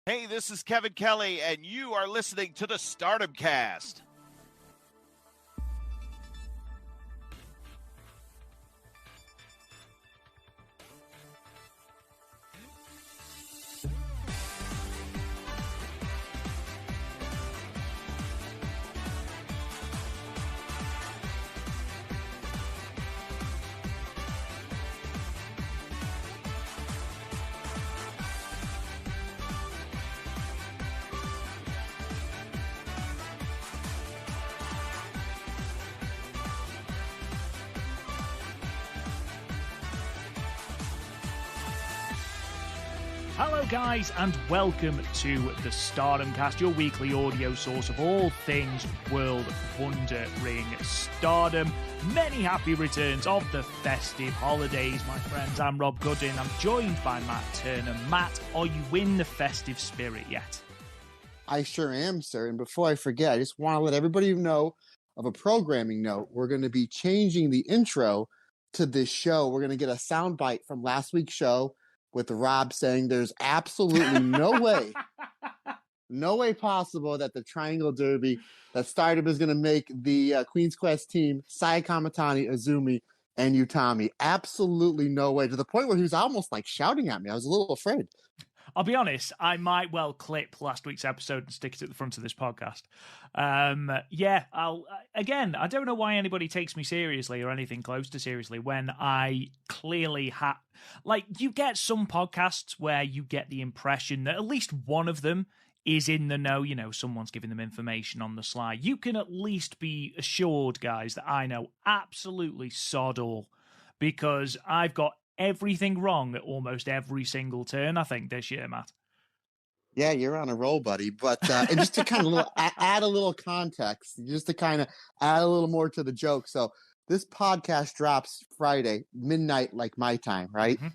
Hey, this is Kevin Kelly, and you are listening to the Stardom Cast. Hello guys, and welcome to the Stardom Cast, your weekly audio source of all things World Wonder Ring Stardom. Many happy returns of the festive holidays, my friends. I'm Rob Goodin. I'm joined by Matt Turner. Matt, are you in the festive spirit yet? I sure am, sir. And before I forget, I just want to let everybody know of a programming note. We're going to be changing the intro to this show. We're going to get a soundbite from last week's show with Rob saying there's absolutely no way possible that the Triangle Derby, that Stardom is going to make the Queen's Quest team, Saya Kamatani, Azumi, and Utami. Absolutely no way. To the point where he was almost like shouting at me. I was a little afraid. I'll be honest, I might well clip last week's episode and stick it at the front of this podcast. I don't know why anybody takes me seriously or anything close to seriously when I clearly you get some podcasts where you get the impression that at least one of them is in the know, someone's giving them information on the sly. You can at least be assured, guys, that I know absolutely sod all, because I've got everything wrong at almost every single turn, I think, this year, Matt. Yeah, you're on a roll, buddy. But and just to kind of add a little context, just to kind of add a little more to the joke. So this podcast drops Friday, midnight, like my time, right? Mm-hmm.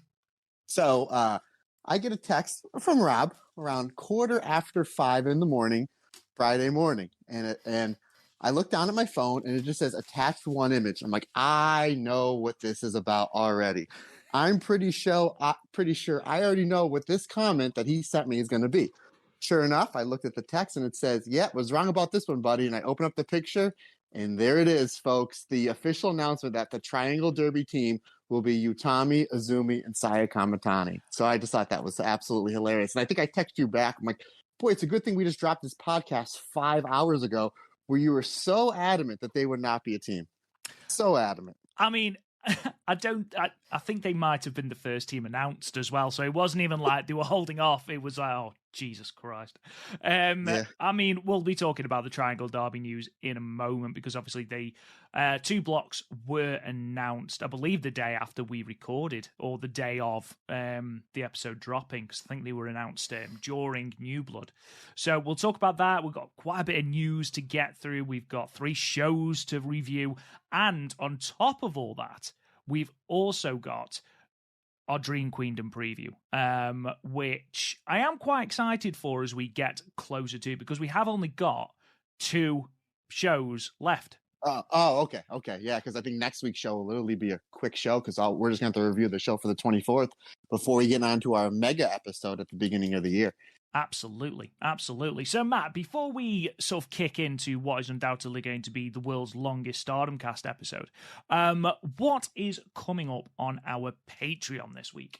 So I get a text from Rob around 5:15 in the morning, Friday morning. And I look down at my phone and it just says attached one image. I'm like, I know what this is about already. I'm pretty sure I already know what this comment that he sent me is going to be. Sure enough, I looked at the text and it says, yeah, was wrong about this one, buddy. And I open up the picture and there it is, folks. The official announcement that the Triangle Derby team will be Utami, Azumi, and Saya Kamatani. So I just thought that was absolutely hilarious. And I think I texted you back. I'm like, boy, it's a good thing we just dropped this podcast 5 hours ago where you were so adamant that they would not be a team. So adamant. I mean, I think they might have been the first team announced as well. So it wasn't even like they were holding off. It was like, oh, Jesus Christ. Yeah. I mean, we'll be talking about the Triangle Derby news in a moment because obviously the 2 blocks were announced, I believe, the day after we recorded or the day of the episode dropping, because I think they were announced during New Blood. So we'll talk about that. We've got quite a bit of news to get through. We've got 3 shows to review. And on top of all that, we've also got our Dream Queendom preview, which I am quite excited for as we get closer to, because we have only got 2 shows left. Okay. Yeah, because I think next week's show will literally be a quick show because we're just going to review the show for the 24th before we get on to our mega episode at the beginning of the year. Absolutely. So, Matt, before we sort of kick into what is undoubtedly going to be the world's longest Stardom Cast episode, what is coming up on our Patreon this week?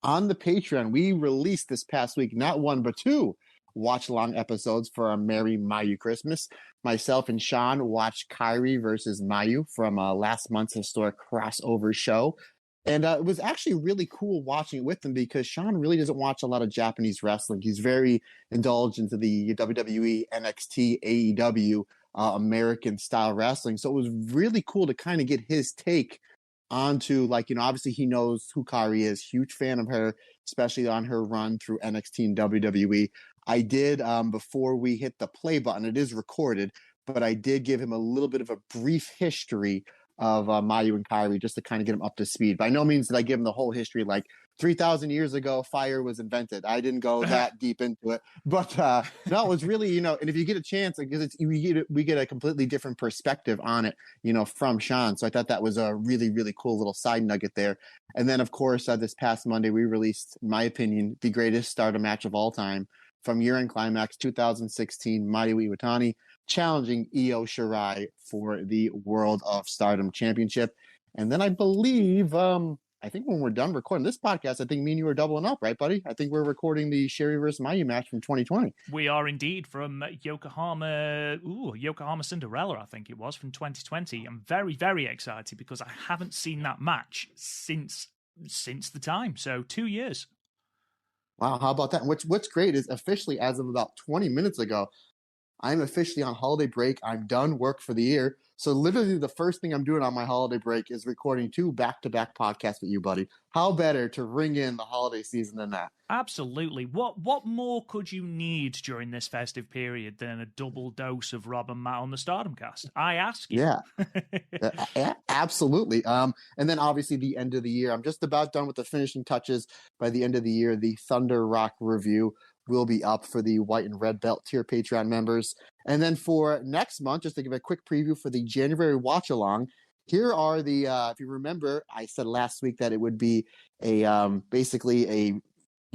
On the Patreon, we released this past week not 1 but 2 watch-along episodes for our Merry Mayu Christmas. Myself and Sean watched Kairi versus Mayu from last month's historic crossover show. And it was actually really cool watching it with him because Sean really doesn't watch a lot of Japanese wrestling. He's very indulged into the WWE, NXT, AEW, American style wrestling. So it was really cool to kind of get his take onto, obviously he knows who Kairi is, huge fan of her, especially on her run through NXT and WWE. I did, before we hit the play button, it is recorded, but I did give him a little bit of a brief history of Mayu and Kairi just to kind of get him up to speed. By no means did I give him the whole history, like 3,000 years ago, fire was invented. I didn't go that deep into it, but no, it was really, and if you get a chance, because we get a completely different perspective on it, from Sean. So I thought that was a really, really cool little side nugget there. And then, of course, this past Monday, we released, in my opinion, the greatest Stardom match of all time from Year-End Climax 2016, Mayu Iwatani challenging Io Shirai for the World of Stardom Championship. And then I believe, I think when we're done recording this podcast, I think me and you are doubling up, right, buddy? I think we're recording the Sherry versus Mayu match from 2020. We are indeed, from Yokohama Cinderella, I think it was, from 2020. I'm very, very excited because I haven't seen that match since the time. So 2 years. Wow, how about that? What's great is officially, as of about 20 minutes ago, I'm officially on holiday break. I'm done work for the year. So literally the first thing I'm doing on my holiday break is recording 2 back-to-back podcasts with you, buddy. How better to ring in the holiday season than that? Absolutely. What more could you need during this festive period than a double dose of Rob and Matt on the Stardom cast? I ask you. Yeah, absolutely. And then obviously the end of the year. I'm just about done with the finishing touches. By the end of the year, the Thunder Rock review will be up for the white and red belt tier Patreon members. And then for next month, just to give a quick preview for the January watch along, here are the, if you remember, I said last week that it would be you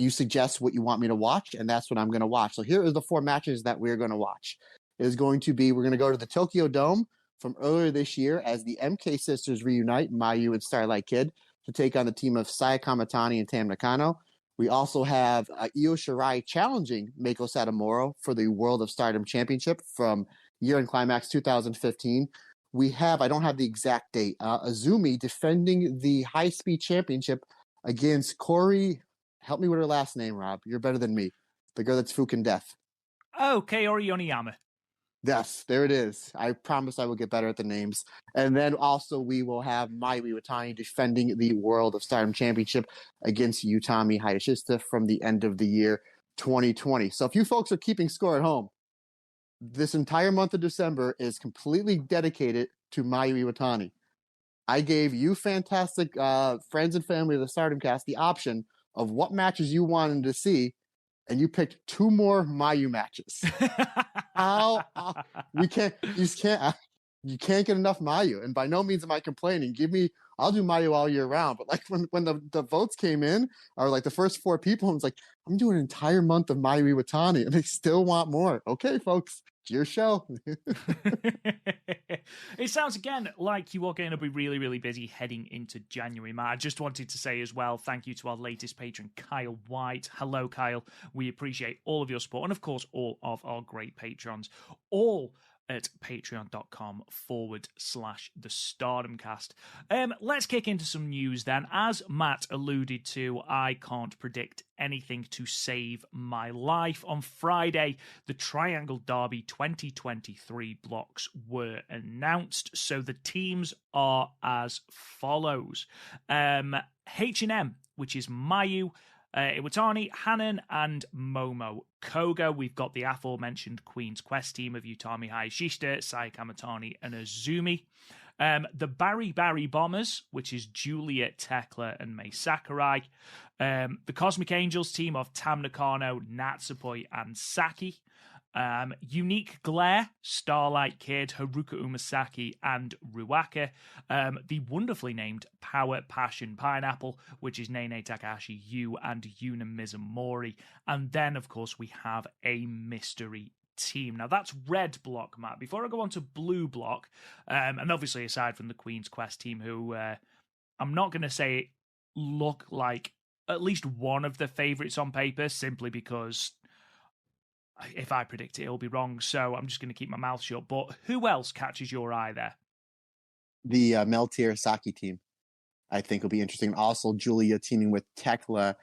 suggest what you want me to watch, and that's what I'm going to watch. So here are the 4 matches that we're going to watch. It is going to be, we're going to go to the Tokyo Dome from earlier this year as the MK sisters reunite, Mayu and Starlight Kid, to take on the team of Saya Kamatani and Tam Nakano. We also have Io Shirai challenging Meiko Satomura for the World of Stardom Championship from Year-End Climax 2015. We have, I don't have the exact date, Azumi defending the High Speed Championship against Corey. Help me with her last name, Rob. You're better than me. The girl that's Fukin Death. Oh, Kaori Oniyama. Yes, there it is. I promise I will get better at the names. And then also we will have Mayu Iwatani defending the World of Stardom Championship against Utami Hayashishita from the end of the year 2020. So if you folks are keeping score at home, this entire month of December is completely dedicated to Mayu Iwatani. I gave you fantastic friends and family of the Stardom cast the option of what matches you wanted to see, and you picked 2 more Mayu matches. You can't get enough Mayu. And by no means am I complaining. I'll do Mayu all year round. But like when the votes came in, or like the first 4 people, I was like, I'm doing an entire month of Mayu Iwatani, and they still want more. Okay, folks, it's your show. It sounds again like you are going to be really, really busy heading into January, Matt. I just wanted to say as well, thank you to our latest patron, Kyle White. Hello, Kyle. We appreciate all of your support, and of course, all of our great patrons, all at patreon.com/the Stardomcast. Let's kick into some news then. As Matt alluded to, I can't predict anything to save my life. On Friday, the Triangle Derby 2023 blocks were announced. So the teams are as follows. H&M, which is Mayu, Iwatani, Hanan, and Momo Koga. We've got the aforementioned Queen's Quest team of Utami Hayashishita, Saya Kamatani, and Azumi. The Bari Bombers, which is Julia, Tekla, and Mai Sakurai. The Cosmic Angels team of Tam Nakano, Natsupoi, and Saki. Unique Glare, Starlight Kid, Haruka Umasaki, and Ruaka. The wonderfully named Power Passion Pineapple, which is Nene Takahashi Yu and Yuna Mizumori. And then, of course, we have a mystery team. Now, that's red block, Matt. Before I go on to blue block, and obviously aside from the Queen's Quest team, who I'm not going to say look like at least one of the favourites on paper, simply because if I predict it, it'll be wrong. So I'm just going to keep my mouth shut. But who else catches your eye there? The Meltier Saki team, I think, will be interesting. Also, Julia teaming with Tekla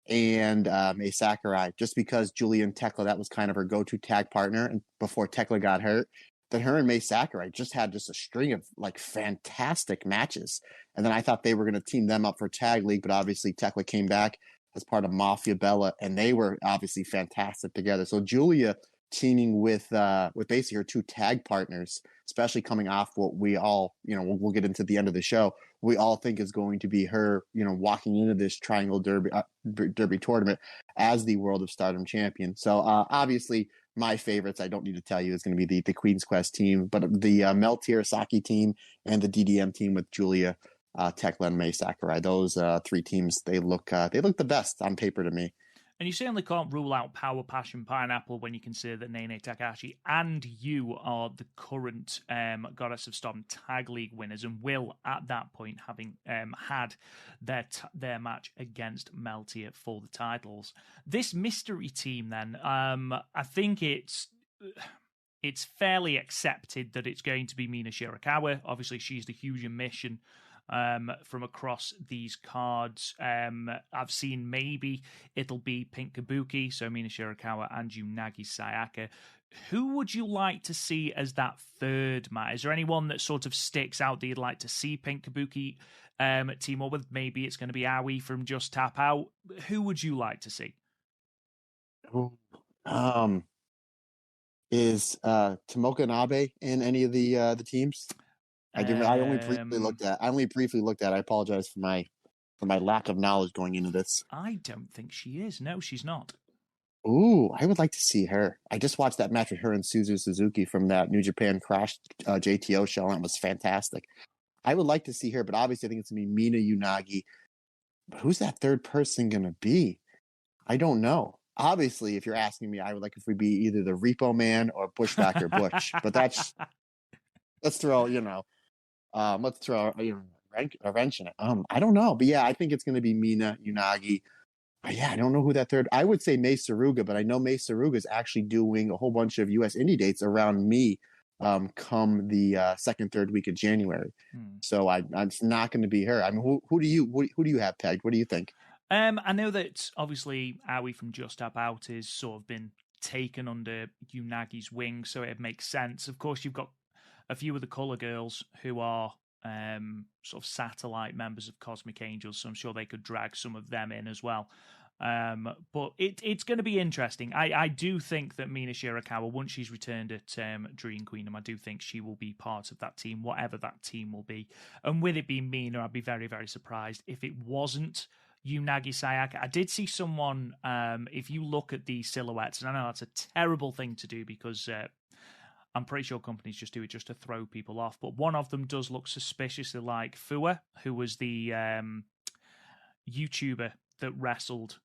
and Mai Sakurai, just because Julia and Tekla, that was kind of her go-to tag partner. And before Tekla got hurt, then her and Mai Sakurai just had a string of like fantastic matches. And then I thought they were going to team them up for Tag League, but obviously Tekla came back as part of Mafia Bella, and they were obviously fantastic together. So Julia teaming with basically her two tag partners, especially coming off what we all, we'll get into the end of the show. We all think is going to be her, walking into this Triangle Derby tournament as the World of Stardom champion. So obviously, my favorites, I don't need to tell you, is going to be the Queen's Quest team, but the Mel Saki team and the DDM team with Julia, Tekla, and Mai Sakurai. Those three teams, they look the best on paper to me. And you certainly can't rule out Power Passion Pineapple when you consider that Nene Takahashi and you are the current Goddess of Stardom Tag League winners, and will, at that point, having had their match against Meltier for the titles. This mystery team, then, I think it's fairly accepted that it's going to be Mina Shirakawa. Obviously, she's the huge omission from across these cards. I've seen maybe it'll be Pink Kabuki, so Mina Shirakawa and Unagi Sayaka. Who would you like to see as that third, Matt? Is there anyone that sort of sticks out that you'd like to see Pink Kabuki team up with? Maybe it's going to be Aoi from Just Tap Out. Who would you like to see? Is Tomoka Nabe in any of the teams? I only briefly looked at. I apologize for my lack of knowledge going into this. I don't think she is. No, she's not. Ooh, I would like to see her. I just watched that match with her and Suzu Suzuki from that New Japan Crash JTO show, and it was fantastic. I would like to see her, but obviously I think it's going to be Mina Unagi. But who's that third person going to be? I don't know. Obviously, if you're asking me, I would like if we be either the Repo Man or Bushwhacker Butch. But let's throw a wrench in it. I don't know, but yeah, I think it's going to be Mina Unagi. Yeah, I don't know who that third. I would say Mai Saruga, but I know Mai Saruga is actually doing a whole bunch of U.S. indie dates around me come the second, third week of January. So it's not going to be her. I mean, who do you have pegged? What do you think? I know that obviously Aoi from Just Tap Out is sort of been taken under Unagi's wing, so it makes sense. Of course, you've got a few of the Colour Girls who are sort of satellite members of Cosmic Angels, so I'm sure they could drag some of them in as well. But it's going to be interesting. I do think that Mina Shirakawa, once she's returned at Dream Queendom, I do think she will be part of that team, whatever that team will be. And with it being Mina, I'd be very, very surprised if it wasn't Unagi Sayaka. I did see someone, if you look at the silhouettes, and I know that's a terrible thing to do because I'm pretty sure companies just do it just to throw people off, but one of them does look suspiciously like Fua, who was the YouTuber that wrestled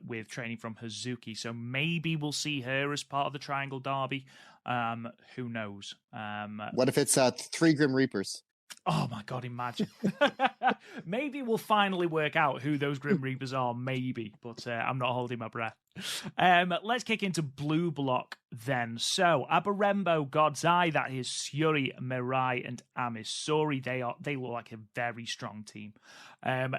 with training from Hazuki. So maybe we'll see her as part of the Triangle Derby. Who knows? What if it's 3 Grim Reapers? Oh my God, imagine. Maybe we'll finally work out who those Grim Reapers are, maybe, but I'm not holding my breath. Let's kick into Blue Block then. So, Aberembo, God's Eye, that is Syuri, Mirai, and Amisori. They look like a very strong team.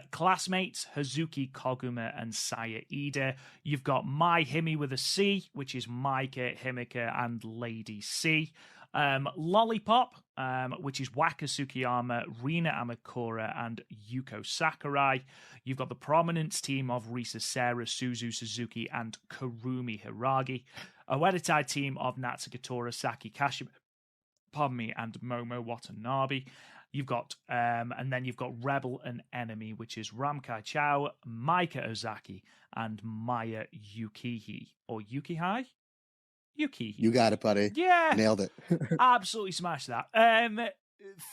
Classmates, Hazuki, Koguma, and Saya Ida. You've got My Himi with a C, which is Maika, Himika, and Lady C. Lollipop, which is Waka Tsukiyama, Rina Amakura, and Yuko Sakurai. You've got the Prominence team of Risa Sera, Suzu Suzuki, and Kurumi Hiragi. A Oeditai team of Natsukatora, Saki Kashima, and Momo Watanabe. You've got, and then you've got Rebel and Enemy, which is Ramkai Chao, Maika Ozaki, and Maya Yukihi, or Yukihai? Yuki. You got it, buddy. Yeah. Nailed it. Absolutely smashed that.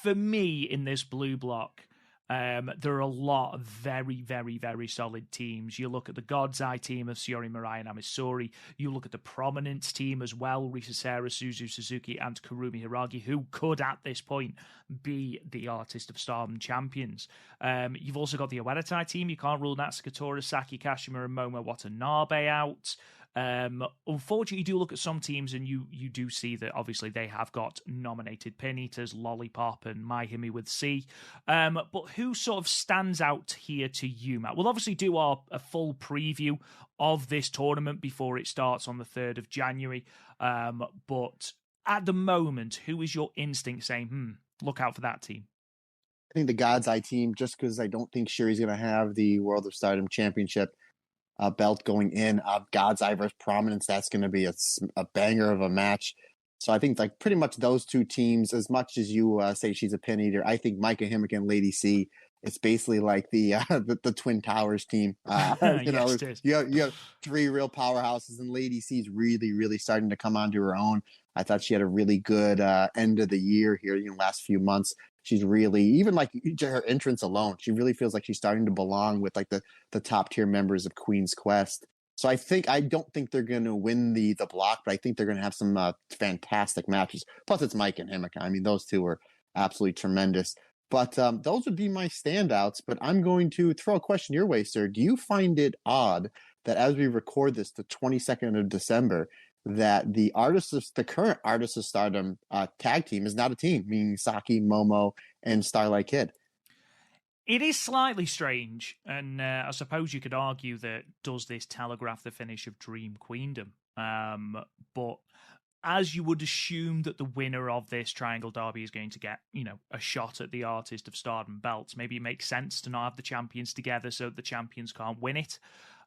For me, in this Blue Block, there are a lot of very, very, very solid teams. You look at the God's Eye team of Syuri, Mirai, and Amisori. You look at the Prominence team as well, Risa Sera, Suzu Suzuki, and Kurumi Hiragi, who could, at this point, be the Artist of Stardom champions. You've also got the Oeditai team. You can't rule Natsukatora, Saki Kashima, and Momo Watanabe out. Unfortunately, you do look at some teams and you do see that obviously they have got nominated pin eaters, Lollipop and My Himi with C. But who sort of stands out here to you, Matt? We'll obviously do a full preview of this tournament before it starts on the 3rd of January. But at the moment, who is your instinct saying, look out for that team? I think the God's Eye team, just because I don't think Shuri's going to have the World of Stardom Championship. belt going in. God's Eye versus Prominence, that's going to be a banger of a match. So I think like pretty much those two teams, as much as you say she's a pin eater, I think Micah Himmick and Lady C, it's basically like the Twin Towers team. Yes, you have three real powerhouses, and Lady C's really, really starting to come onto her own. I thought she had a really good end of the year here, last few months. She's really, even like her entrance alone, she really feels like she's starting to belong with like the top tier members of Queen's Quest. So I don't think they're going to win the block, but I think they're going to have some fantastic matches. Plus, it's Mike and Himmick. I mean, those two are absolutely tremendous. But those would be my standouts. But I'm going to throw a question your way, sir. Do you find it odd that as we record this, the 22nd of December, that the current Artists of Stardom tag team is not a team, meaning Saki, Momo, and Starlight Kid? It is slightly strange, and I suppose you could argue that does this telegraph the finish of Dream Queendom? But as you would assume that the winner of this Triangle Derby is going to get, a shot at the Artist of Stardom belts, maybe it makes sense to not have the champions together so the champions can't win it.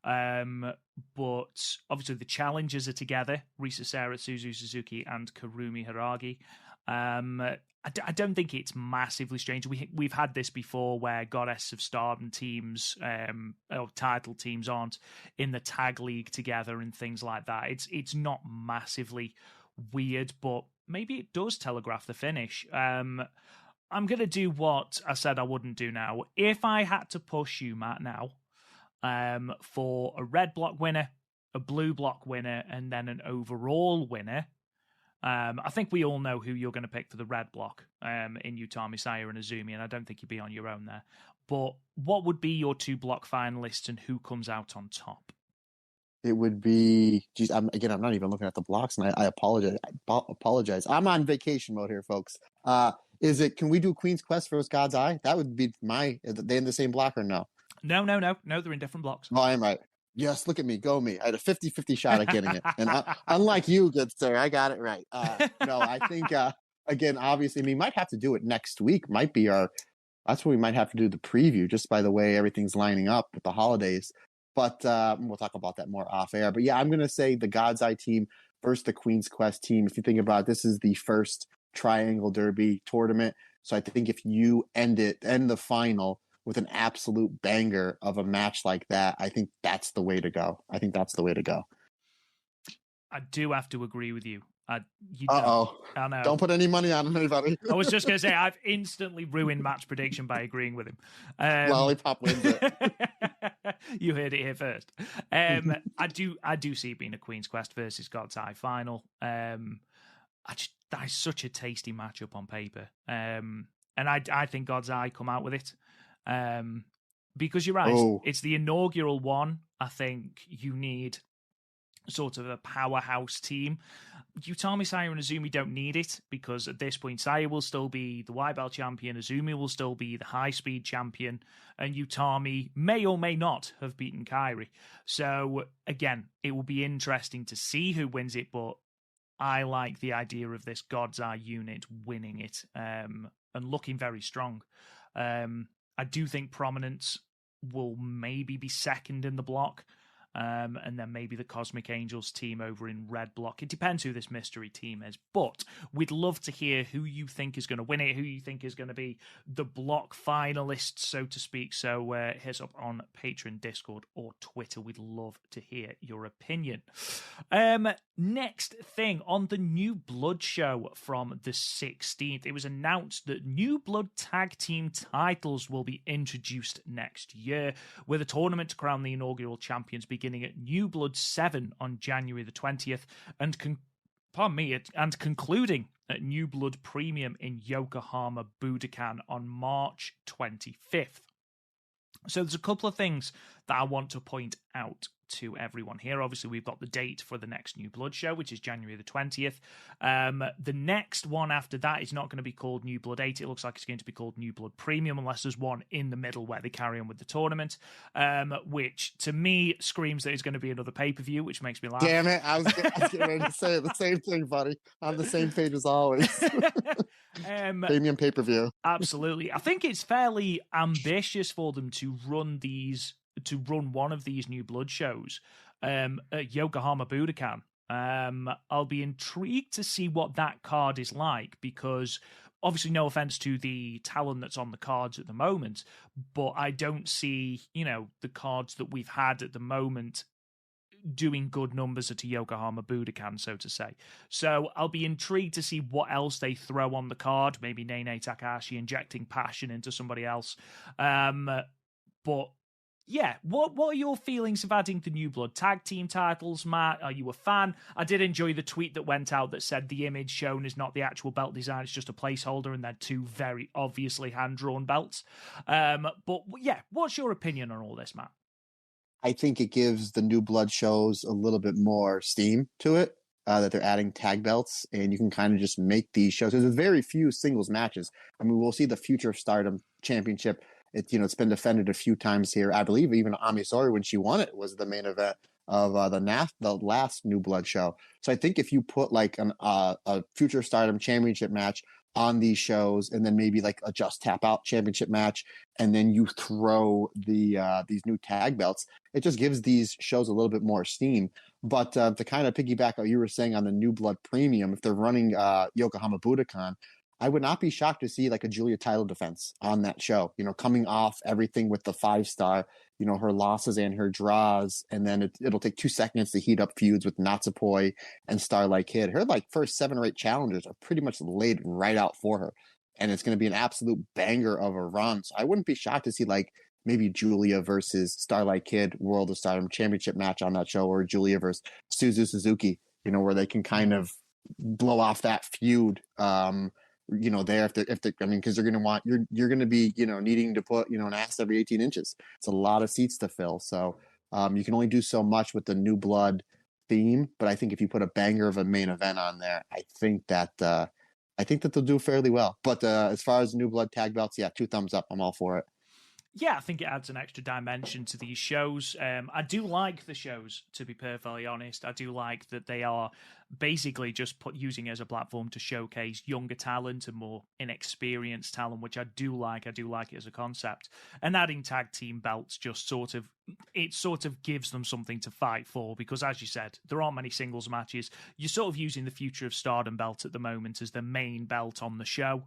But obviously the challengers are together, Risa Sera, Suzu Suzuki, and Karumi Hiragi. I don't think it's massively strange. We've had this before where Goddess of Stardom teams or title teams aren't in the tag league together and things like that. It's not massively weird, but maybe it does telegraph the finish. I'm going to do what I said I wouldn't do now. If I had to push you, Matt, now for a red block winner, a blue block winner, and then an overall winner, I think we all know who you're going to pick for the red block in Utami, Saya, and Azumi, and I don't think you'd be on your own there. But what would be your two block finalists and who comes out on top? It would be, I'm not even looking at the blocks, and I apologize. I'm on vacation mode here, folks. Can we do Queen's Quest versus God's Eye? That would be are they in the same block or no? No, they're in different blocks. Oh, I'm right. Yes, look at me. Go me. I had a 50-50 shot at getting it. And unlike you, good sir, I got it right. No, I think, again, obviously, we might have to do it next week. That's where we might have to do the preview, just by the way everything's lining up with the holidays. But we'll talk about that more off air. But yeah, I'm going to say the God's Eye team versus the Queen's Quest team. If you think about it, this is the first Triangle Derby tournament. So I think if you end the final with an absolute banger of a match like that, I think that's the way to go. I do have to agree with you. I know. Don't put any money on anybody. I was just going to say, I've instantly ruined match prediction by agreeing with him. Lollipop wins it. You heard it here first. I do see it being a Queen's Quest versus God's Eye final. That is such a tasty matchup on paper. And I think God's Eye come out with it. Because you're right, It's the inaugural one. I think you need sort of a powerhouse team. Utami, Saya, and Azumi don't need it because at this point, Saya will still be the white belt champion, Azumi will still be the high speed champion, and Utami may or may not have beaten Kairi. So again, it will be interesting to see who wins it, but I like the idea of this God's Eye unit winning it and looking very strong. I do think Prominence will maybe be second in the block, and then maybe the Cosmic Angels team over in red block. It depends who this mystery team is, but we'd love to hear who you think is going to win it, who you think is going to be the block finalists, so to speak. So hit us up on Patreon, Discord, or Twitter. We'd love to hear your opinion. Next thing on the New Blood show from the 16th, it was announced that New Blood tag team titles will be introduced next year, with a tournament to crown the inaugural champions beginning at New Blood 7 on January the 20th, and concluding at New Blood Premium in Yokohama Budokan on March 25th. So there's a couple of things that I want to point out to everyone here. Obviously, we've got the date for the next New Blood show, which is January the 20th. The next one after that is not going to be called New Blood 8. It looks like it's going to be called New Blood Premium, unless there's one in the middle where they carry on with the tournament, which to me screams that it's going to be another pay-per-view, which makes me laugh. Damn it. I was getting ready to say the same thing, buddy. On the same page as always. Premium pay-per-view. Absolutely. I think it's fairly ambitious for them to run these to run one of these New Blood shows at Yokohama Budokan. I'll be intrigued to see what that card is like, because obviously, no offense to the talent that's on the cards at the moment, but I don't see, the cards that we've had at the moment doing good numbers at a Yokohama Budokan, so to say. So I'll be intrigued to see what else they throw on the card. Maybe Nene Takahashi injecting passion into somebody else. But yeah, what are your feelings of adding the New Blood tag team titles, Matt? Are you a fan? I did enjoy the tweet that went out that said the image shown is not the actual belt design, it's just a placeholder, and they're two very obviously hand-drawn belts. But yeah, what's your opinion on all this, Matt? I think it gives the New Blood shows a little bit more steam to it, that they're adding tag belts, and you can kind of just make these shows. There's very few singles matches. I mean, we'll see the Future of Stardom Championship. It's been defended a few times here. I believe even Ami Sohrei, when she won it, was the main event of the last New Blood show. So I think if you put like a Future of Stardom Championship match on these shows, and then maybe like a Just Tap Out Championship match, and then you throw these new tag belts, it just gives these shows a little bit more steam. But to kind of piggyback what you were saying on the New Blood Premium, if they're running Yokohama Budokan, I would not be shocked to see like a Julia title defense on that show, coming off everything with the 5-star, her losses and her draws. And then it'll take 2 seconds to heat up feuds with Natsupoi and Starlight Kid. Her like first 7 or 8 challengers are pretty much laid right out for her. And it's going to be an absolute banger of a run. So I wouldn't be shocked to see like maybe Julia versus Starlight Kid World of Stardom Championship match on that show, or Julia versus Suzu Suzuki, where they can kind of blow off that feud. There if they're because they're going to want you're going to be needing to put an ass every 18 inches. It's a lot of seats to fill, so you can only do so much with the New Blood theme. But I think if you put a banger of a main event on there, I think that they'll do fairly well. But as far as New Blood tag belts, yeah, 2 thumbs up. I'm all for it. Yeah, I think it adds an extra dimension to these shows. I do like the shows, to be perfectly honest. I do like that they are basically just using it as a platform to showcase younger talent and more inexperienced talent, which I do like. I do like it as a concept. And adding tag team belts just sort of gives them something to fight for, because as you said, there aren't many singles matches. You're sort of using the Future of Stardom belt at the moment as the main belt on the show,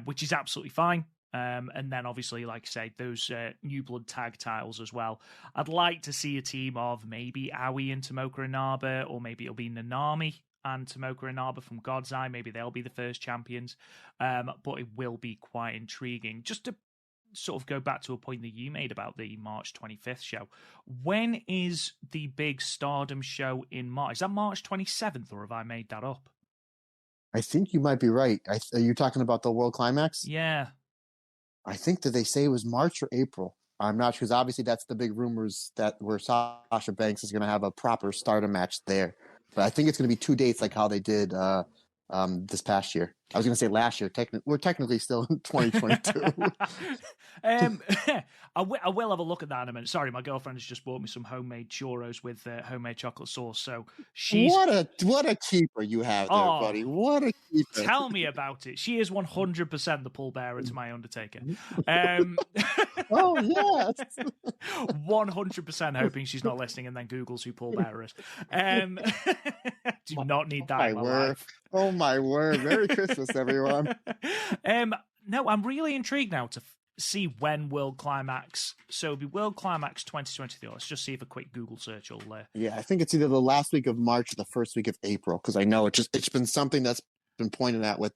which is absolutely fine. And then obviously, like I say, those New Blood tag titles as well. I'd like to see a team of maybe Aoi and Tomoka Inaba, or maybe it'll be Nanami and Tomoka Inaba from God's Eye. Maybe they'll be the first champions. But it will be quite intriguing. Just to sort of go back to a point that you made about the March 25th show. When is the big Stardom show in March? Is that March 27th, or have I made that up? I think you might be right. Are you talking about the World Climax? Yeah. I think that they say it was March or April. I'm not sure, because obviously that's the big rumors where Sasha Banks is going to have a proper Stardom match there. But I think it's going to be 2 dates like how they did this past year. I was going to say last year. We're technically still in 2022. I will have a look at that in a minute. Sorry, my girlfriend has just bought me some homemade churros with homemade chocolate sauce. So she's what a keeper you have there, buddy. What a keeper! Tell me about it. She is 100% the pallbearer to my Undertaker. Oh yes, 100% hoping she's not listening and then Googles who pallbearer is. Do not need that in my life. Oh my word! Merry Christmas, everyone. No, I'm really intrigued now to see when World Climax. So it'll be World Climax 2023. Let's just see if a quick Google search will. Yeah, I think it's either the last week of March or the first week of April, because I know it's been something that's been pointed at with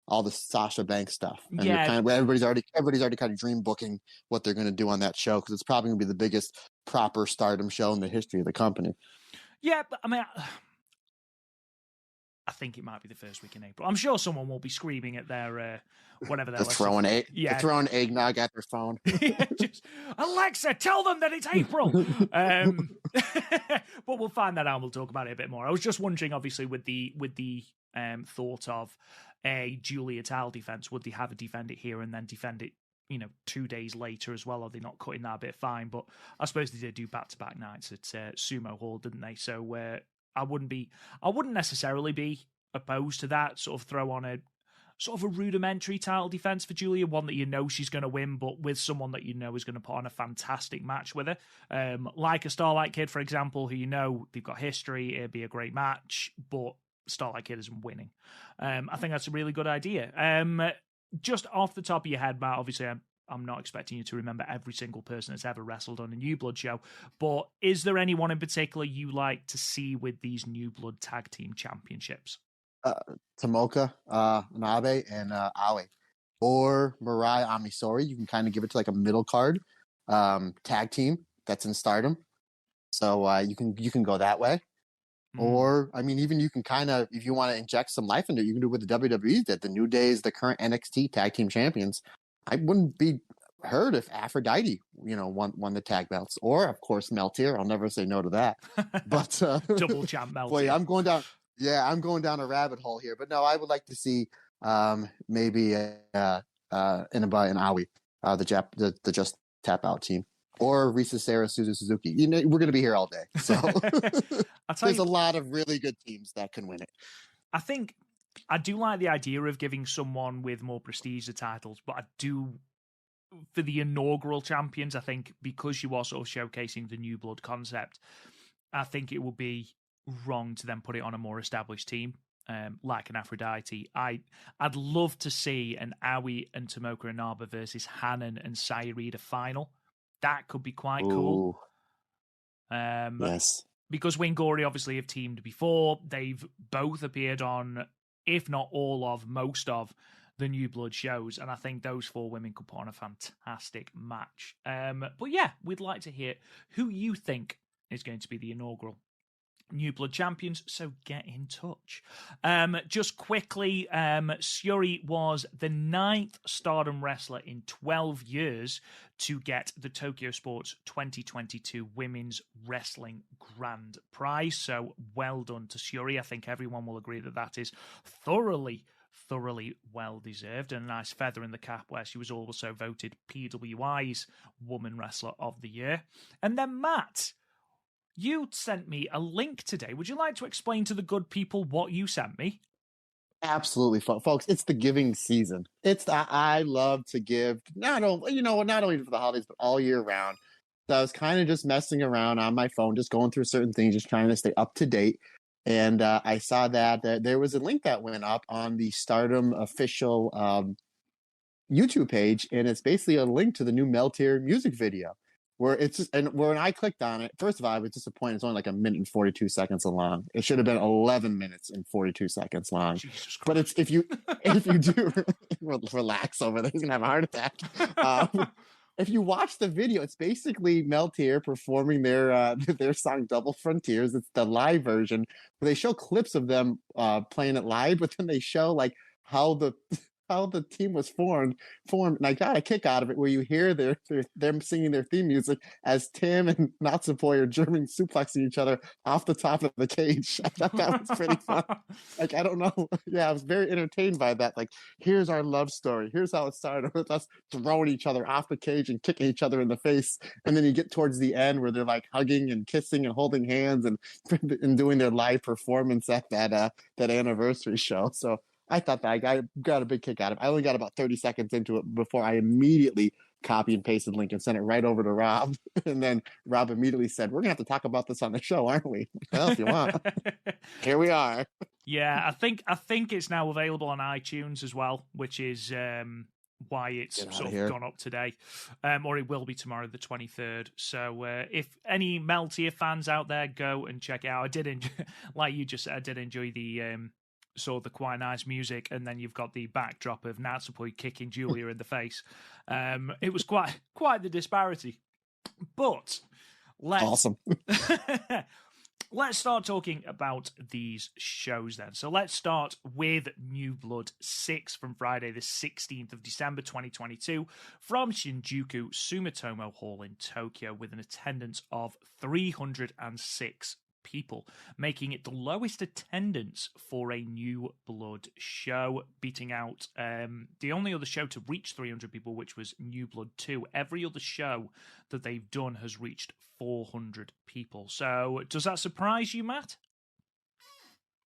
all the Sasha Banks stuff. And everybody's already kind of dream booking what they're going to do on that show, because it's probably going to be the biggest proper Stardom show in the history of the company. Yeah, but I mean, I think it might be the first week in April. I'm sure someone will be screaming at their whatever they're throwing eggnog at their phone. Just, Alexa, tell them that it's April. But we'll find that out and we'll talk about it a bit more. I was just wondering, obviously, with the thought of a Julia Tal defense, would they have a defend it here and then defend it 2 days later as well? Are they not cutting that a bit fine? But I suppose they did do back-to-back nights at Sumo Hall, didn't they? So I wouldn't necessarily be opposed to that. Sort of throw on a sort of a rudimentary title defense for Julia, one that you know she's going to win, but with someone that you know is going to put on a fantastic match with her. Like a Starlight Kid, for example, who you know they've got history, it'd be a great match, but Starlight Kid isn't winning. I think that's a really good idea. Just off the top of your head, Matt, obviously I'm not expecting you to remember every single person that's ever wrestled on a New Blood show, but is there anyone in particular you like to see with these New Blood Tag Team Championships? Tomoka, Nabe, and Aoi. Or Mirai Amisori. You can kind of give it to like a middle card tag team that's in Stardom. So you can go that way. Or, I mean, even you can kind of, if you want to inject some life into it, you can do what the WWE did. The New Day is the current NXT Tag Team Champions. I wouldn't be hurt if Aphrodite, won the tag belts. Or, of course, Meltier. I'll never say no to that. But double champ Meltier. Boy, I'm going down a rabbit hole here. But no, I would like to see maybe Inaba and Aoi, the Just Tap Out team. Or Risa Sera, Suzu Suzuki. We're going to be here all day. So there's a lot of really good teams that can win it. I think I do like the idea of giving someone with more prestige the titles, but I do, for the inaugural champions, I think because you are sort of showcasing the New Blood concept, I think it would be wrong to then put it on a more established team. Like an Aphrodite. I'd love to see an Aoi and Tomoka Inaba versus Hanan and Sayurida final. That could be quite cool. Yes. Because Wayne Gory obviously have teamed before. They've both appeared on, if not all of, most of the New Blood shows. And I think those four women could put on a fantastic match. But yeah, we'd like to hear who you think is going to be the inaugural New Blood champions, so get in touch. Just quickly, Syuri was the 9th Stardom wrestler in 12 years to get the Tokyo Sports 2022 Women's Wrestling Grand Prize, so well done to Syuri. I think everyone will agree that is thoroughly well deserved, and a nice feather in the cap where she was also voted PWI's Woman Wrestler of the Year. And then Matt, you sent me a link today. Would you like to explain to the good people what you sent me? Absolutely, folks. It's the giving season. I love to give, not only for the holidays, but all year round. So I was kind of just messing around on my phone, just going through certain things, just trying to stay up to date. And I saw that there was a link that went up on the Stardom official YouTube page, and it's basically a link to the new Meltier music video. Where it's just, and when I clicked on it, first of all, I was disappointed. It's only like 1 minute and 42 seconds long. It should have been 11 minutes and 42 seconds long. But it's if you do relax over there, he's gonna have a heart attack. If you watch the video, it's basically Meltier performing their song "Double Frontiers." It's the live version where they show clips of them playing it live, but then they show like how the team was formed, and I got a kick out of it where you hear them singing their theme music as Tim and Natsupoi are German suplexing each other off the top of the cage. I thought that was pretty fun. Like, I don't know. Yeah, I was very entertained by that. Like, here's our love story. Here's how it started with us throwing each other off the cage and kicking each other in the face. And then you get towards the end where they're like hugging and kissing and holding hands and doing their live performance at that anniversary show. So I thought that I got a big kick out of it. I only got about 30 seconds into it before I immediately copy and pasted the link and sent it right over to Rob. And then Rob immediately said, "We're going to have to talk about this on the show, aren't we?" Well, if you want. Here we are. Yeah, I think it's now available on iTunes as well, which is why it's sort of gone up today. Or it will be tomorrow, the 23rd. So if any Meltier fans out there, go and check it out. I did enjoy, like you just said, I did enjoy the the quite nice music, and then you've got the backdrop of Natsupoi kicking Julia in the face. It was quite the disparity. But awesome. Let's start talking about these shows then. So let's start with New Blood 6 from Friday the 16th of December 2022 from Shinjuku Sumitomo Hall in Tokyo with an attendance of 306 people, making it the lowest attendance for a New Blood show, beating out the only other show to reach 300 people, which was New Blood 2. Every other show that they've done has reached 400 people. So does that surprise you, Matt?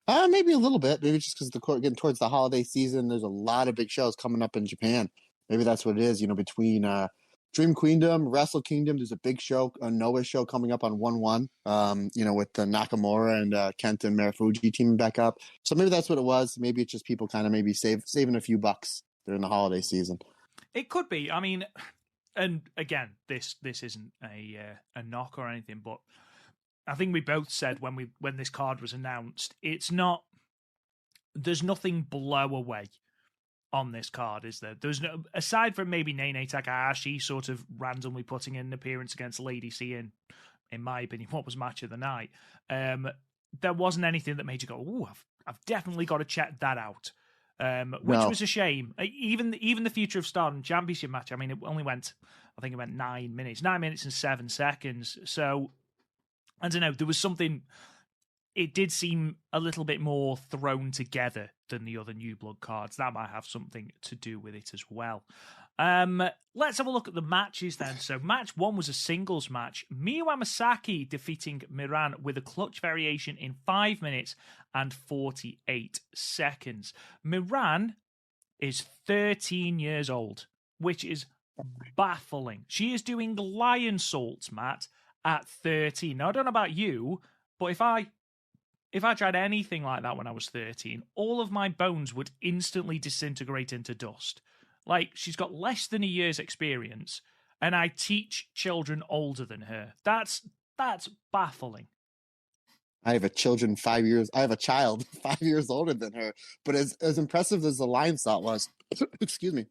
Maybe a little bit. Maybe just because getting towards the holiday season, there's a lot of big shows coming up in Japan. Maybe that's what it is. Between Dream Queendom, Wrestle Kingdom, there's a big show, a Noah show coming up on 1/1. With the Nakamura and Kenta and Marufuji teaming back up. So maybe that's what it was. Maybe it's just people kind of maybe saving a few bucks during the holiday season. It could be. I mean, and again, this isn't a knock or anything, but I think we both said when this card was announced, there's nothing blow away on this card, is there? There's no, aside from maybe Nene Takahashi sort of randomly putting in an appearance against Lady C in my opinion, what was match of the night. There wasn't anything that made you go, "Ooh, I've definitely got to check that out." Which was a shame. Even the Future of Stardom Championship match, I mean, it only went 9 minutes and 7 seconds. So I don't know, there was something, it did seem a little bit more thrown together than the other New Blood cards. That might have something to do with it as well. Let's have a look at the matches then. So match 1 was a singles match. Miyu Amasaki defeating Miran with a clutch variation in 5 minutes and 48 seconds. Miran is 13 years old, which is baffling. She is doing lion salts, Matt, at 13. Now, I don't know about you, but if I tried anything like that when I was 13, all of my bones would instantly disintegrate into dust. Like, she's got less than a year's experience, and I teach children older than her. That's baffling. I have a child 5 years older than her. But as impressive as the lion salt was, excuse me,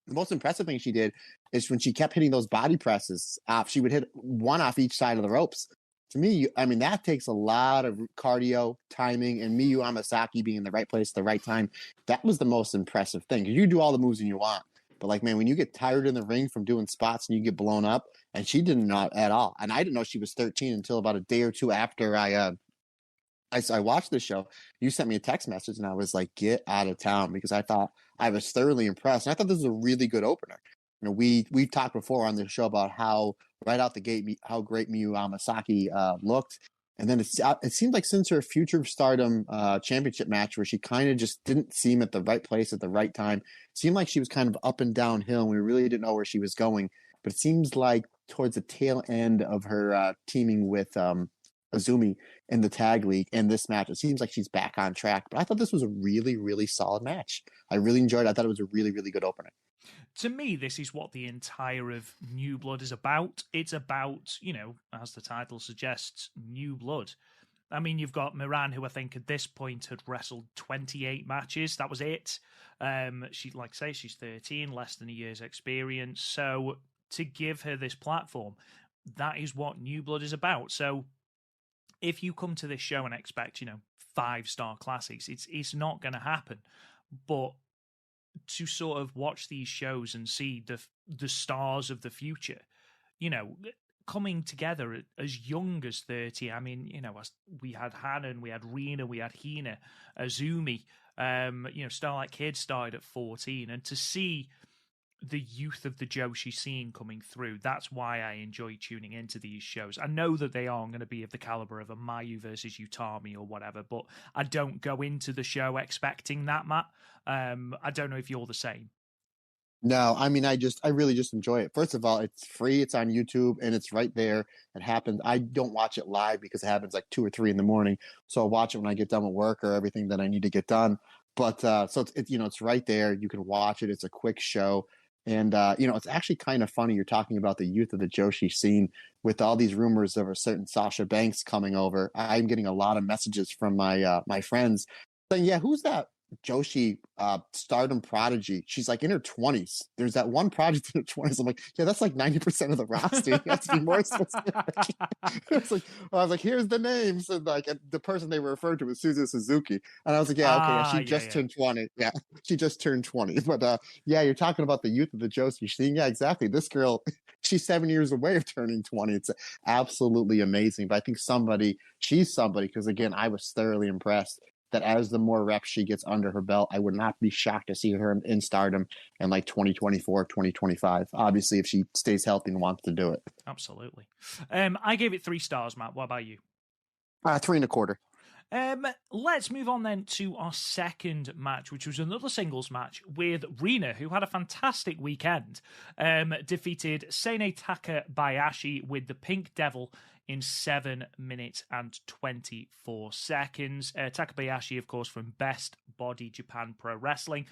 the most impressive thing she did is when she kept hitting those body presses off, she would hit one off each side of the ropes. To me, I mean, that takes a lot of cardio, timing, and Miyu Amasaki being in the right place at the right time. That was the most impressive thing. You do all the moves you want. But, like, man, when you get tired in the ring from doing spots and you get blown up, and she did not at all. And I didn't know she was 13 until about a day or two after I watched the show. You sent me a text message, and I was like, get out of town, because I thought I was thoroughly impressed. And I thought this was a really good opener. We've talked before on the show about how right out the gate, how great Miyu Amasaki looked. And then it seemed like since her Future of Stardom championship match, where she kind of just didn't seem at the right place at the right time, it seemed like she was kind of up and downhill, and we really didn't know where she was going. But it seems like towards the tail end of her teaming with Azumi in the tag league in this match, it seems like she's back on track. But I thought this was a really, really solid match. I really enjoyed it. I thought it was a really, really good opener. To me, this is what the entire of New Blood is about. It's about, as the title suggests, New Blood. I mean, you've got Miran, who I think at this point had wrestled 28 matches. That was it. She's 13, less than a year's experience. So to give her this platform, that is what New Blood is about. So if you come to this show and expect, 5-star classics, it's not going to happen. But to sort of watch these shows and see the stars of the future, coming together as young as 30. I mean, we had Hanan, we had Rina, we had Hina, Azumi, Starlight Kid started at 14, and to see the youth of the Joshi scene coming through, that's why I enjoy tuning into these shows. I know that they aren't going to be of the caliber of a Mayu versus Utami or whatever, but I don't go into the show expecting that, Matt. I don't know if you're the same. No, I mean, I really just enjoy it. First of all, it's free. It's on YouTube, and it's right there. It happens. I don't watch it live because it happens like 2 or 3 in the morning. So I'll watch it when I get done with work or everything that I need to get done. But so it's right there. You can watch it. It's a quick show. And, it's actually kind of funny. You're talking about the youth of the Joshi scene with all these rumors of a certain Sasha Banks coming over. I'm getting a lot of messages from my friends saying, yeah, who's that Joshi Stardom prodigy? She's like in her 20s. There's that one prodigy in her 20s. I'm like, yeah, that's like 90% of the roster. You have to be more specific. I was like, here's the names. And the person they were referred to was Suzu Suzuki. And I was like, yeah, okay, she just turned 20. Yeah, she just turned 20. But yeah, you're talking about the youth of the Joshi scene. Yeah, exactly. This girl, she's 7 years away of turning 20. It's absolutely amazing. But I think she's somebody, because again, I was thoroughly impressed that as the more reps she gets under her belt, I would not be shocked to see her in Stardom in like 2024, 2025. Obviously, if she stays healthy and wants to do it. Absolutely. I gave it 3 stars, Matt. What about you? 3 1/4. Let's move on then to our second match, which was another singles match with Rina, who had a fantastic weekend. Defeated Sene Takabayashi with the Pink Devil in 7 minutes and 24 seconds. Takabayashi, of course, from Best Body Japan Pro Wrestling.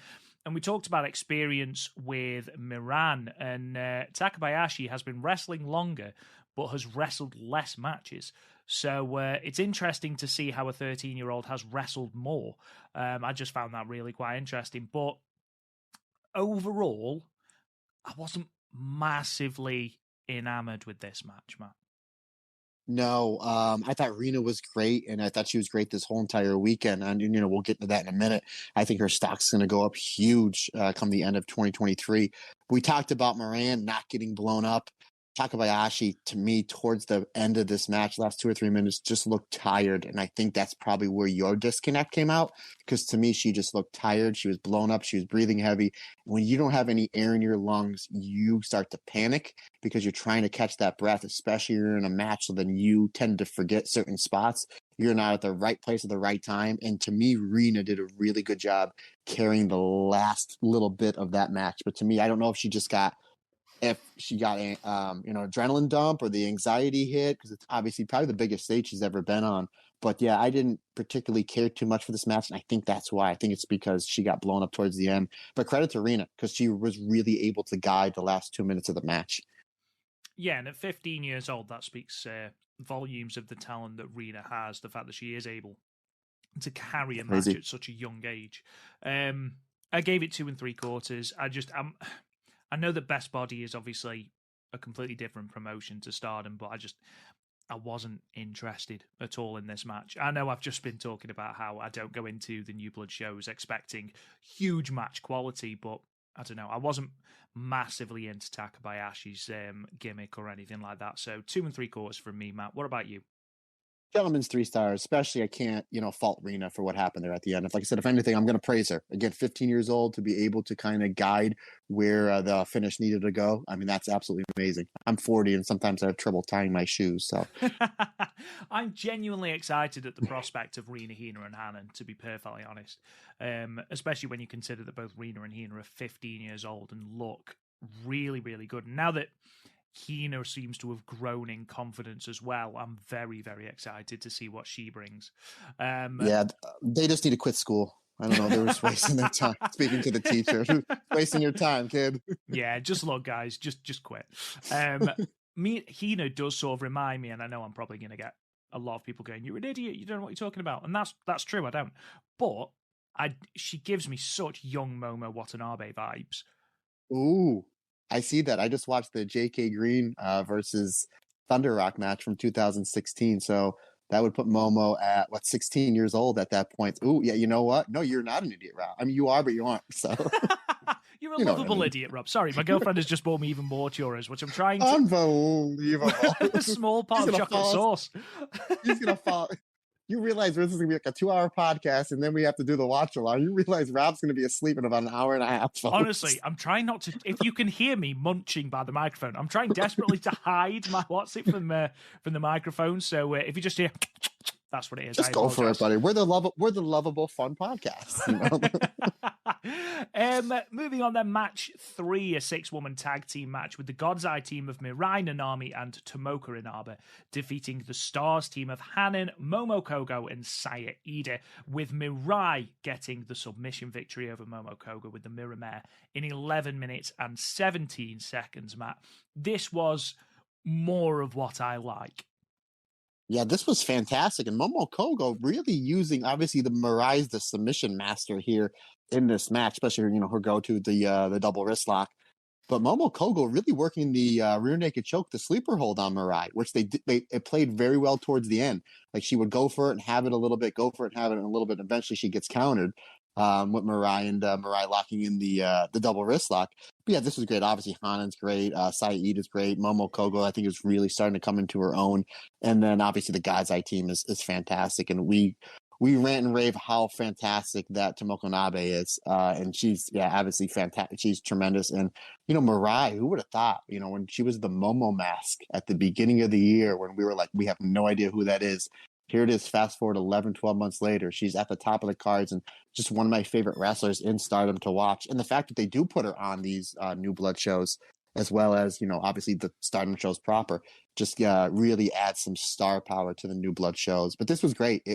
And we talked about experience with Miran, and Takabayashi has been wrestling longer, but has wrestled less matches. So it's interesting to see how a 13-year-old has wrestled more. I just found that really quite interesting. But overall, I wasn't massively enamored with this match, Matt. No, I thought Rena was great, and I thought she was great this whole entire weekend. And we'll get into that in a minute. I think her stock's going to go up huge come the end of 2023. We talked about Moran not getting blown up. Takabayashi, to me, towards the end of this match, last 2 or 3 minutes, just looked tired. And I think that's probably where your disconnect came out. Because to me, she just looked tired. She was blown up. She was breathing heavy. When you don't have any air in your lungs, you start to panic because you're trying to catch that breath, especially if you're in a match. So then you tend to forget certain spots. You're not at the right place at the right time. And to me, Rena did a really good job carrying the last little bit of that match. But to me, I don't know if she got an adrenaline dump or the anxiety hit, because it's obviously probably the biggest stage she's ever been on. But yeah, I didn't particularly care too much for this match, and I think that's why. I think it's because she got blown up towards the end. But credit to Rena, because she was really able to guide the last 2 minutes of the match. Yeah, and at 15 years old, that speaks volumes of the talent that Rena has, the fact that she is able to carry a match at such a young age. I gave it 2 3/4. I know that Best Body is obviously a completely different promotion to Stardom, but I wasn't interested at all in this match. I know I've just been talking about how I don't go into the New Blood shows expecting huge match quality, but I don't know. I wasn't massively into Takabayashi's gimmick or anything like that. So 2 3/4 from me, Matt. What about you? Gentleman's 3 stars, especially I can't, fault Rena for what happened there at the end. Like I said, if anything, I'm going to praise her. Again, 15 years old, to be able to kind of guide where the finish needed to go. I mean, that's absolutely amazing. I'm 40 and sometimes I have trouble tying my shoes. So I'm genuinely excited at the prospect of Rena, Hina, and Hanan, to be perfectly honest. Especially when you consider that both Rena and Hina are 15 years old and look really, really good. And now that Hina seems to have grown in confidence as well, I'm very, very excited to see what she brings. Yeah, they just need to quit school. I don't know. They were just wasting their time. Speaking to the teacher, wasting your time, kid. Yeah, just look, guys, just quit. Hina does sort of remind me, and I know I'm probably going to get a lot of people going, "You're an idiot. You don't know what you're talking about," and that's true. I don't, but she gives me such young Momo Watanabe vibes. Ooh. I see that. I just watched the J.K. Green versus Thunder Rock match from 2016. So that would put Momo at, 16 years old at that point. Ooh, yeah, you know what? No, you're not an idiot, Rob. I mean, you are, but you aren't. So you're a lovable idiot, Rob. Sorry, my girlfriend has just bought me even more churros, which I'm trying to... Unbelievable. A small pot of chocolate sauce. He's going to fall... You realize this is going to be like a 2-hour podcast, and then we have to do the watch along. You realize Rob's going to be asleep in about an hour and a half. Folks. Honestly, I'm trying not to. If you can hear me munching by the microphone, I'm trying desperately to hide my what's-it from the microphone. So if you just hear, that's what it is. Just go for it, buddy. We're the lovable, fun podcast. Moving on then, match 3, a 6-woman tag team match with the God's Eye team of Mirai Nanami and Tomoka Inaba defeating the Stars team of Hanan, Momo Kogo, and Saya Ida, with Mirai getting the submission victory over Momo Kogo with the Mirror Mare in 11 minutes and 17 seconds, Matt. This was more of what I like. Yeah, this was fantastic. And Momo Kogo really using, obviously, the Mirai's the submission master here in this match, especially, her go-to, the double wrist lock. But Momo Kogo really working the rear naked choke, the sleeper hold on Mirai, which it played very well towards the end. Like, she would go for it and have it a little bit, go for it and have it a little bit. And eventually she gets countered with Mirai and Mirai locking in the double wrist lock. But yeah, this was great. Obviously, Hanan's great. Saeed is great. Momo Kogo, I think, is really starting to come into her own. And then obviously the God's Eye team is fantastic. And we rant and rave how fantastic that Tomoka Nabe is. And she's, obviously fantastic. She's tremendous. And, Mirai, who would have thought, when she was the Momo mask at the beginning of the year, when we were like, we have no idea who that is. here it is, fast forward 11, 12 months later. She's at the top of the cards and just one of my favorite wrestlers in Stardom to watch. And the fact that they do put her on these New Blood shows, as well as, obviously the Stardom shows proper, just really adds some star power to the New Blood shows. But this was great.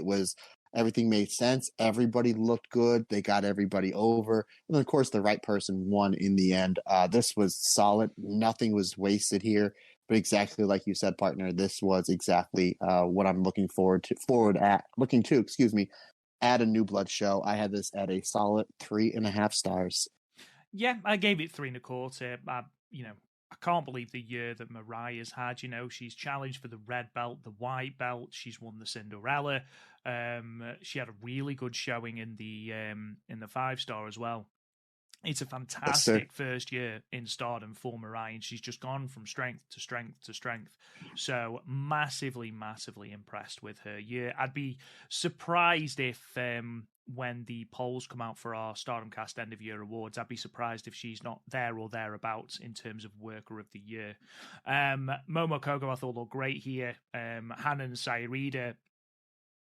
Everything made sense. Everybody looked good. They got everybody over. And then, of course, the right person won in the end. This was solid. Nothing was wasted here. But exactly like you said, partner, this was exactly what I'm looking to at a New Blood show. I had this at a solid 3.5 stars. Yeah, I gave it 3.25. I can't believe the year that Mariah's had. She's challenged for the red belt, the white belt. She's won the Cinderella. She had a really good showing in the 5-star as well. It's a fantastic first year in Stardom for Mariah, and she's just gone from strength to strength to strength. So massively, massively impressed with her year. I'd be surprised if when the polls come out for our Stardom Cast End of Year Awards, I'd be surprised if she's not there or thereabouts in terms of Worker of the Year. Momo Kogo, I thought, looked great here. Hannah and Sairida,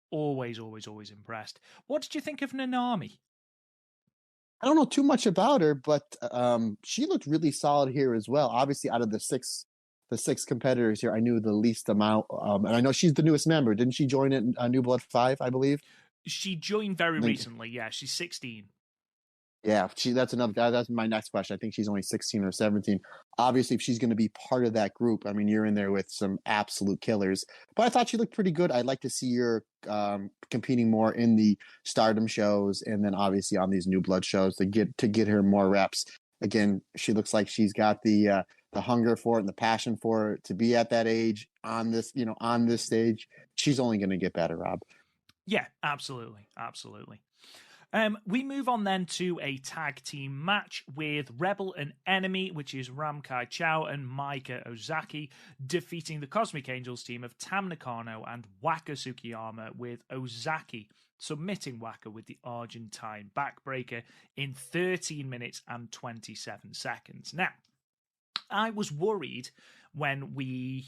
always, always, always impressed. What did you think of Nanami? I don't know too much about her, but she looked really solid here as well. Obviously, out of the six competitors here, I knew the least amount. And I know she's the newest member. Didn't she join at New Blood 5, I believe? She joined very recently. Yeah, she's 16. Yeah, that's my next question. I think she's only 16 or 17. Obviously, if she's going to be part of that group, I mean, you're in there with some absolute killers. But I thought she looked pretty good. I'd like to see her competing more in the Stardom shows, and then obviously on these New Blood shows to get her more reps. Again, she looks like she's got the hunger for it and the passion for it to be at that age on this stage. She's only going to get better, Rob. Yeah, absolutely, absolutely. We move on then to a tag team match with Rebel and Enemy, which is Ram Kai Chao and Maika Ozaki, defeating the Cosmic Angels team of Tam Nakano and Waka Tsukiyama, with Ozaki submitting Waka with the Argentine backbreaker in 13 minutes and 27 seconds. Now, I was worried when we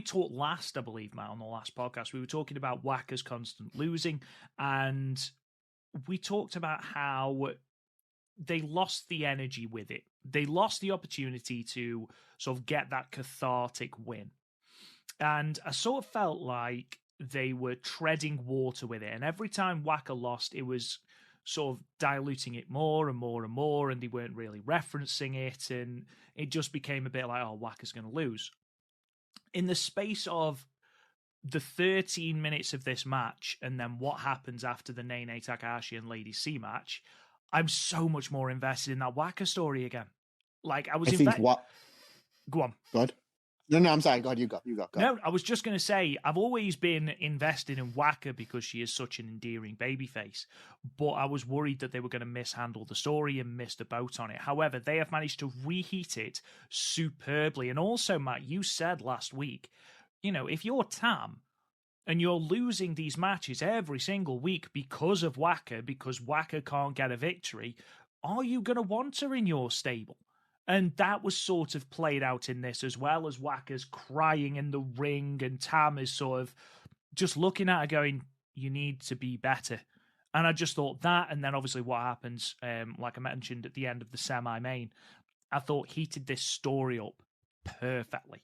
talked last, I believe, Matt, on the last podcast, we were talking about Waka's constant losing, and we talked about how they lost the energy with it. They lost the opportunity to sort of get that cathartic win. And I sort of felt like they were treading water with it. And every time Waka lost, it was sort of diluting it more and more and more, and they weren't really referencing it. And it just became a bit like, oh, Waka's going to lose. In the space of the 13 minutes of this match, and then what happens after the Nene Takahashi and Lady C match, I'm so much more invested in that Waka story again. Like, I was invested. Go on. Go ahead. No, I'm sorry. Go ahead. You go. No, I was just going to say, I've always been invested in Waka because she is such an endearing babyface, but I was worried that they were going to mishandle the story and miss the boat on it. However, they have managed to reheat it superbly. And also, Matt, you said last week, if you're Tam and you're losing these matches every single week because of Waka, because Waka can't get a victory, are you going to want her in your stable? And that was sort of played out in this, as well as Waka's crying in the ring and Tam is sort of just looking at her going, you need to be better. And I just thought that, and then obviously what happens, like I mentioned at the end of the semi-main, I thought heated this story up perfectly.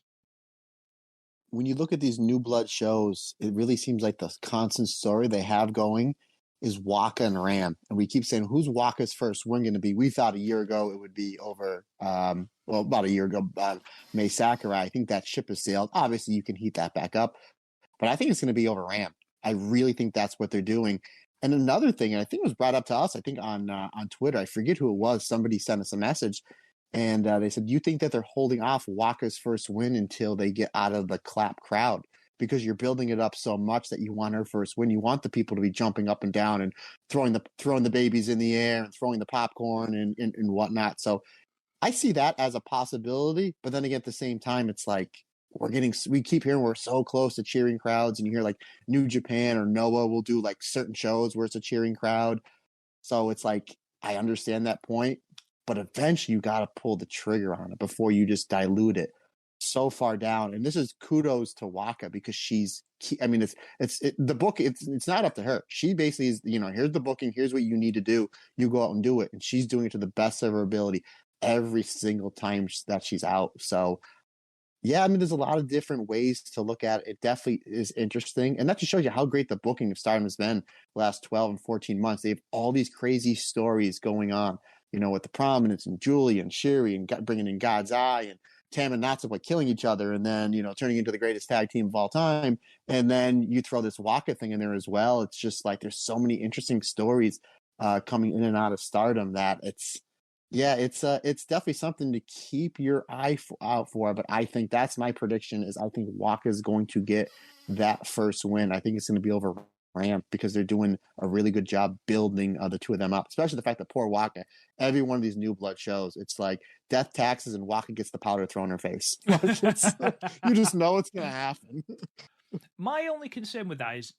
When you look at these New Blood shows, it really seems like the constant story they have going is Waka and Ram. And we keep saying, who's Waka's first win going to be? We thought a year ago it would be over, about a year ago, Mai Sakurai. I think that ship has sailed. Obviously, you can heat that back up. But I think it's going to be over Ram. I really think that's what they're doing. And another thing, and I think it was brought up to us, I think on Twitter, I forget who it was, somebody sent us a message. And they said, do you think that they're holding off Waka's first win until they get out of the clap crowd? Because you're building it up so much that you want her first win. You want the people to be jumping up and down and throwing the babies in the air and throwing the popcorn and whatnot. So I see that as a possibility. But then again, at the same time, it's like we keep hearing we're so close to cheering crowds. And you hear like New Japan or Noah will do like certain shows where it's a cheering crowd. So it's like, I understand that point. But eventually you got to pull the trigger on it before you just dilute it. so far down. And this is kudos to Waka because I mean, the book. It's not up to her. She basically is, here's the booking. Here's what you need to do. You go out and do it. And she's doing it to the best of her ability every single time that she's out. So yeah, I mean, there's a lot of different ways to look at it. It definitely is interesting. And that just shows you how great the booking of Stardom has been the last 12 and 14 months. They have all these crazy stories going on, with the prominence and Julie and Sherry and bringing in God's Eye and Tam and Natsupoi killing each other and then, turning into the greatest tag team of all time. And then you throw this Waka thing in there as well. It's just like there's so many interesting stories coming in and out of Stardom that it's definitely something to keep your eye out for. But I think that's my prediction is I think Waka is going to get that first win. I think it's going to be over Ram because they're doing a really good job building the two of them up, especially the fact that poor Waka, every one of these New Blood shows, it's like death taxes and Waka gets the powder thrown in her face. You just know it's going to happen. My only concern with that is,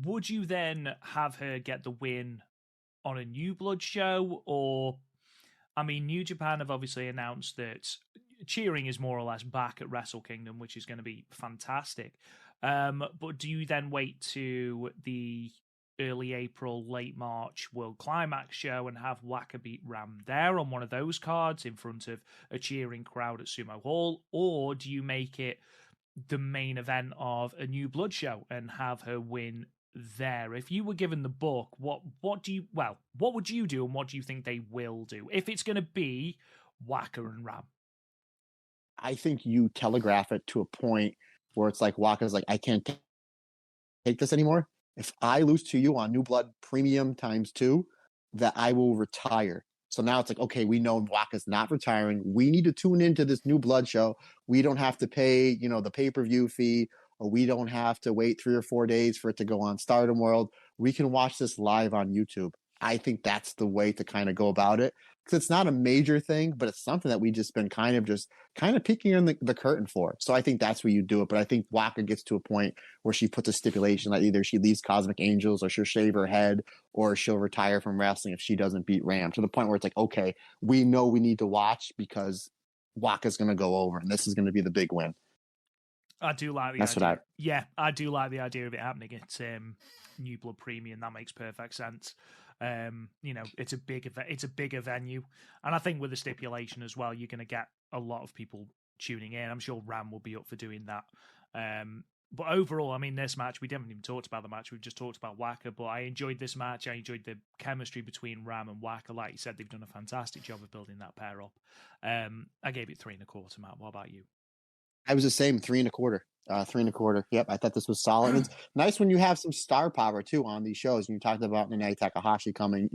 would you then have her get the win on a New Blood show? Or, I mean, New Japan have obviously announced that cheering is more or less back at Wrestle Kingdom, which is going to be fantastic. But do you then wait to the early April, late March World Climax show and have Waka beat Ram there on one of those cards in front of a cheering crowd at Sumo Hall? Or do you make it the main event of a New Blood show and have her win there? If you were given the book, what would you do and what do you think they will do if it's going to be Waka and Ram? I think you telegraph it to a point where it's like Waka's like, I can't take this anymore. If I lose to you on New Blood Premium ×2, that I will retire. So now it's like, okay, we know Waka's not retiring. We need to tune into this New Blood show. We don't have to pay, the pay-per-view fee, or we don't have to wait 3 or 4 days for it to go on Stardom World. We can watch this live on YouTube. I think that's the way to kind of go about it, because it's not a major thing, but it's something that we just been kind of peeking in the curtain for. So I think that's where you do it. But I think Waka gets to a point where she puts a stipulation that either she leaves Cosmic Angels or she'll shave her head or she'll retire from wrestling if she doesn't beat Ram, to the point where it's like, okay, we know we need to watch because Waka's going to go over and this is going to be the big win. I do like the idea. I do like the idea of it happening at New Blood Premium. That makes perfect sense. It's a bigger venue, and I think with the stipulation as well, you're going to get a lot of people tuning in. I'm sure Ram will be up for doing that. But overall, I mean, this match, we haven't even talked about the match. We've just talked about Waka, but I enjoyed this match. I enjoyed the chemistry between Ram and Waka. Like you said, they've done a fantastic job of building that pair up. I gave it 3.25, Matt. What about you? I was the same, 3.25. 3.25. Yep, I thought this was solid. It's nice when you have some star power too on these shows. And you talked about Nanae Takahashi coming,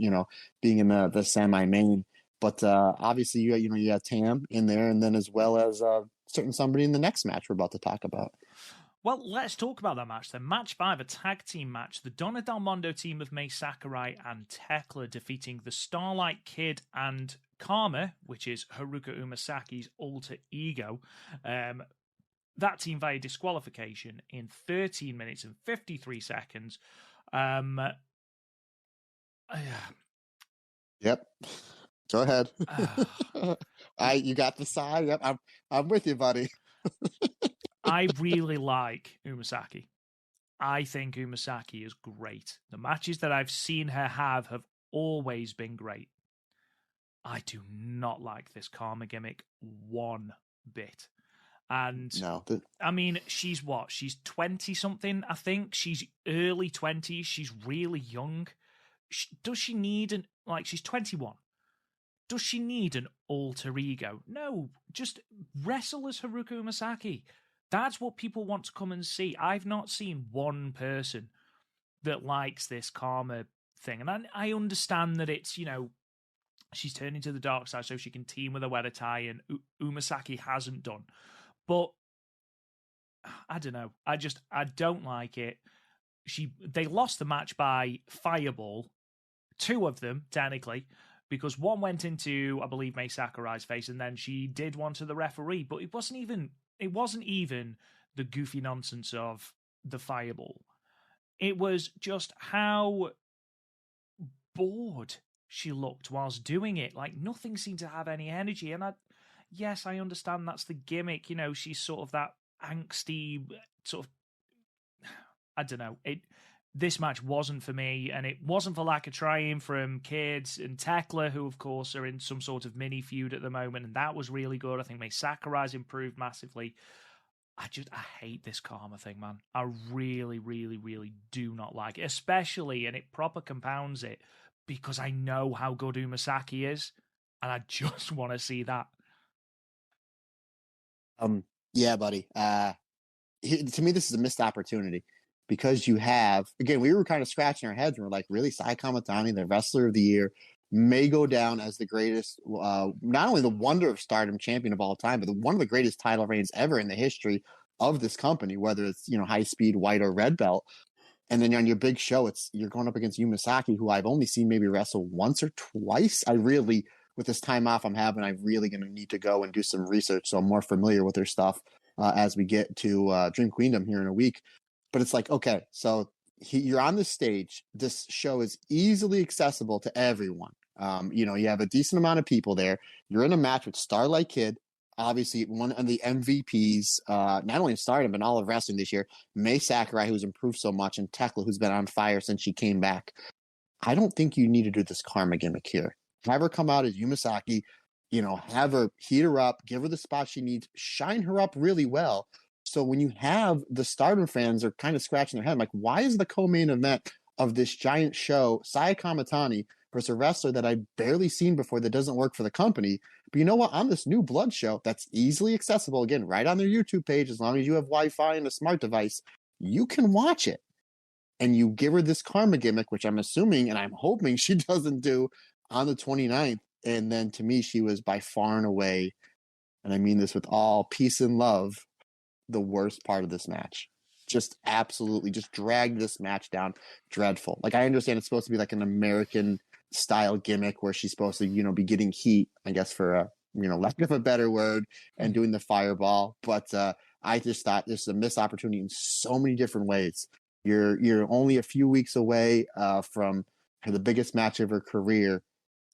being in the semi-main. But obviously, you have Tam in there, and then as well as certain somebody in the next match we're about to talk about. Well, let's talk about that match then. Match 5, a tag team match. The Donna Del Mondo team of Mai Sakurai and Tekla defeating the Starlight Kid and Karma, which is Haruka Umasaki's alter ego. That team via disqualification in 13 minutes and 53 seconds. Yep. Go ahead. You got the sigh. Yep, I'm with you, buddy. I really like Umasaki. I think Umasaki is great. The matches that I've seen her have always been great. I do not like this Karma gimmick one bit. And no, I mean, she's 20-something, I think. She's early 20s. She's really young. Does she need she's 21. Does she need an alter ego? No, just wrestle as Haruka Umasaki. That's what people want to come and see. I've not seen one person that likes this Karma thing. And I understand that it's, she's turning to the dark side so she can team with a Wedatai, and Umasaki hasn't done. But I don't know. I don't like it. They lost the match by fireball, 2 of them technically, because one went into, I believe, Mai Sakurai's face, and then she did one to the referee. But it wasn't even the goofy nonsense of the fireball. It was just how bored she looked whilst doing it. Like, nothing seemed to have any energy, and yes, I understand that's the gimmick. You know, she's sort of that angsty sort of, I don't know. This match wasn't for me, and it wasn't for lack of trying from Kids and Tekla, who of course are in some sort of mini feud at the moment, and that was really good. I think May Sakurai's improved massively. I hate this karma thing, man. I really, really, really do not like it, especially, and it proper compounds it, because I know how good Umasaki is, and I just want to see that. Yeah, buddy. To me, this is a missed opportunity because you have, again, we were kind of scratching our heads and we're like, really, Sai Kamatani, the wrestler of the year, may go down as the greatest, not only the wonder of Stardom champion of all time, but one of the greatest title reigns ever in the history of this company, whether it's, high speed, white or red belt. And then on your big show, you're going up against Umasaki, who I've only seen maybe wrestle once or twice. With this time off I'm having, I'm really going to need to go and do some research so I'm more familiar with her stuff as we get to Dream Queendom here in a week. But it's like, okay, so you're on the stage. This show is easily accessible to everyone. You have a decent amount of people there. You're in a match with Starlight Kid, obviously one of the MVPs, not only in Stardom, but all of wrestling this year. May Sakurai, who's improved so much, and Tekla, who's been on fire since she came back. I don't think you need to do this karma gimmick here. Have her come out as Umasaki, have her heat her up, give her the spot she needs, shine her up really well. So when you have the Stardom fans are kind of scratching their head, like, why is the co-main event of this giant show Saya Kamatani versus a wrestler that I've barely seen before that doesn't work for the company? But you know what? On this new Blood show that's easily accessible, again, right on their YouTube page, as long as you have Wi-Fi and a smart device, you can watch it. And you give her this karma gimmick, which I'm assuming and I'm hoping she doesn't do on the 29th. And then to me, she was by far and away, and I mean this with all peace and love, the worst part of this match. Just absolutely just dragged this match down. Dreadful. Like, I understand it's supposed to be like an American style gimmick where she's supposed to, be getting heat, I guess, for a, lack of a better word, and doing the fireball. But I just thought this is a missed opportunity in so many different ways. You're only a few weeks away from the biggest match of her career.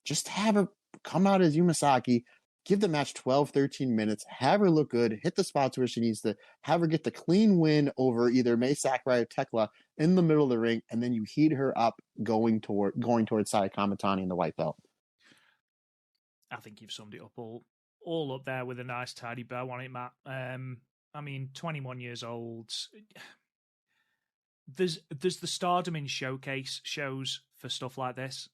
Just have her come out as Umasaki, give the match 12, 13 minutes, have her look good, hit the spots where she needs to, have her get the clean win over either May Sakurai or Tekla in the middle of the ring, and then you heat her up going towards Saya Kamatani in the white belt. I think you've summed it up all up there with a nice tidy bow on it, Matt. 21 years old. There's the Stardom in showcase shows for stuff like this.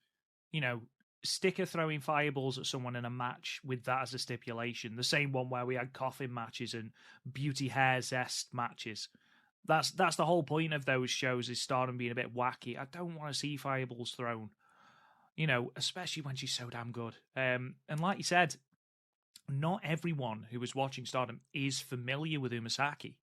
Sticker throwing fireballs at someone in a match with that as a stipulation. The same one where we had coffin matches and beauty hair zest matches. That's the whole point of those shows, is Stardom being a bit wacky. I don't want to see fireballs thrown, especially when she's so damn good. And like you said, not everyone who is watching Stardom is familiar with Umasaki.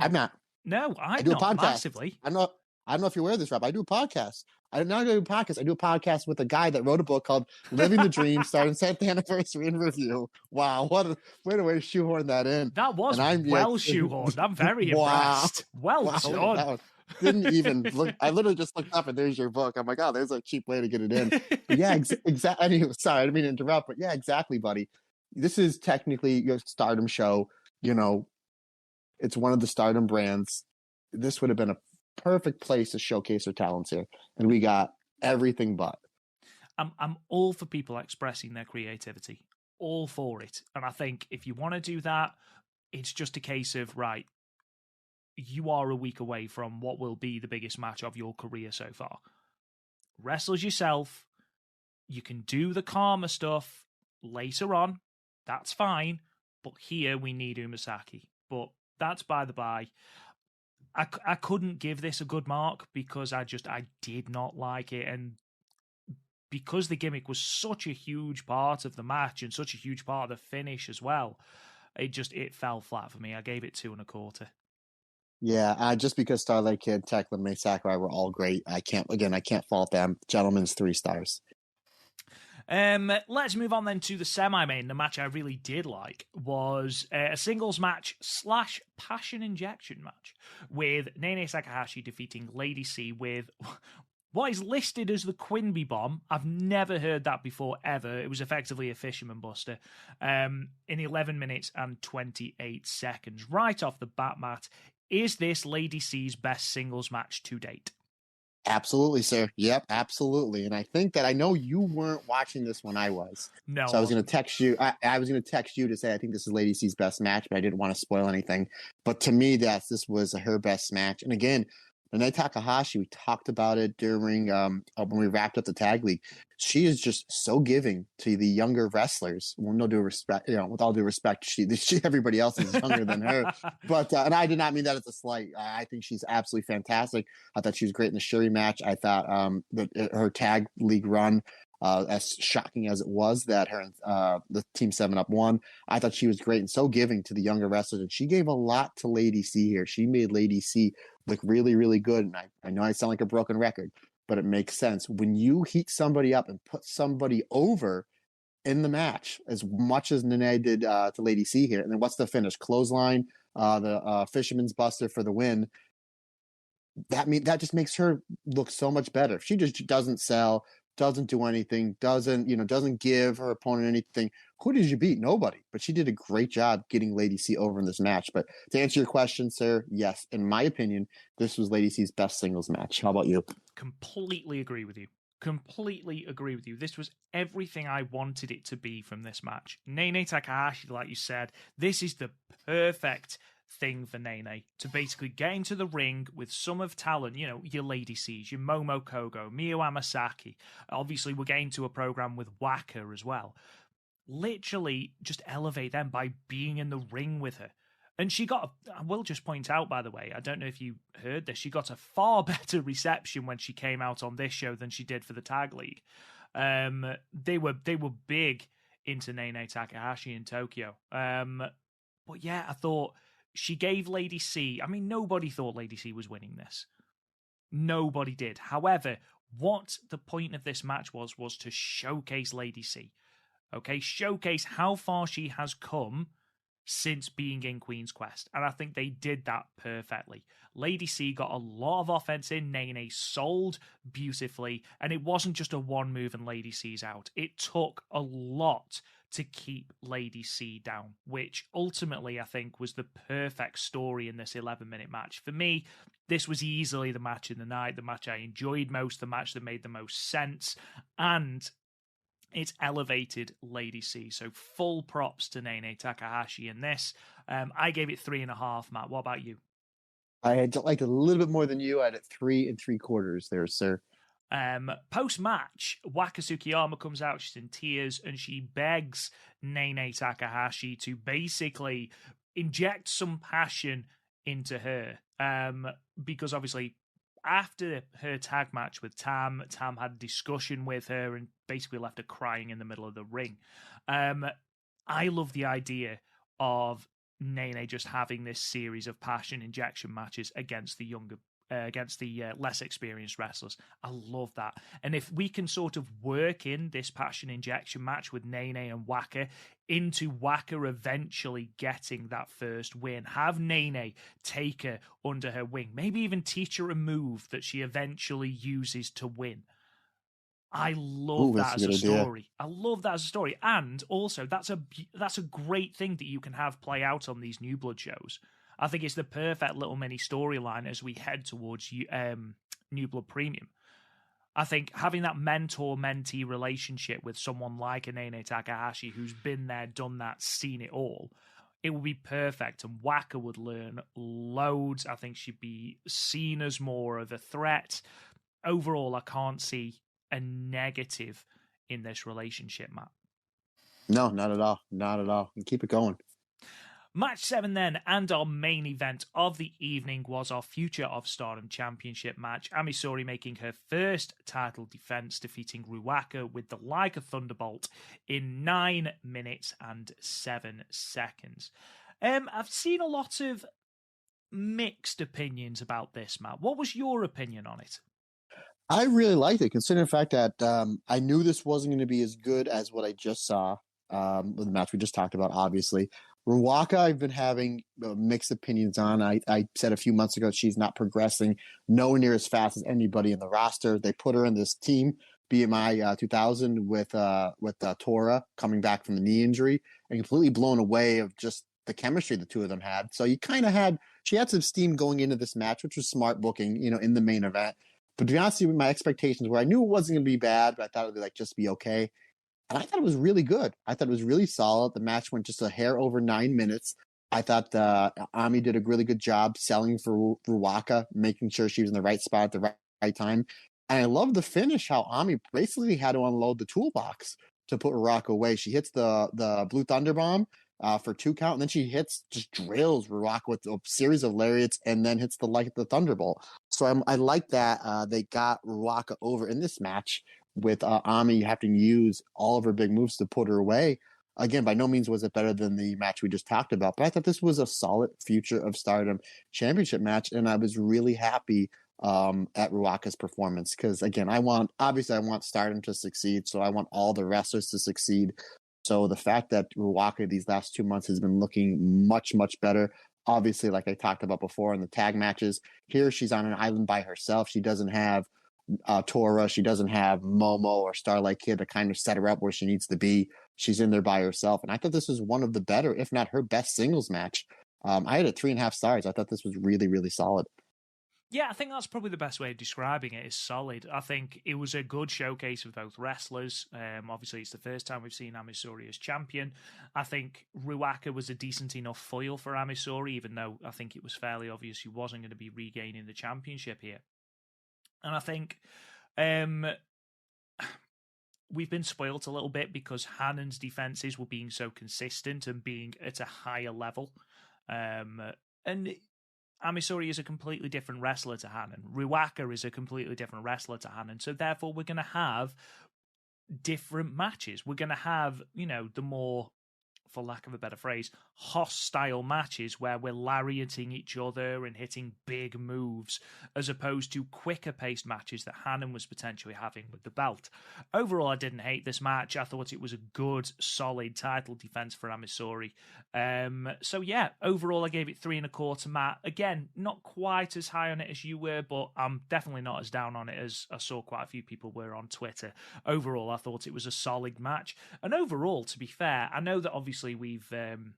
I'm not. No, I do a podcast. Massively. I don't know if you're aware of this, Rob. I do a podcast. I do a podcast. I do a podcast with a guy that wrote a book called Living the Dream, Stardom 10th Anniversary in Review. Wow, what a way to shoehorn that in. That was shoehorned. I'm very impressed. Well done. Didn't even look. I literally just looked up and there's your book. I'm like, oh, there's a cheap way to get it in. But yeah, exactly. Anyway, sorry, I didn't mean to interrupt, but yeah, exactly, buddy. This is technically your Stardom show. It's one of the Stardom brands. This would have been a perfect place to showcase her talents here, and we got everything but. I'm all for people expressing their creativity, all for it, and I think if you want to do that, it's just a case of, right, you are a week away from what will be the biggest match of your career so far. Wrestle as yourself. You can do the karma stuff later on, that's fine, but here we need Umasaki. But that's by the by. I couldn't give this a good mark because I did not like it, and because the gimmick was such a huge part of the match and such a huge part of the finish as well, it fell flat for me. I gave it 2 1/4. Yeah, just because Starlight Kid, Tekla, May Sakurai were all great. I can't fault them. Gentlemen's 3 stars. Let's move on then to the semi-main. The match I really did like was a singles match / passion injection match with Nene Takahashi defeating Lady C with what is listed as the Quinby Bomb. I've never heard that before, ever. It was effectively a fisherman buster in 11 minutes and 28 seconds. Right off the bat, Matt, is this Lady C's best singles match to date? Absolutely, sir. Yep, absolutely. And I think that I know you weren't watching this when I was. No. So I was going to text you. I was going to text you to say I think this is Lady C's best match, but I didn't want to spoil anything. But to me, this was her best match. And again, Nanae Takahashi, we talked about it during when we wrapped up the tag league. She is just so giving to the younger wrestlers. Well, no due respect, with all due respect, she everybody else is younger than her. But and I did not mean that as a slight. I think she's absolutely fantastic. I thought she was great in the Shuri match. I thought that her tag league run, as shocking as it was that her the Team 7-Up won, I thought she was great and so giving to the younger wrestlers. And she gave a lot to Lady C here. She made Lady C look really, really good. And I know I sound like a broken record, but it makes sense. When you heat somebody up and put somebody over in the match, as much as Nene did to Lady C here, and then what's the finish? Clothesline, the Fisherman's Buster for the win. That just makes her look so much better. She just doesn't sell, doesn't do anything, doesn't give her opponent anything. Who did you beat? Nobody. But she did a great job getting Lady C over in this match. But to answer your question, sir, yes, in my opinion, this was Lady C's best singles match. How about you? Completely agree with you. Completely agree with you. This was everything I wanted it to be from this match. Nene Takahashi, like you said, this is the perfect thing for Nene to basically get into the ring with some of talent, your Lady C's, your Momo Kogo, Miyu Amasaki. Obviously, we're getting to a program with Waka as well. Literally just elevate them by being in the ring with her. And I will just point out, by the way, I don't know if you heard this, she got a far better reception when she came out on this show than she did for the tag league. They were big into Nene Takahashi in Tokyo. But yeah, I thought she gave Lady C, nobody thought Lady C was winning this. Nobody did. However, what the point of this match was to showcase Lady C. Okay, showcase how far she has come since being in Queen's Quest. And I think they did that perfectly. Lady C got a lot of offense in. Nene sold beautifully. And it wasn't just a one move and Lady C's out. It took a lot to keep Lady C down, which ultimately I think was the perfect story in this 11-minute match. For me, this was easily the match of the night, the match I enjoyed most, the match that made the most sense. And it's elevated Lady C. So full props to Nene Takahashi in this. I gave it 3.5, Matt. What about you? I had liked it a little bit more than you. I had it 3 3/4 there, sir. Post-match, Waka Tsukiyama comes out. She's in tears and she begs Nene Takahashi to basically inject some passion into her. Because obviously, after her tag match with Tam had a discussion with her and basically left her crying in the middle of the ring. I love the idea of Nene just having this series of passion injection matches against the less experienced wrestlers. I love that. And if we can sort of work in this passion injection match with Nene and Waka into Waka eventually getting that first win, have Nene take her under her wing, maybe even teach her a move that she eventually uses to win. I love that as a story. I love that as a story. And also, that's a great thing that you can have play out on these New Blood shows. I think it's the perfect little mini storyline as we head towards New Blood Premium. I think having that mentor-mentee relationship with someone like Nene Takahashi, who's been there, done that, seen it all, it would be perfect. And Waka would learn loads. I think she'd be seen as more of a threat. Overall, I can't see a negative in this relationship, Matt. No, not at all. Not at all. And keep it going. Match 7 then, and our main event of the evening was our Future of Stardom Championship match. Amisori making her first title defense, defeating Ruaka with the Like a Thunderbolt in 9 minutes and 7 seconds. I've seen a lot of mixed opinions about this, Matt. What was your opinion on it? I really liked it, considering the fact that I knew this wasn't going to be as good as what I just saw with the match we just talked about, obviously. Ruaka, I've been having mixed opinions on. I said a few months ago she's not progressing nowhere near as fast as anybody in the roster. They put her in this team, BMI 2000, with Tora coming back from the knee injury, and completely blown away of just the chemistry the two of them had. So you kind of she had some steam going into this match, which was smart booking, in the main event. But to be honest with you, my expectations were I knew it wasn't going to be bad, but I thought it would just be okay. And I thought it was really good. I thought it was really solid. The match went just a hair over 9 minutes. I thought Ami did a really good job selling for Ruaka, making sure she was in the right spot at the right time. And I love the finish, how Ami basically had to unload the toolbox to put Ruaka away. She hits the Blue Thunder Bomb for 2 count, and then she just drills Ruaka with a series of lariats, and then hits the Thunderbolt. So I like that they got Ruaka over in this match. With Ami having to use all of her big moves to put her away. Again, by no means was it better than the match we just talked about, but I thought this was a solid Future of Stardom championship match, and I was really happy at Ruaka's performance because, again, I want Stardom to succeed, so I want all the wrestlers to succeed. So the fact that Ruaka these last 2 months has been looking much, much better. Obviously, like I talked about before in the tag matches, here she's on an island by herself. She doesn't have Tora, she doesn't have Momo or Starlight Kid to kind of set her up where she needs to be. She's in there by herself, and I thought this was one of the better, if not her best singles match. I had it 3.5 stars. I thought this was really, really solid. Yeah, I think that's probably the best way of describing it, is solid. I think it was a good showcase of both wrestlers. Obviously, it's the first time we've seen Amisori as champion. I think Ruaka was a decent enough foil for Amisori, even though I think it was fairly obvious she wasn't going to be regaining the championship here. And I think we've been spoilt a little bit because Hannon's defenses were being so consistent and being at a higher level. And Amisori is a completely different wrestler to Hannon. Ruaka is a completely different wrestler to Hannon. So therefore, we're going to have different matches. We're going to have, the more, for lack of a better phrase, hostile matches where we're lariating each other and hitting big moves, as opposed to quicker paced matches that Hannon was potentially having with the belt. Overall, I didn't hate this match. I thought it was a good, solid title defense for Amisori. So yeah, overall, I gave it 3.25, Matt. Again, not quite as high on it as you were, but I'm definitely not as down on it as I saw quite a few people were on Twitter. Overall, I thought it was a solid match. And overall, to be fair, I know that obviously we've been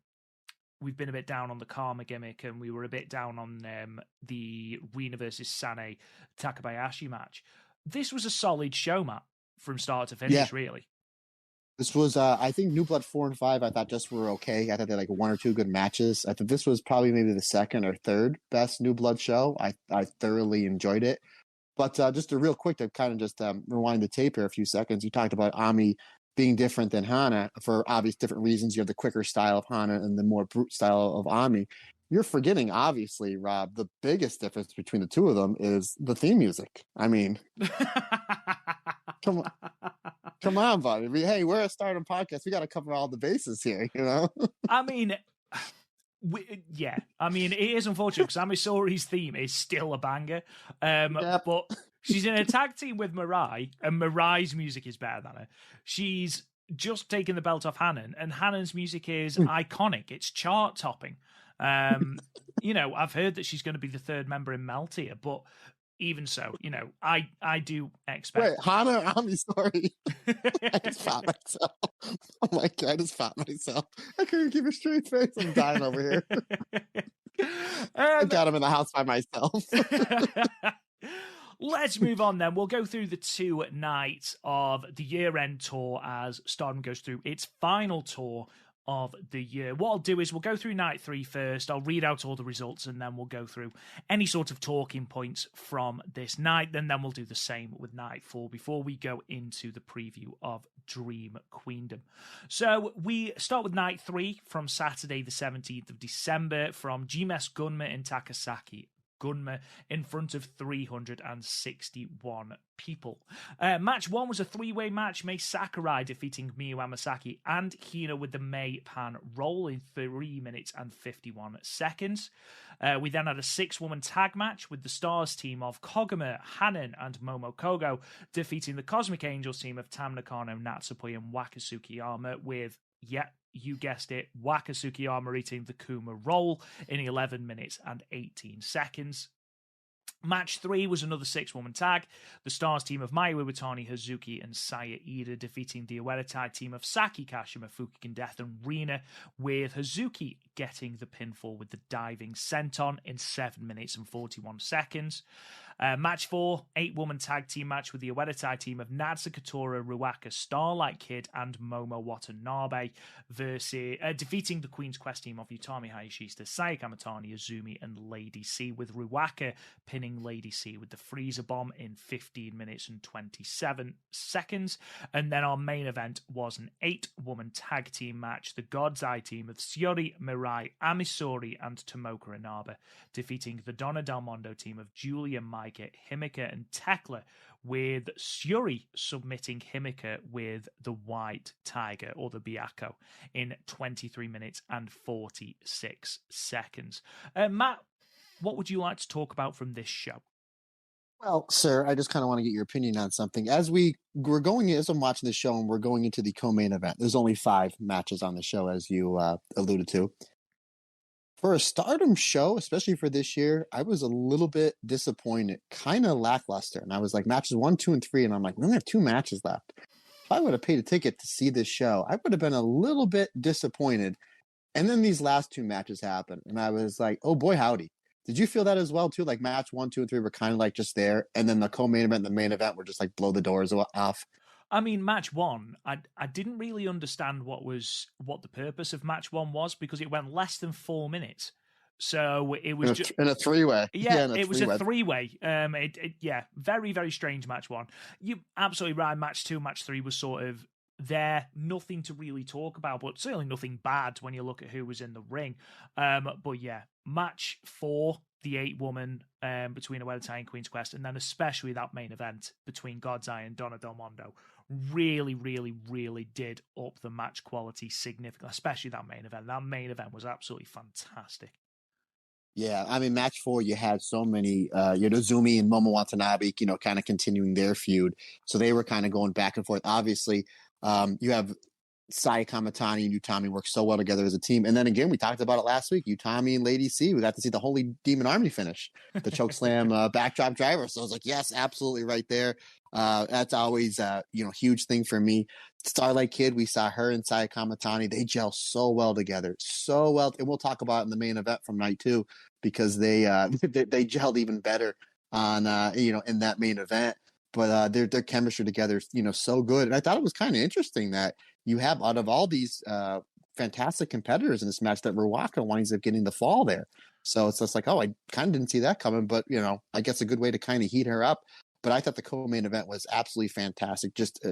a bit down on the Karma gimmick, and we were a bit down on the Rina versus Sane Takabayashi match. This was a solid show, Matt, from start to finish, really. This was, I think, New Blood 4 and 5, I thought just were okay. I thought they had 1 or 2 good matches. I thought this was probably maybe the second or third best New Blood show. I thoroughly enjoyed it. But just real quick to kind of just rewind the tape here a few seconds, you talked about Ami being different than Hana for obvious different reasons. You have the quicker style of Hana and the more brute style of Ami. You're forgetting, obviously, Rob, the biggest difference between the two of them is the theme music. I mean, come on, buddy. Hey, we're a Stardom podcast. We got to cover all the bases here, I mean, it is unfortunate because Amisori's theme is still a banger. But she's in a tag team with Mirai, and Mirai's music is better than her. She's just taken the belt off Hannon, and Hannon's music is iconic. It's chart-topping. I've heard that she's going to be the third member in Meltier, but even so, I do expect... Wait, Hana, Amisori. I just fought myself. Oh my God, I just fought myself. I couldn't keep a straight face. I'm dying over here. I got him in the house by myself. Let's move on then. We'll go through the 2 nights of the year-end tour as Stardom goes through its final tour of the year. What I'll do is we'll go through night 3 first. I'll read out all the results, and then we'll go through any sort of talking points from this night. Then we'll do the same with night 4 before we go into the preview of Dream Queendom. So we start with night 3 from Saturday the 17th of December from GMS Gunma in Takasaki, Gunma, in front of 361 people. Match 1 was a 3-way match. Mei Sakurai defeating Miyu Amasaki and Hina with the Mei Pan roll in 3 minutes and 51 seconds. We then had a 6-woman tag match with the Stars team of Koguma, Hannon, and Momo Kogo defeating the Cosmic Angels team of Tam Nakano, Natsupoi, and Wakasukiyama with you guessed it, Waka Tsukiyama eating the Kuma roll in 11 minutes and 18 seconds. Match 3 was another 6-woman tag. The Stars team of Mayu Iwatani, Hazuki, and Saya Ida defeating the Oedo team of Saki Kashima, Fukigen Death, and Rina, with Hazuki getting the pinfall with the diving senton in 7 minutes and 41 seconds. Match 4, 8-woman tag team match with the Oedo team of Natsuko Tora, Ruaka, Starlight Kid, and Momo Watanabe versus defeating the Queen's Quest team of Utami Hayashishita, Saya Kamatani, Azumi, and Lady C, with Ruaka pinning Lady C with the freezer bomb in 15 minutes and 27 seconds. And then our main event was an 8-woman tag team match. The God's Eye team of Shiori, Mirai, Amisori, and Tomoka Inaba defeating the Donna Del Mondo team of Julia, Maika, Himika, and Tekla, with Shiori submitting Himika with the White Tiger, or the Byakko, in 23 minutes and 46 seconds. Matt, what would you like to talk about from this show? Well, sir, I just kind of want to get your opinion on something. As I'm watching the show and we're going into the co-main event, there's only 5 matches on the show, as you alluded to. For a Stardom show, especially for this year, I was a little bit disappointed, kind of lackluster. And I was like, matches 1, 2, and 3, and I'm like, we only have 2 matches left. If I would have paid a ticket to see this show, I would have been a little bit disappointed. And then these last 2 matches happened, and I was like, oh boy, howdy. Did you feel that as well, too? Like match 1, 2, and 3 were kind of like just there, and then the co-main event and the main event were just like blow the doors off. I mean, match 1, I didn't really understand what the purpose of match 1 was, because it went less than 4 minutes. So it was just in a 3-way. Yeah, it was a 3-way. Very, very strange match 1. You absolutely right. Match 2, match 3 was sort of there, nothing to really talk about, but certainly nothing bad when you look at who was in the ring. But yeah, match 4, the 8-woman between Oedo and Queen's Quest, and then especially that main event between God's Eye and Donna Del Mondo really, really, really did up the match quality significantly, especially that main event. That main event was absolutely fantastic. Yeah, I mean, match 4, you had so many, Zumi and Momo Watanabe, kind of continuing their feud. So they were kind of going back and forth. Obviously, you have Saya Kamatani and Utami work so well together as a team. And then again, we talked about it last week, Utami and Lady C. We got to see the Holy Demon Army finish, the chokeslam backdrop driver. So I was like, yes, absolutely right there. That's always huge thing for me. Starlight Kid, we saw her and Saya Kamatani. They gel so well together, so well. And we'll talk about it in the main event from night 2, because they gelled even better on in that main event. But their chemistry together is so good. And I thought it was kind of interesting that you have, out of all these fantastic competitors in this match, that Ruaka winds up getting the fall there. So it's just like, oh, I kind of didn't see that coming, but I guess a good way to kind of heat her up. But I thought the co-main event was absolutely fantastic, just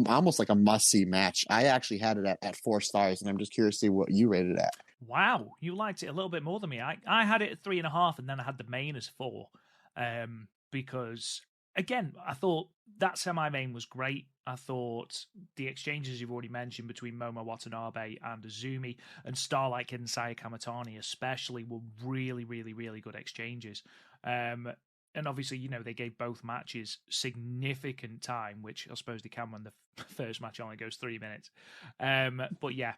almost like a must-see match. I actually had it at 4 stars, and I'm just curious to see what you rated it at. Wow, you liked it a little bit more than me. I had it at 3.5, and then I had the main as 4, because, again, I thought that semi-main was great. I thought the exchanges you've already mentioned between Momo Watanabe and Azumi, and Starlight Kid and Saya Kamatani especially, were really, really, really good exchanges. And obviously, they gave both matches significant time, which I suppose they can when the first match only goes 3 minutes. But yeah,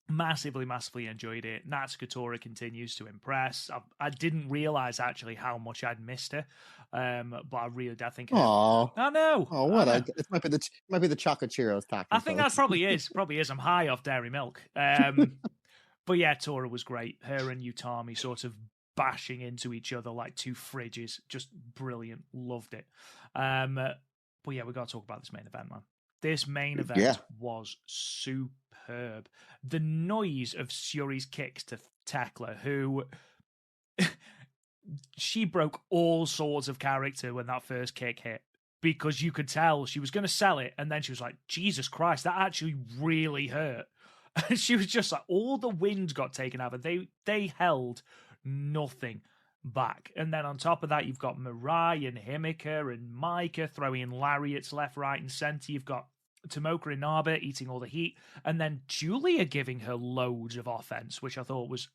massively, massively enjoyed it. Natsuko Tora continues to impress. I didn't realize actually how much I'd missed her, but I think. Oh, I know. Oh, what? It might be the chocolate Cheerios talking. I think that probably is. Probably is. I'm high off dairy milk. But yeah, Tora was great. Her and Utami sort of bashing into each other like 2 fridges. Just brilliant. Loved it. But yeah, we got to talk about this main event, man. This main event was superb. The noise of Shiori's kicks to Tekla, who she broke all sorts of character when that first kick hit, because you could tell she was going to sell it, and then she was like, Jesus Christ, that actually really hurt. And she was just like, all the wind got taken out of it. They held nothing back. And then on top of that, you've got Mirai and Himika and Maika throwing lariats left, right, and center. You've got Tomoka Inaba eating all the heat, and then Julia giving her loads of offense, which I thought was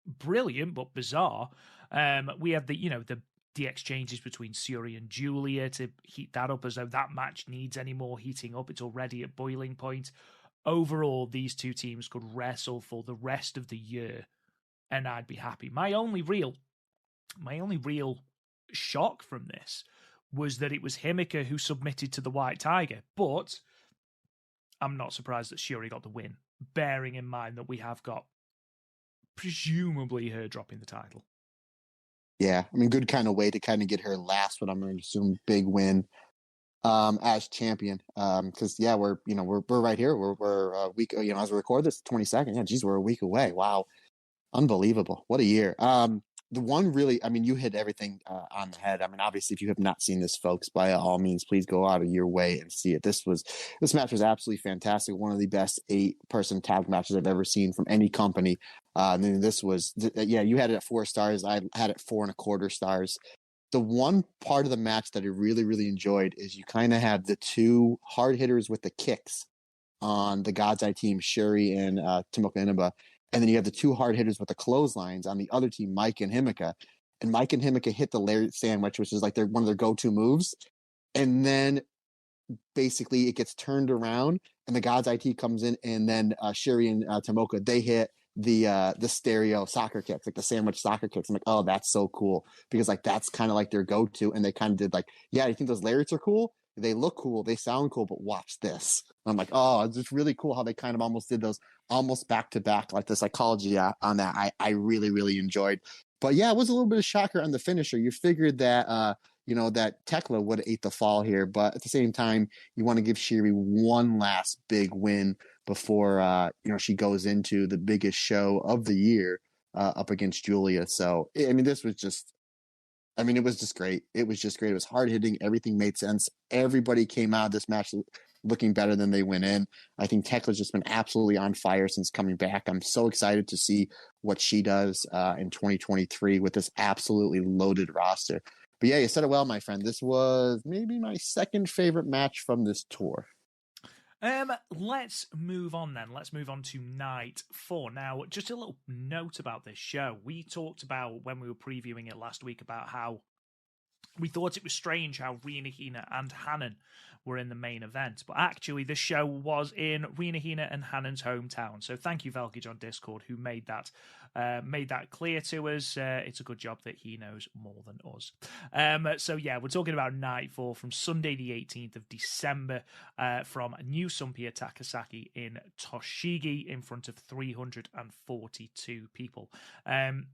brilliant but bizarre. We had the exchanges between Shiori and Julia to heat that up, as though that match needs any more heating up. It's already at boiling point. overall, these two teams could wrestle for the rest of the year, and I'd be happy. My only real shock from this was that it was Himeka who submitted to the White Tiger, but I'm not surprised that Shuri got the win, bearing in mind that we have got presumably her dropping the title. Yeah, I mean, good kind of way to kind of get her last, but I'm going to assume big win as champion. Because we're right here. We're a week, as we record this, 22nd. Yeah, geez, we're a week away. Wow, unbelievable! What a year. The one really, I mean, you hit everything on the head. I mean, obviously, if you have not seen this, folks, by all means, please go out of your way and see it. This match was absolutely fantastic. One of the best 8-person tag matches I've ever seen from any company. And then this was, you had it at 4 stars. I had it 4.25 stars. The one part of the match that I really, really enjoyed is you kind of have the 2 hard hitters with the kicks on the God's Eye team, Shuri and Tomoka Inaba. And then you have the 2 hard hitters with the clotheslines on the other team, Mike and Himeka. And Mike and Himeka hit the lariat sandwich, which is like one of their go-to moves. And then basically it gets turned around and the God's IT comes in, and then Shuri and Tomoka, they hit the stereo soccer kicks, like the sandwich soccer kicks. I'm like, oh, that's so cool, because like that's kind of like their go-to. And they kind of did like, yeah, I think those lariats are cool. They look cool, they sound cool, but watch this. I'm like, oh, it's just really cool how they kind of almost did those almost back to back, like the psychology on that. I really, really enjoyed. But yeah, it was a little bit of shocker on the finisher. You figured that that Tekla would have ate the fall here, but at the same time, you want to give Shiri one last big win before she goes into the biggest show of the year up against Julia. So I mean, it was just great. It was just great. It was hard hitting. Everything made sense. Everybody came out of this match looking better than they went in. I think Tekla's just been absolutely on fire since coming back. I'm so excited to see what she does in 2023 with this absolutely loaded roster. But yeah, you said it well, my friend. This was maybe my second favorite match from this tour. Let's move on then. Let's move on to night 4. Now, just a little note about this show. We talked about, when we were previewing it last week, about how we thought it was strange how Rina Hina and Hanan were in the main event. But actually, the show was in Rina Hina and Hanan's hometown. So thank you, Velkage on Discord, who made that clear to us. It's a good job that he knows more than us. So yeah, we're talking about night 4 from Sunday the 18th of December from New Sumpia Takasaki in Toshigi in front of 342 people.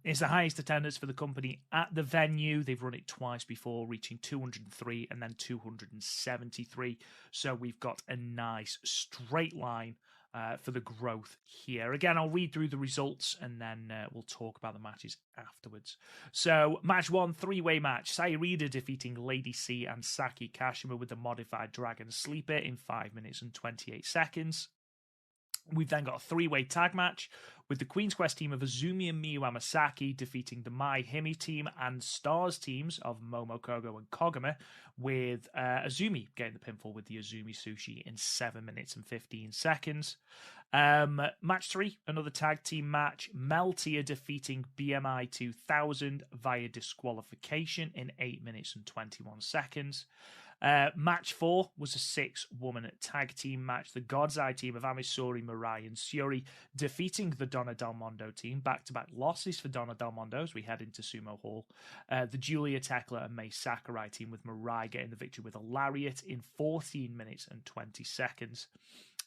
It's the highest attendance for the company at the venue. They've run it twice before, reaching 203 and then 273. So we've got a nice straight line for the growth here. Again, I'll read through the results and then we'll talk about the matches afterwards. So, match 1, 3-way match. Sayurida defeating Lady C and Saki Kashima with the modified Dragon Sleeper in 5 minutes and 28 seconds. We've then got a 3-way tag match with the Queen's Quest team of Azumi and Miyu Amasaki defeating the Mai Himi team and Stars teams of Momo Kogo and Koguma, with Azumi getting the pinfall with the Azumi Sushi in 7 minutes and 15 seconds. Match 3, another tag team match. Meltia defeating BMI 2000 via disqualification in 8 minutes and 21 seconds. Match 4 was a 6-woman tag team match. The God's Eye team of Amisuri, Mirai, and Syuri defeating the Donna Del Mondo team. Back-to-back losses for Donna Del Mondo as we head into Sumo Hall. The Julia Tekla and Mei Sakurai team with Mirai getting the victory with a lariat in 14 minutes and 20 seconds.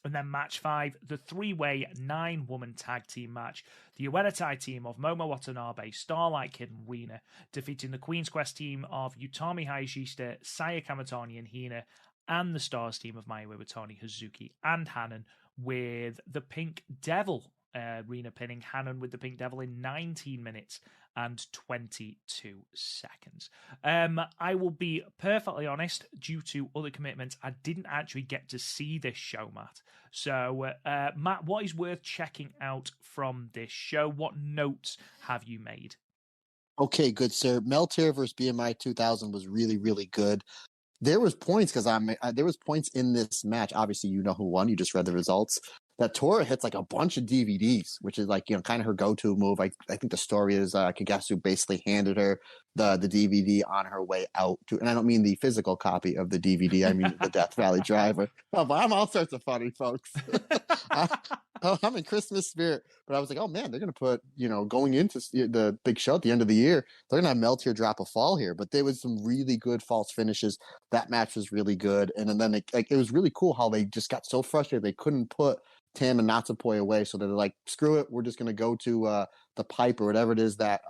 And then match 5, the 3-way 9-woman tag team match. The Uedatai team of Momo Watanabe, Starlight Kid and Rina defeating the Queen's Quest team of Utami Hayashishita, Saya Kamatani and Hina, and the Stars team of Mayu Iwatani, Hazuki and Hanan with the Pink Devil. Rina pinning Hanan with the Pink Devil in 19 minutes and 22 seconds. I will be perfectly honest, due to other commitments, I didn't actually get to see this show, Matt. So, Matt, what is worth checking out from this show? What notes have you made? Okay, good, sir. Meltier versus BMI 2000 was really, really good. There was points there was points in this match. Obviously, you know who won. You just read the results. that Tora hits like a bunch of DVDs, which is like, kind of her go-to move. I think the story is Kagetsu basically handed her the DVD on her way out to, and I don't mean the physical copy of the DVD. I mean the Death Valley Driver. Oh, but I'm all sorts of funny, folks. I'm in Christmas spirit, but I was like, oh man, they're going to put, going into the big show at the end of the year, they're going to have Melt Here Drop a Fall here. But there was some really good false finishes. That match was really good. And then it was really cool how they just got so frustrated they couldn't put Tam and Natsupoi away. So they're like, screw it, we're just going to go to the pipe or whatever it is that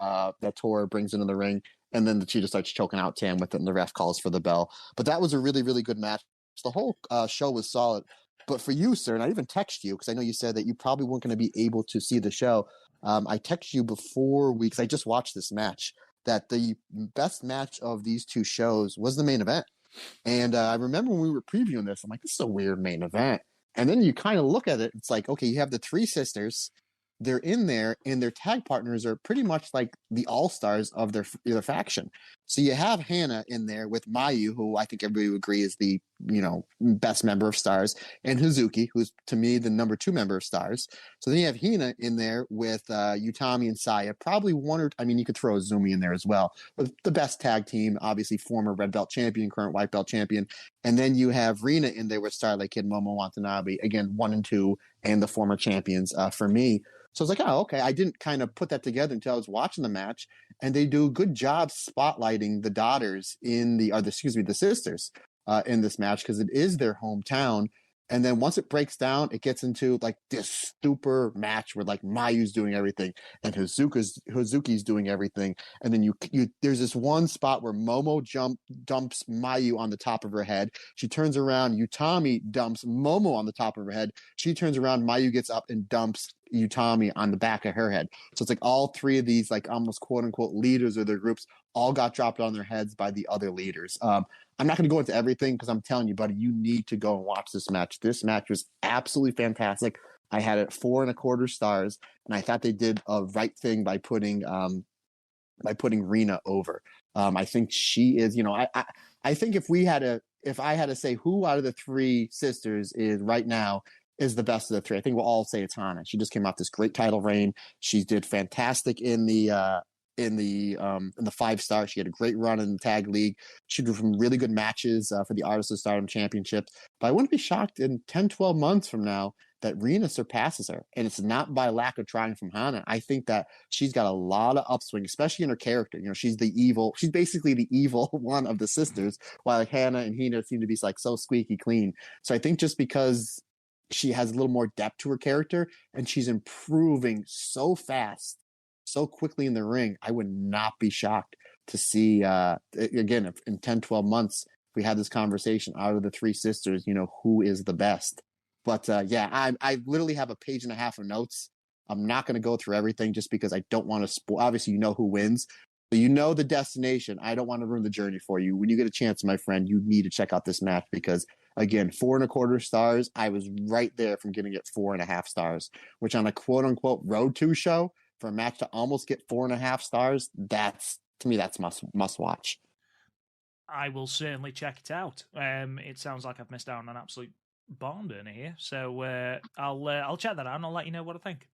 Tora brings into the ring. And then she just starts choking out Tam with it, and the ref calls for the bell. But that was a really, really good match. The whole show was solid. But for you, sir, and I even texted you because I know you said that you probably weren't going to be able to see the show. I texted you before because I just watched this match, that the best match of these two shows was the main event. And I remember when we were previewing this, I'm like, this is a weird main event. And then you kind of look at it, it's like, okay, you have the three sisters. They're in there, and their tag partners are pretty much like the all-stars of their faction. So you have Hannah in there with Mayu, who I think everybody would agree is the, best member of Stars, and Hazuki, who's to me the number 2 member of Stars. So then you have Hina in there with Utami and Saya, probably you could throw Azumi in there as well, but the best tag team, obviously former red belt champion, current white belt champion. And then you have Rina in there with Starlight Kid, Momo Watanabe, again, 1 and 2, and the former champions for me. So I was like, oh, okay. I didn't kind of put that together until I was watching the match, and they do a good job spotlighting the daughters the sisters in this match, because it is their hometown. And then once it breaks down, it gets into like this super match where like Mayu's doing everything and Hazuki's doing everything. And then you there's this one spot where Momo dumps Mayu on the top of her head. She turns around, Utami dumps Momo on the top of her head. She turns around, Mayu gets up and dumps Utami on the back of her head. So it's like all three of these like almost quote unquote leaders of their groups all got dropped on their heads by the other leaders. I'm not going to go into everything because I'm telling you, buddy, you need to go and watch this match. This match was absolutely fantastic. I had it 4.25 stars, and I thought they did a right thing by putting Rina over. I think she is, I think if I had to say who out of the three sisters is right now is the best of the three, I think we'll all say it's Hana. She just came off this great title reign. She did fantastic in the 5-star. She had a great run in the tag league. She did some really good matches for the Artists of Stardom Championships. But I wouldn't be shocked in 10-12 months from now that Rina surpasses her. And it's not by lack of trying from Hana. I think that she's got a lot of upswing, especially in her character. She's basically the evil one of the sisters, while like Hana and Hina seem to be like so squeaky clean. So I think just because she has a little more depth to her character and she's improving so fast, so quickly in the ring, I would not be shocked to see, again, if in 10, 12 months, we had this conversation out of the three sisters, who is the best. But I literally have a page and a half of notes. I'm not going to go through everything just because I don't want to spoil. Obviously, who wins. But the destination. I don't want to ruin the journey for you. When you get a chance, my friend, you need to check out this match because, again, 4.25 stars. I was right there from giving it 4.5 stars, which on a quote-unquote Road 2 show, for a match to almost get 4.5 stars, that's must watch. I will certainly check it out. It sounds like I've missed out on an absolute barn burner here, so I'll check that out and I'll let you know what I think.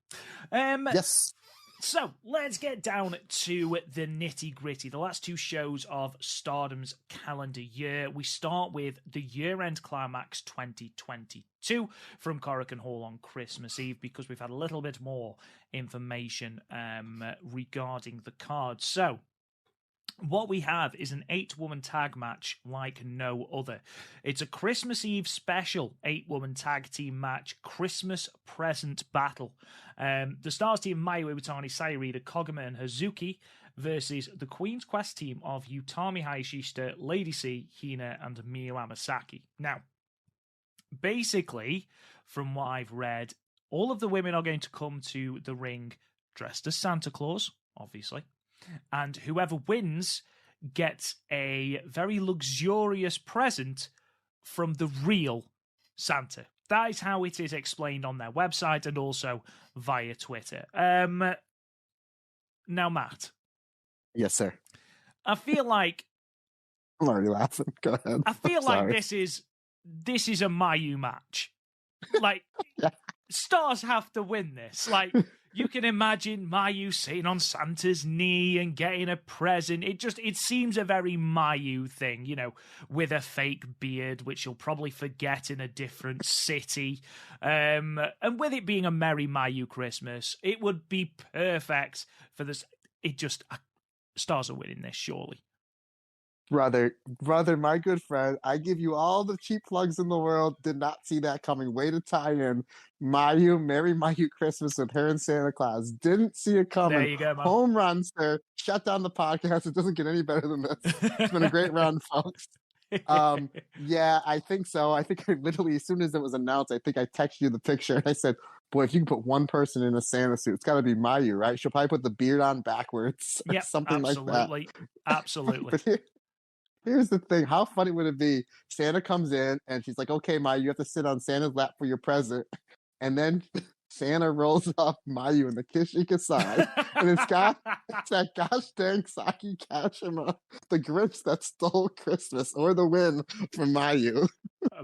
Yes. So let's get down to the nitty gritty. The last 2 shows of Stardom's calendar year. We start with the Year-End Climax 2022 from Korakuen Hall on Christmas Eve because we've had a little bit more information regarding the card. So what we have is an 8-woman tag match like no other. It's a Christmas Eve special 8-woman tag team match, Christmas Present Battle. The Stars team, Mayu Iwatani, Sayurida, Koguma, and Hazuki versus the Queen's Quest team of Utami Hayashishita, Lady C, Hina, and Miyu Amasaki. Now, basically, from what I've read, all of the women are going to come to the ring dressed as Santa Claus, obviously. And whoever wins gets a very luxurious present from the real Santa. That is how it is explained on their website and also via Twitter. Now, Matt. Yes, sir. I feel like I'm already laughing. Go ahead. I feel like this is a Mayu match. Like, yeah. stars have to win this. Like, you can imagine Mayu sitting on Santa's knee and getting a present. It seems a very Mayu thing, you know, with a fake beard, which you'll probably forget in a different city. And with it being a merry Mayu Christmas, it would be perfect for this. Stars are winning this, surely. Brother, my good friend, I give you all the cheap plugs in the world. Did not see that coming. Way to tie in Mayu, Merry Mayu Christmas with her and Santa Claus. Didn't see it coming. There you go, man. Home run, sir. Shut down the podcast. It doesn't get any better than this. It's been a great run, folks. Yeah, I think so. I think I literally, as soon as it was announced, I think I texted you the picture and I said, boy, if you can put one person in a Santa suit, it's got to be Mayu, right? She'll probably put the beard on backwards or something like that. Absolutely. But here's the thing. How funny would it be? Santa comes in and she's like, okay, Mayu, you have to sit on Santa's lap for your present. And then Santa rolls up Mayu in the Kishika side. And it's that gosh dang Saki Kashima, the Grinch that stole Christmas, or the win from Mayu.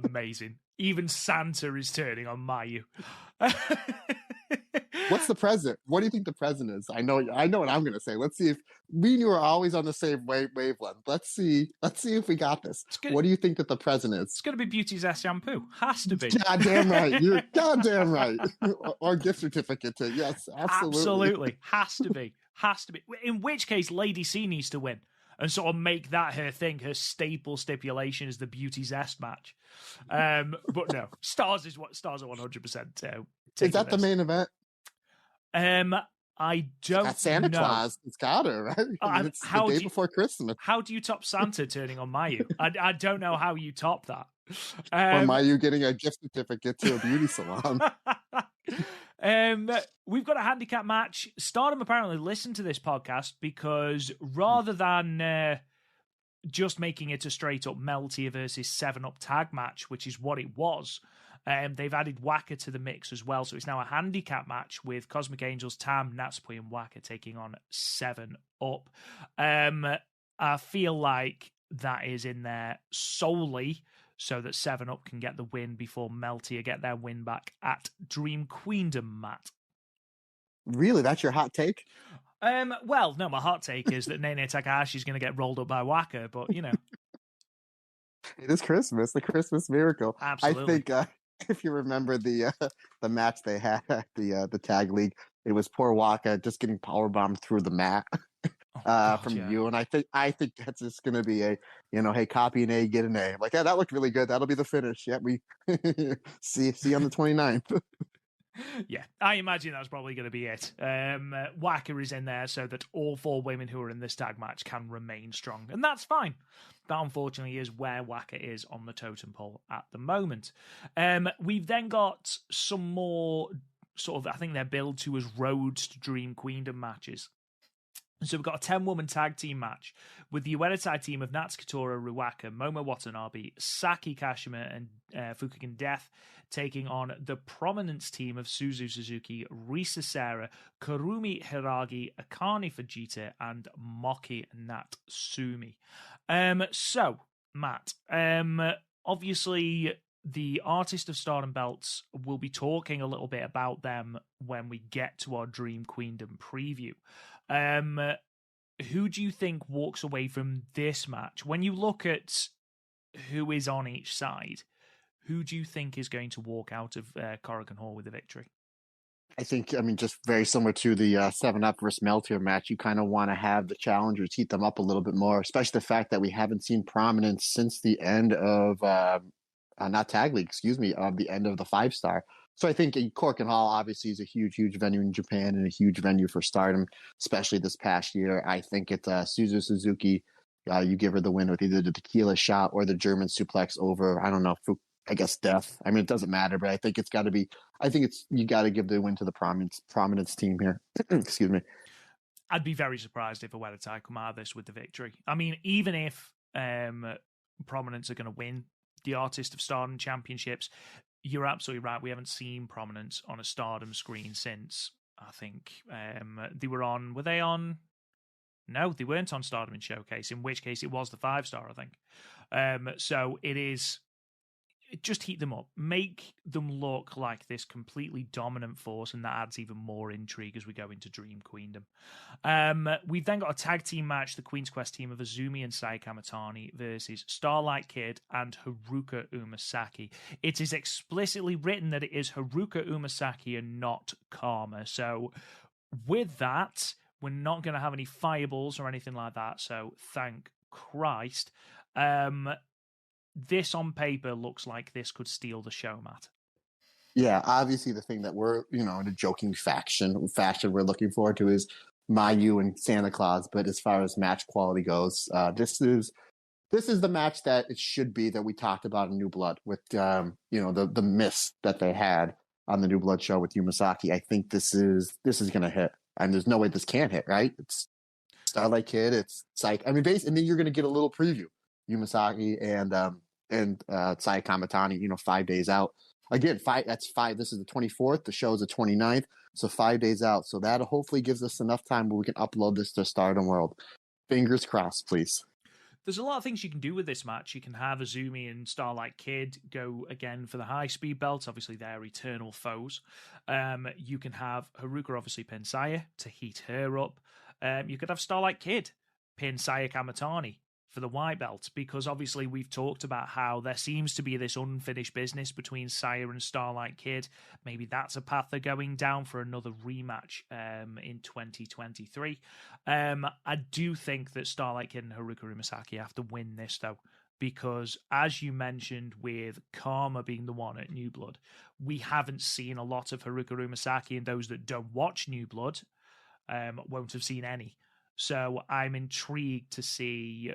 Amazing. Even Santa is turning on Mayu. What's the present? What do you think the present is? I know what I'm going to say. Let's see if we are always on the same wavelength. Let's see if we got this. What do you think that the present is? It's going to be Beauty's Ass shampoo. Has to be. Goddamn right. You're goddamn right. Or gift certificate to, yes, absolutely. Absolutely. Has to be. In which case, Lady C needs to win and sort of make that her thing. Her staple stipulation is the Beauty's Ass match. But no, Stars are 100%. Is that the main event? I don't That's Santa know. Claus. It's got her, right? It's the day before Christmas. How do you top Santa turning on Mayu? I don't know how you top that. Or Mayu getting a gift certificate to a beauty salon. We've got a handicap match. Stardom apparently listened to this podcast because rather than just making it a straight up Meltier versus 7-Up tag match, which is what it was, they've added Waka to the mix as well. So it's now a handicap match with Cosmic Angels, Tam, Natsupoi, and Waka taking on 7-Up. I feel like that is in there solely so that 7-Up can get the win before Meltier get their win back at Dream Queendom, Matt. Really? That's your hot take? Well, no, my hot take is that Nene Takahashi is going to get rolled up by Waka, but, you know. It is Christmas, the Christmas miracle. Absolutely. I think if you remember the match they had at the tag league, it was poor Waka just getting powerbombed through the mat from you, and I think that's just going to be a, hey, copy an A, get an A. Like, yeah, that looked really good. That'll be the finish. Yeah, we see you on the 29th. Yeah, I imagine that's probably going to be it. Waka is in there so that all 4 women who are in this tag match can remain strong, and that's fine. That, unfortunately, is where Waka is on the totem pole at the moment. We've then got some more sort of, I think they're billed to as Road to Dream Queendom matches. So we've got a 10-woman tag team match with the Uenetai team of Natsukatora Ruaka, Momo Watanabe, Saki Kashima, and Fukigen Death taking on the Prominence team of Suzu Suzuki, Risa Sera, Kurumi Hiragi, Akane Fujita, and Moki Natsumi. So, Matt, obviously the Artist of Stardom belts, we'll be talking a little bit about them when we get to our Dream Queendom preview. Who do you think walks away from this match? When you look at who is on each side, who do you think is going to walk out of Corrigan Hall with a victory? I think, just very similar to the 7-Up versus Meltier match, you kind of want to have the challengers heat them up a little bit more, especially the fact that we haven't seen Prominence since the end of, not Tag League, of the end of the 5-star. So I think Corrigan Hall obviously is a huge, huge venue in Japan and a huge venue for Stardom, especially this past year. I think it's Suzu Suzuki. You give her the win with either the tequila shot or the German suplex over, I don't know, I guess Death. It doesn't matter, but I think it's got to be, you got to give the win to the Prominence team here. Excuse me. I'd be very surprised if Uenetai come out of this with the victory. Even if Prominence are going to win the Artist of Stardom Championships, you're absolutely right. We haven't seen Prominence on a Stardom screen since, I think, were they on? No, they weren't on Stardom in Showcase, in which case it was the 5-star, I think. So it is, just heat them up, make them look like this completely dominant force, and that adds even more intrigue as we go into Dream Queendom. We've then got a tag team match, the Queen's Quest team of Azumi and Sai Kamatani versus Starlight Kid and Haruka Umasaki. It is explicitly written that it is Haruka Umasaki and not Karma. So with that, we're not going to have any fireballs or anything like that. So thank Christ. This on paper looks like this could steal the show, Matt. Yeah, obviously the thing that we're, in a joking fashion we're looking forward to is Mayu and Santa Claus. But as far as match quality goes, this is the match that it should be, that we talked about in New Blood with, the miss that they had on the New Blood show with Umasaki. I think this is going to hit. And there's no way this can't hit, right? It's Starlight Kid, it's Psych. I mean, and then you're going to get a little preview. Umasaki and Sai Kamatani, 5 days out. Again, that's 5. This is the 24th. The show is the 29th. So 5 days out. So that hopefully gives us enough time where we can upload this to Stardom World. Fingers crossed, please. There's a lot of things you can do with this match. You can have Azumi and Starlight Kid go again for the high-speed belts. Obviously, they're eternal foes. You can have Haruka obviously pin Saya to heat her up. You could have Starlight Kid pin Saya Kamatani for the white belt, because obviously we've talked about how there seems to be this unfinished business between Saya and Starlight Kid. Maybe that's a path they're going down for another rematch in 2023. I do think that Starlight Kid and Haruka Umasaki have to win this, though, because as you mentioned with Karma being the one at New Blood, we haven't seen a lot of Haruka Umasaki, and those that don't watch New Blood won't have seen any. So I'm intrigued to see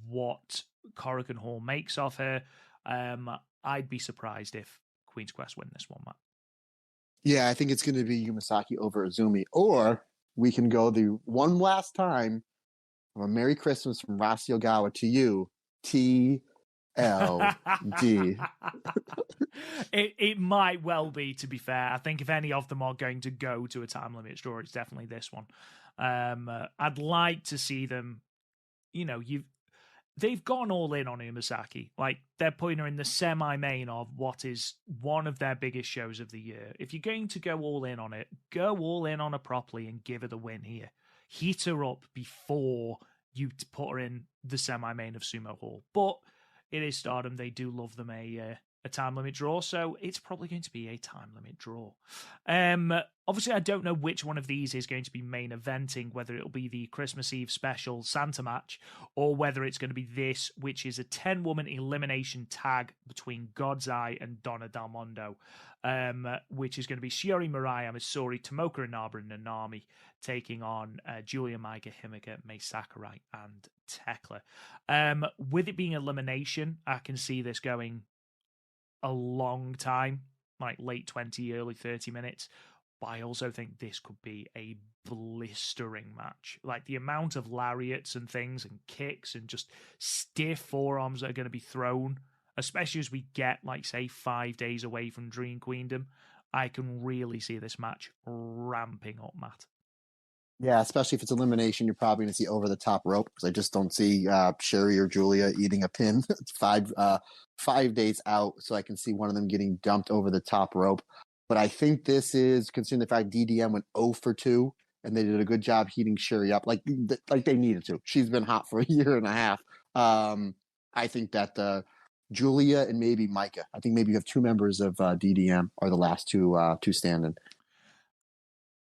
what Corrigan Hall makes of her. I'd be surprised if Queen's Quest win this one, Matt. Yeah, I think it's going to be Umasaki over Azumi. Or we can go the one last time from a Merry Christmas from Rasi Ogawa to you, TLD. It might well be, to be fair. I think if any of them are going to go to a time limit draw, it's definitely this one. I'd like to see them, they've gone all in on Umasaki. Like, they're putting her in the semi-main of what is one of their biggest shows of the year. If you're going to go all in on it, go all in on her properly and give her the win here. Heat her up before you put her in the semi-main of Sumo Hall. But it is Stardom. They do love them a time limit draw, so it's probably going to be a time limit draw. Obviously, I don't know which one of these is going to be main eventing, whether it'll be the Christmas Eve special Santa match, or whether it's going to be this, which is a 10-woman elimination tag between God's Eye and Donna Del Mondo, which is going to be Shiori Mirai, Misori, Tomoka Inaba, and Nanami taking on Julia Maika, Himeka, Mai Sakurai, and Tekla. With it being elimination, I can see this going a long time, like late 20, early 30 minutes. But I also think this could be a blistering match. Like, the amount of lariats and things and kicks and just stiff forearms that are going to be thrown, especially as we get, like, say, 5 days away from Dream Queendom, I can really see this match ramping up, Matt. Yeah, especially if it's elimination, you're probably going to see over the top rope, because I just don't see Sherry or Julia eating a pin 5 days out. So I can see one of them getting dumped over the top rope. But I think this is, considering the fact DDM went 0 for 2, and they did a good job heating Sherry up like they needed to. She's been hot for a year and a half. I think that Julia and maybe Micah. I think maybe you have 2 members of DDM are the last two standing.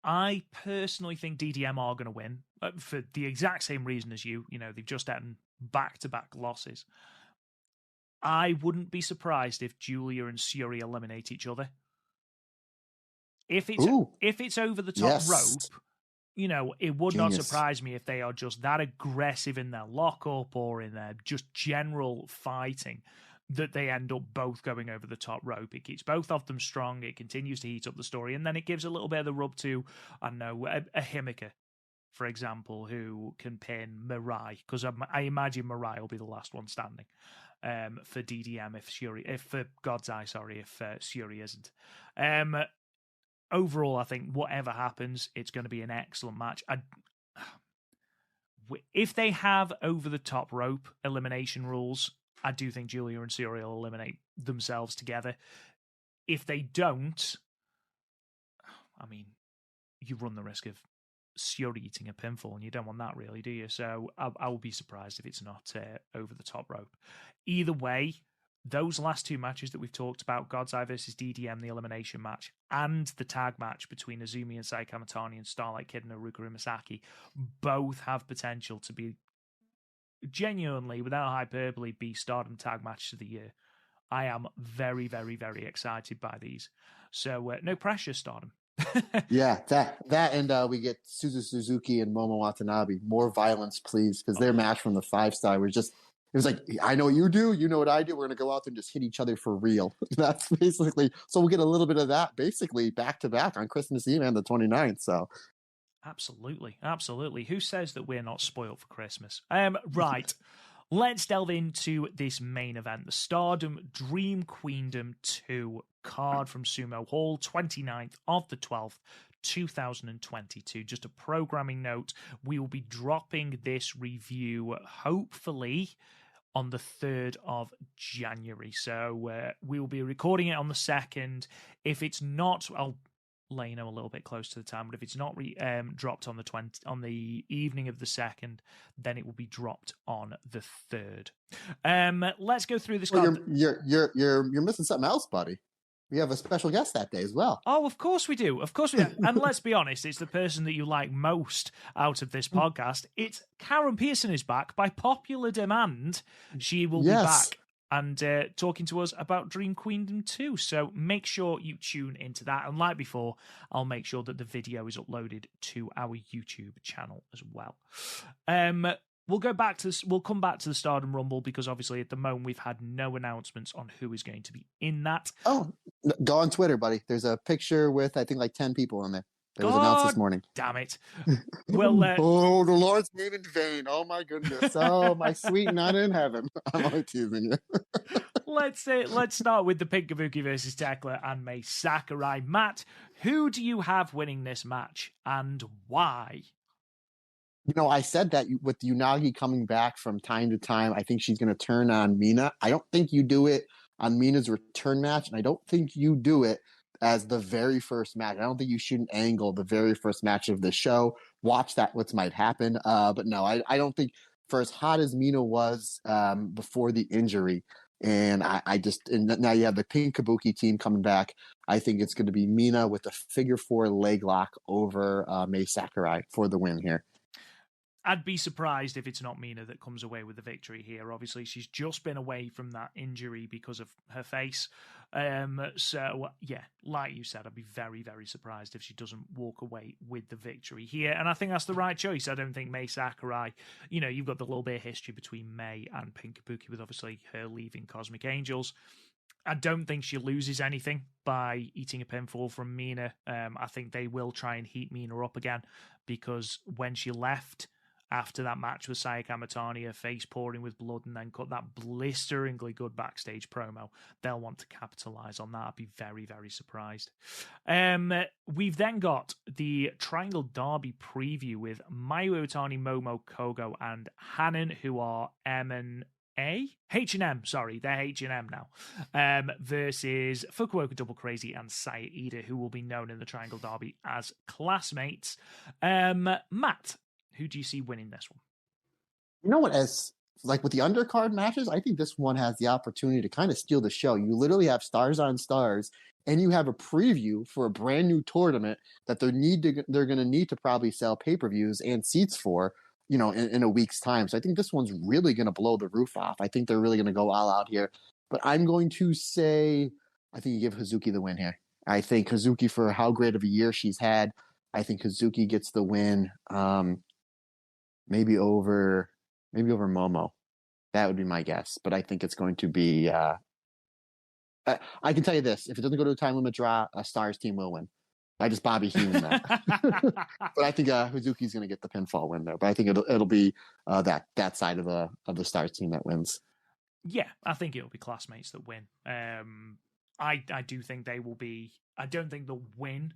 I personally think DDM are going to win for the exact same reason as you. They've just had back-to-back losses. I wouldn't be surprised if Julia and Suri eliminate each other. If it's over the top rope, it would not surprise me if they are just that aggressive in their lockup or in their just general fighting that they end up both going over the top rope. It keeps both of them strong. It continues to heat up the story, and then it gives a little bit of the rub to, I don't know, a Himeka, for example, who can pin Mirai, because I imagine Mirai will be the last one standing for DDM if for God's Eye, if Shuri isn't. Overall, I think whatever happens, it's going to be an excellent match. If they have over the top rope elimination rules, I do think Julia and Shuri will eliminate themselves together. If they don't, I mean, you run the risk of you're eating a pinfall, and you don't want that, really, do you? So I will be surprised if it's not over the top rope. Either way, those last two matches that we've talked about, God's Eye versus DDM, the elimination match, and the tag match between Azumi and Sai Kamatani and Starlight Kid and Haruka Umasaki, both have potential to be genuinely, without hyperbole, be Stardom tag matches of the year. I am very, very, very excited by these. So no pressure, Stardom. Yeah, that and we get Suzu Suzuki and Momo Watanabe. More violence, please, because their match from the 5-star was just, it was like, I know what you do, you know what I do, we're going to go out there and just hit each other for real. That's basically, so we'll get a little bit of that basically back to back on Christmas Eve and the 29th. So absolutely. Who says that we're not spoiled for Christmas? Right. Let's delve into this main event, the Stardom Dream Queendom 2 card from Sumo Hall, 29th of the 12th, 2022. Just a programming note, we will be dropping this review, hopefully, on the 3rd of January. So we will be recording it on the 2nd. If it's not, I'll let you know a little bit close to the time, but if it's not dropped on the evening of the 2nd, then it will be dropped on the 3rd. Let's go through this. Well, you're missing something else, buddy. We have a special guest that day as well. Oh, of course we do. And let's be honest, it's the person that you like most out of this podcast. It's Karen Pearson is back by popular demand. She will be back and talking to us about Dream Queendom 2. So make sure you tune into that. And like before, I'll make sure that the video is uploaded to our YouTube channel as well. We'll come back to the Stardom Rumble because obviously at the moment we've had no announcements on who is going to be in that. Oh, go on Twitter, buddy. There's a picture with I think like 10 people on there. It was announced this morning. Damn it! Well, oh, the Lord's name in vain. Oh my goodness. Oh, my sweet not in heaven. I'm only teasing you. Let's start with the Pink Kabuki versus Tekla and Mai Sakurai. Matt, who do you have winning this match and why? You know, I said that with Unagi coming back from time to time, I think she's going to turn on Mina. I don't think you do it on Mina's return match, and I don't think you do it as the very first match. I don't think you should angle the very first match of the show. Watch that, what might happen. But no, I don't think, for as hot as Mina was before the injury, and and now you have the Pink Kabuki team coming back, I think it's going to be Mina with a figure 4 leg lock over Mai Sakurai for the win here. I'd be surprised if it's not Mina that comes away with the victory here. Obviously, she's just been away from that injury because of her face. So, yeah, like you said, I'd be very, very surprised if she doesn't walk away with the victory here. And I think that's the right choice. I don't think Mai Sakurai, you've got the little bit of history between Mai and Pink Kabuki with obviously her leaving Cosmic Angels. I don't think she loses anything by eating a pinfall from Mina. I think they will try and heat Mina up again because when she left after that match with Saya Kamatani, her face pouring with blood, and then cut that blisteringly good backstage promo, they'll want to capitalize on that. I'd be very, very surprised. We've then got the Triangle Derby preview with Mayu Iwatani, Momo, Kogo, and Hanan, who are H&M, sorry, they're H&M now, versus Fukuoka Double Crazy and Saya Ida, who will be known in the Triangle Derby as classmates. Matt, who do you see winning this one? You know what, as like with the undercard matches, I think this one has the opportunity to kind of steal the show. You literally have stars on stars, and you have a preview for a brand new tournament that they're going to need to probably sell pay-per-views and seats for, in a week's time. So I think this one's really going to blow the roof off. I think they're really going to go all out here. But I'm going to say, I think you give Hazuki the win here. I think Hazuki, for how great of a year she's had, I think Hazuki gets the win. Maybe over Momo. That would be my guess. But I think it's going to be I can tell you this. If it doesn't go to a time limit draw, a Stars team will win. I just Bobby Heenan that. But I think Hazuki's going to get the pinfall win there. But I think it'll be that side of the Stars team that wins. Yeah, I think it'll be classmates that win. I do think they will be. I don't think they'll win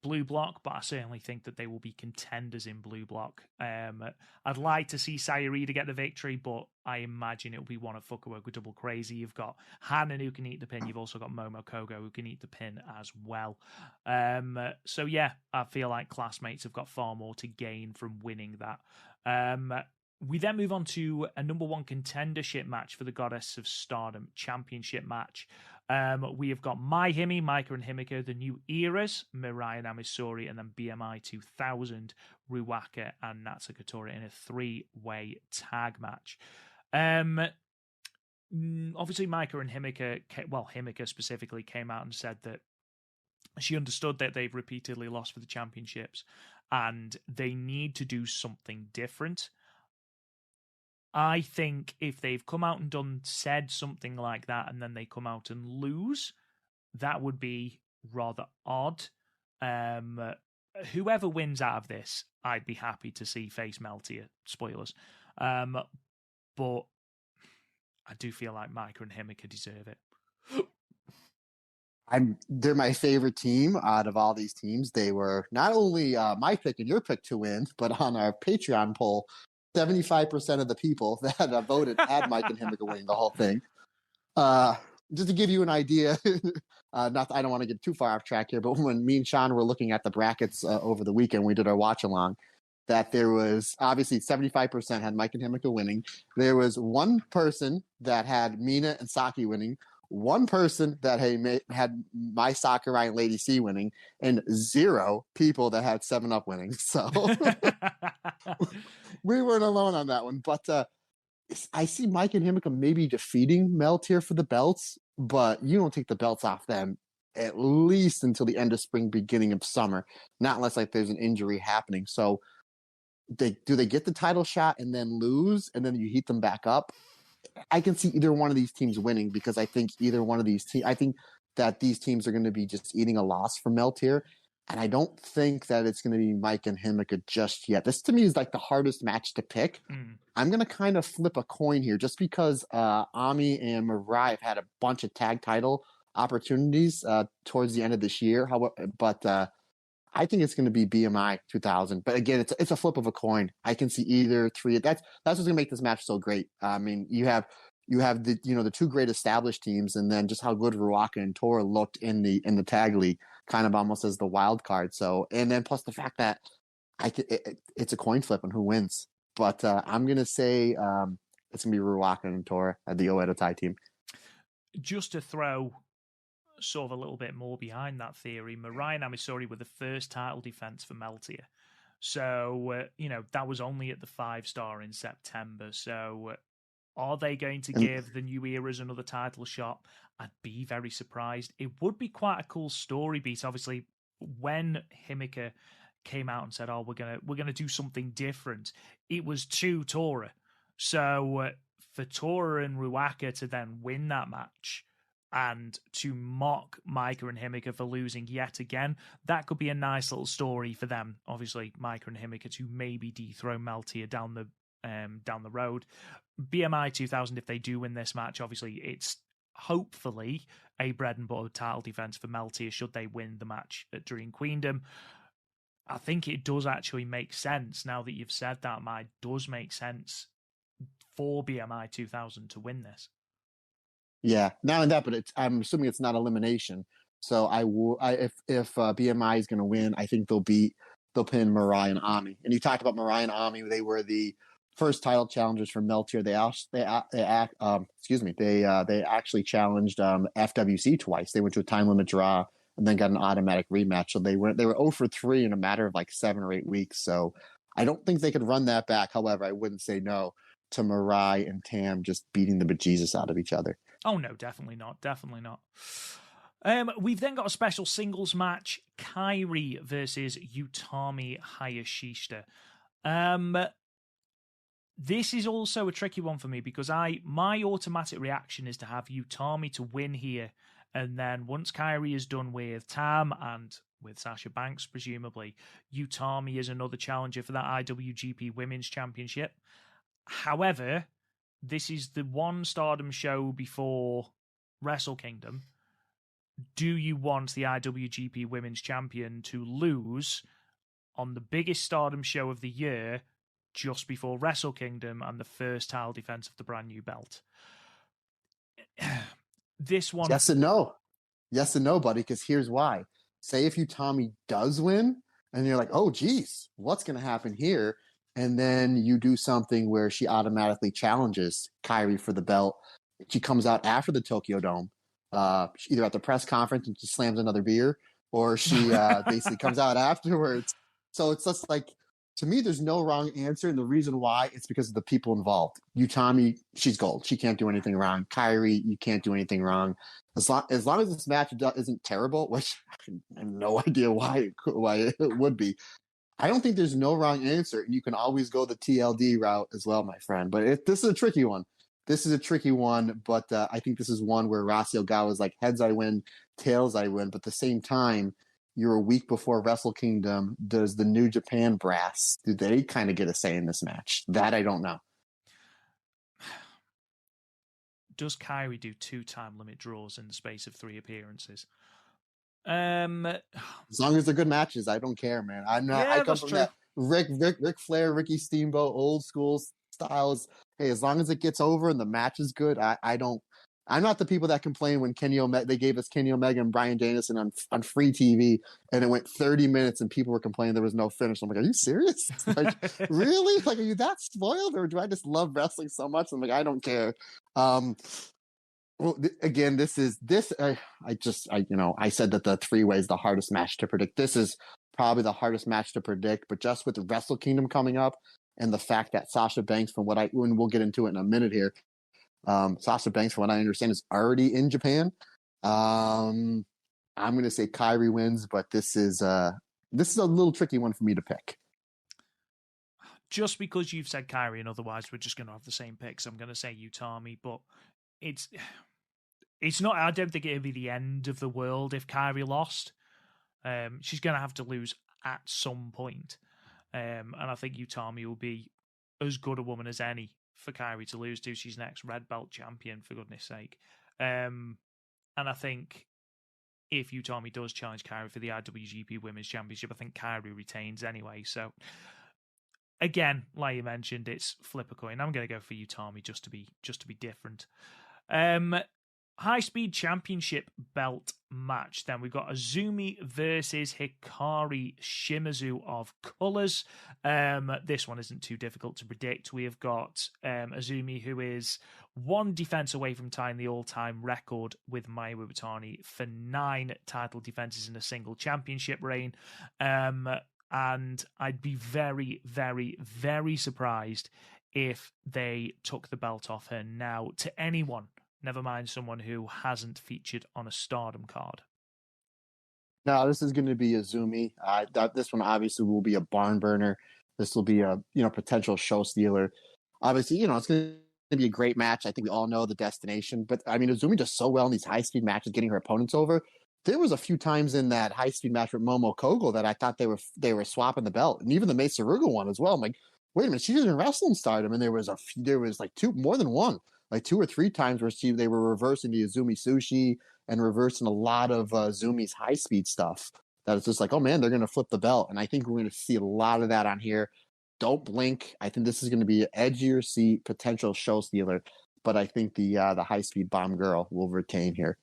Blue Block, but I certainly think that they will be contenders in Blue Block. I'd like to see Sayuri get the victory, but I imagine it'll be one of Fukuoka Double Crazy. You've got Hanan who can eat the pin. You've also got Momo Kogo who can eat the pin as well. So yeah, I feel like Classmates have got far more to gain from winning that. We then move on to a number one contendership match for the Goddess of Stardom championship match. We have got Mai Himi, Maika and Himiko, the new eras, Mirai Namisori, and then BMI 2000, Ruaka and Natsuko Tora in a three-way tag match. Obviously, Maika and Himiko, Himiko specifically came out and said that she understood that they've repeatedly lost for the championships and they need to do something different. I think if they've come out and said something like that and then they come out and lose, that would be rather odd. Whoever wins out of this, I'd be happy to see face Meltier. Spoilers. But I do feel like Maika and Himiko deserve it. They're my favorite team out of all these teams. They were not only my pick and your pick to win, but on our Patreon poll, 75% of the people that voted had Mike and Himiko winning the whole thing. Just to give you an idea, I don't want to get too far off track here, but when me and Sean were looking at the brackets over the weekend, we did our watch along, that there was obviously 75% had Mike and Himiko winning. There was one person that had Mina and Saki winning, one person that had my Sakurai and Lady C winning, and 0 people that had 7-Up winning. So we weren't alone on that one. But I see Mike and Himiko maybe defeating Meltier for the belts, but you don't take the belts off them at least until the end of spring, beginning of summer, not unless like there's an injury happening. So do they get the title shot and then lose, and then you heat them back up? I can see either one of these teams winning, because I think either one of these teams, I think that these teams are going to be just eating a loss from Meltier. And I don't think that it's going to be Mike and Himiko just yet. This to me is like the hardest match to pick. I'm going to kind of flip a coin here just because Ami and Mirai have had a bunch of tag title opportunities towards the end of this year. But I think it's going to be BMI 2000. But again, it's a flip of a coin. I can see either three. That's what's going to make this match so great. I mean, you have the the two great established teams, and then just how good Ruaka and Tora looked in the tag league, kind of almost as the wild card. So, and then plus the fact that it's a coin flip on who wins. But I'm going to say it's going to be Ruaka and Tora at the Oedo Tai team. Just to throw sort of a little bit more behind that theory, Mirai and Namisori were the first title defense for Meltier. So, that was only at the 5-star in September. So, are they going to give the New Eras another title shot? I'd be very surprised. It would be quite a cool story beat. Obviously, when Himiko came out and said, "Oh, we're gonna do something different," it was to Tora. So, for Tora and Ruaka to then win that match and to mock Maika and Himiko for losing yet again, that could be a nice little story for them. Obviously, Maika and Himiko to maybe dethrone Meltier down the road. BMI 2000, if they do win this match, obviously it's hopefully a bread and butter title defense for Meltier should they win the match during Queendom. I think it does actually make sense now that you've said that, Mike. Does make sense for BMI 2000 to win this. Yeah, not only that, but I'm assuming it's not elimination. So if BMI is going to win, I think they'll pin Mirai and Ami. And you talked about Mirai and Ami; they were the first title challengers for Meltier. They actually challenged FWC twice. They went to a time limit draw and then got an automatic rematch. So they were 0-3 in a matter of like 7 or 8 weeks. So I don't think they could run that back. However, I wouldn't say no to Mirai and Tam just beating the bejesus out of each other. Oh, no, definitely not. Definitely not. We've then got a special singles match, Kairi versus Utami Hayashishita. This is also a tricky one for me because my automatic reaction is to have Utami to win here. And then once Kairi is done with Tam and with Sasha Banks, presumably, Utami is another challenger for that IWGP Women's Championship. However, this is the one Stardom show before Wrestle Kingdom. do you want the IWGP Women's Champion to lose on the biggest Stardom show of the year just before Wrestle Kingdom and the first title defense of the brand new belt? This one... Yes and no. Yes and no, buddy, because here's why. Say if Utami does win, and you're like, oh, geez, what's going to happen here? And then you do something where she automatically challenges Kairi for the belt. She comes out after the Tokyo Dome, either at the press conference and she slams another beer, or she basically comes out afterwards. So it's just like, to me, there's no wrong answer. And the reason why, it's because of the people involved. Utami, she's gold. She can't do anything wrong. Kairi, you can't do anything wrong. As long as this match isn't terrible, which I have no idea why it would be, I don't think there's no wrong answer. And you can always go the TLD route as well, my friend. But this is a tricky one. But I think this is one where Rossy Ogawa is like, heads I win, tails I win. But at the same time, you're a week before Wrestle Kingdom. Does the New Japan brass, do they kind of get a say in this match? That I don't know. Does Kairi do 2 time limit draws in the space of 3 appearances? As long as they're good matches, I don't care, man. I'm not. Yeah, I come from true. that Ric Flair, Ricky Steamboat, old school styles. Hey, as long as it gets over and the match is good, I don't. I'm not the people that complain when they gave us Kenny Omega and Bryan Danielson on free TV, and it went 30 minutes and people were complaining there was no finish. I'm like, are you serious? Like, really? Like, are you that spoiled, or do I just love wrestling so much? I'm like, I don't care. Well, again, I said that the 3-way is the hardest match to predict. This is probably the hardest match to predict, but just with the Wrestle Kingdom coming up and the fact that Sasha Banks, when we'll get into it in a minute here, Sasha Banks, from what I understand, is already in Japan. I'm going to say Kairi wins, but this is a little tricky one for me to pick. Just because you've said Kairi, and otherwise we're just going to have the same picks, I'm going to say Utami, but it's not. I don't think it'd be the end of the world if Kairi lost. She's going to have to lose at some point, and I think Utami will be as good a woman as any for Kairi to lose to. She's next red belt champion, for goodness sake. And I think if Utami does challenge Kairi for the IWGP Women's Championship, I think Kairi retains anyway. So again, like you mentioned, it's flip a coin. I'm going to go for Utami just to be different. High Speed Championship belt match. Then we've got Azumi versus Hikari Shimizu of Colors. This one isn't too difficult to predict. We have got Azumi, who is 1 defense away from tying the all-time record with Mayu Iwatani for 9 title defenses in a single championship reign. And I'd be very, very, very surprised if they took the belt off her now to anyone. Never mind someone who hasn't featured on a Stardom card. No, this is going to be Azumi. This one obviously will be a barn burner. This will be a potential show stealer. Obviously, it's going to be a great match. I think we all know the destination. But I mean, Azumi does so well in these high speed matches, getting her opponents over. There was a few times in that high speed match with Momo Kogo that I thought they were swapping the belt, and even the Mesa Ruga one as well. I'm like, wait a minute, she doesn't wrestle in Stardom, and there was like 2, more than one. Like 2 or 3 times where they were reversing the Azumi Sushi and reversing a lot of Azumi's high-speed stuff. That it's just like, oh man, they're going to flip the belt. And I think we're going to see a lot of that on here. Don't blink. I think this is going to be an edgier seat, potential show stealer. But I think the high-speed bomb girl will retain here.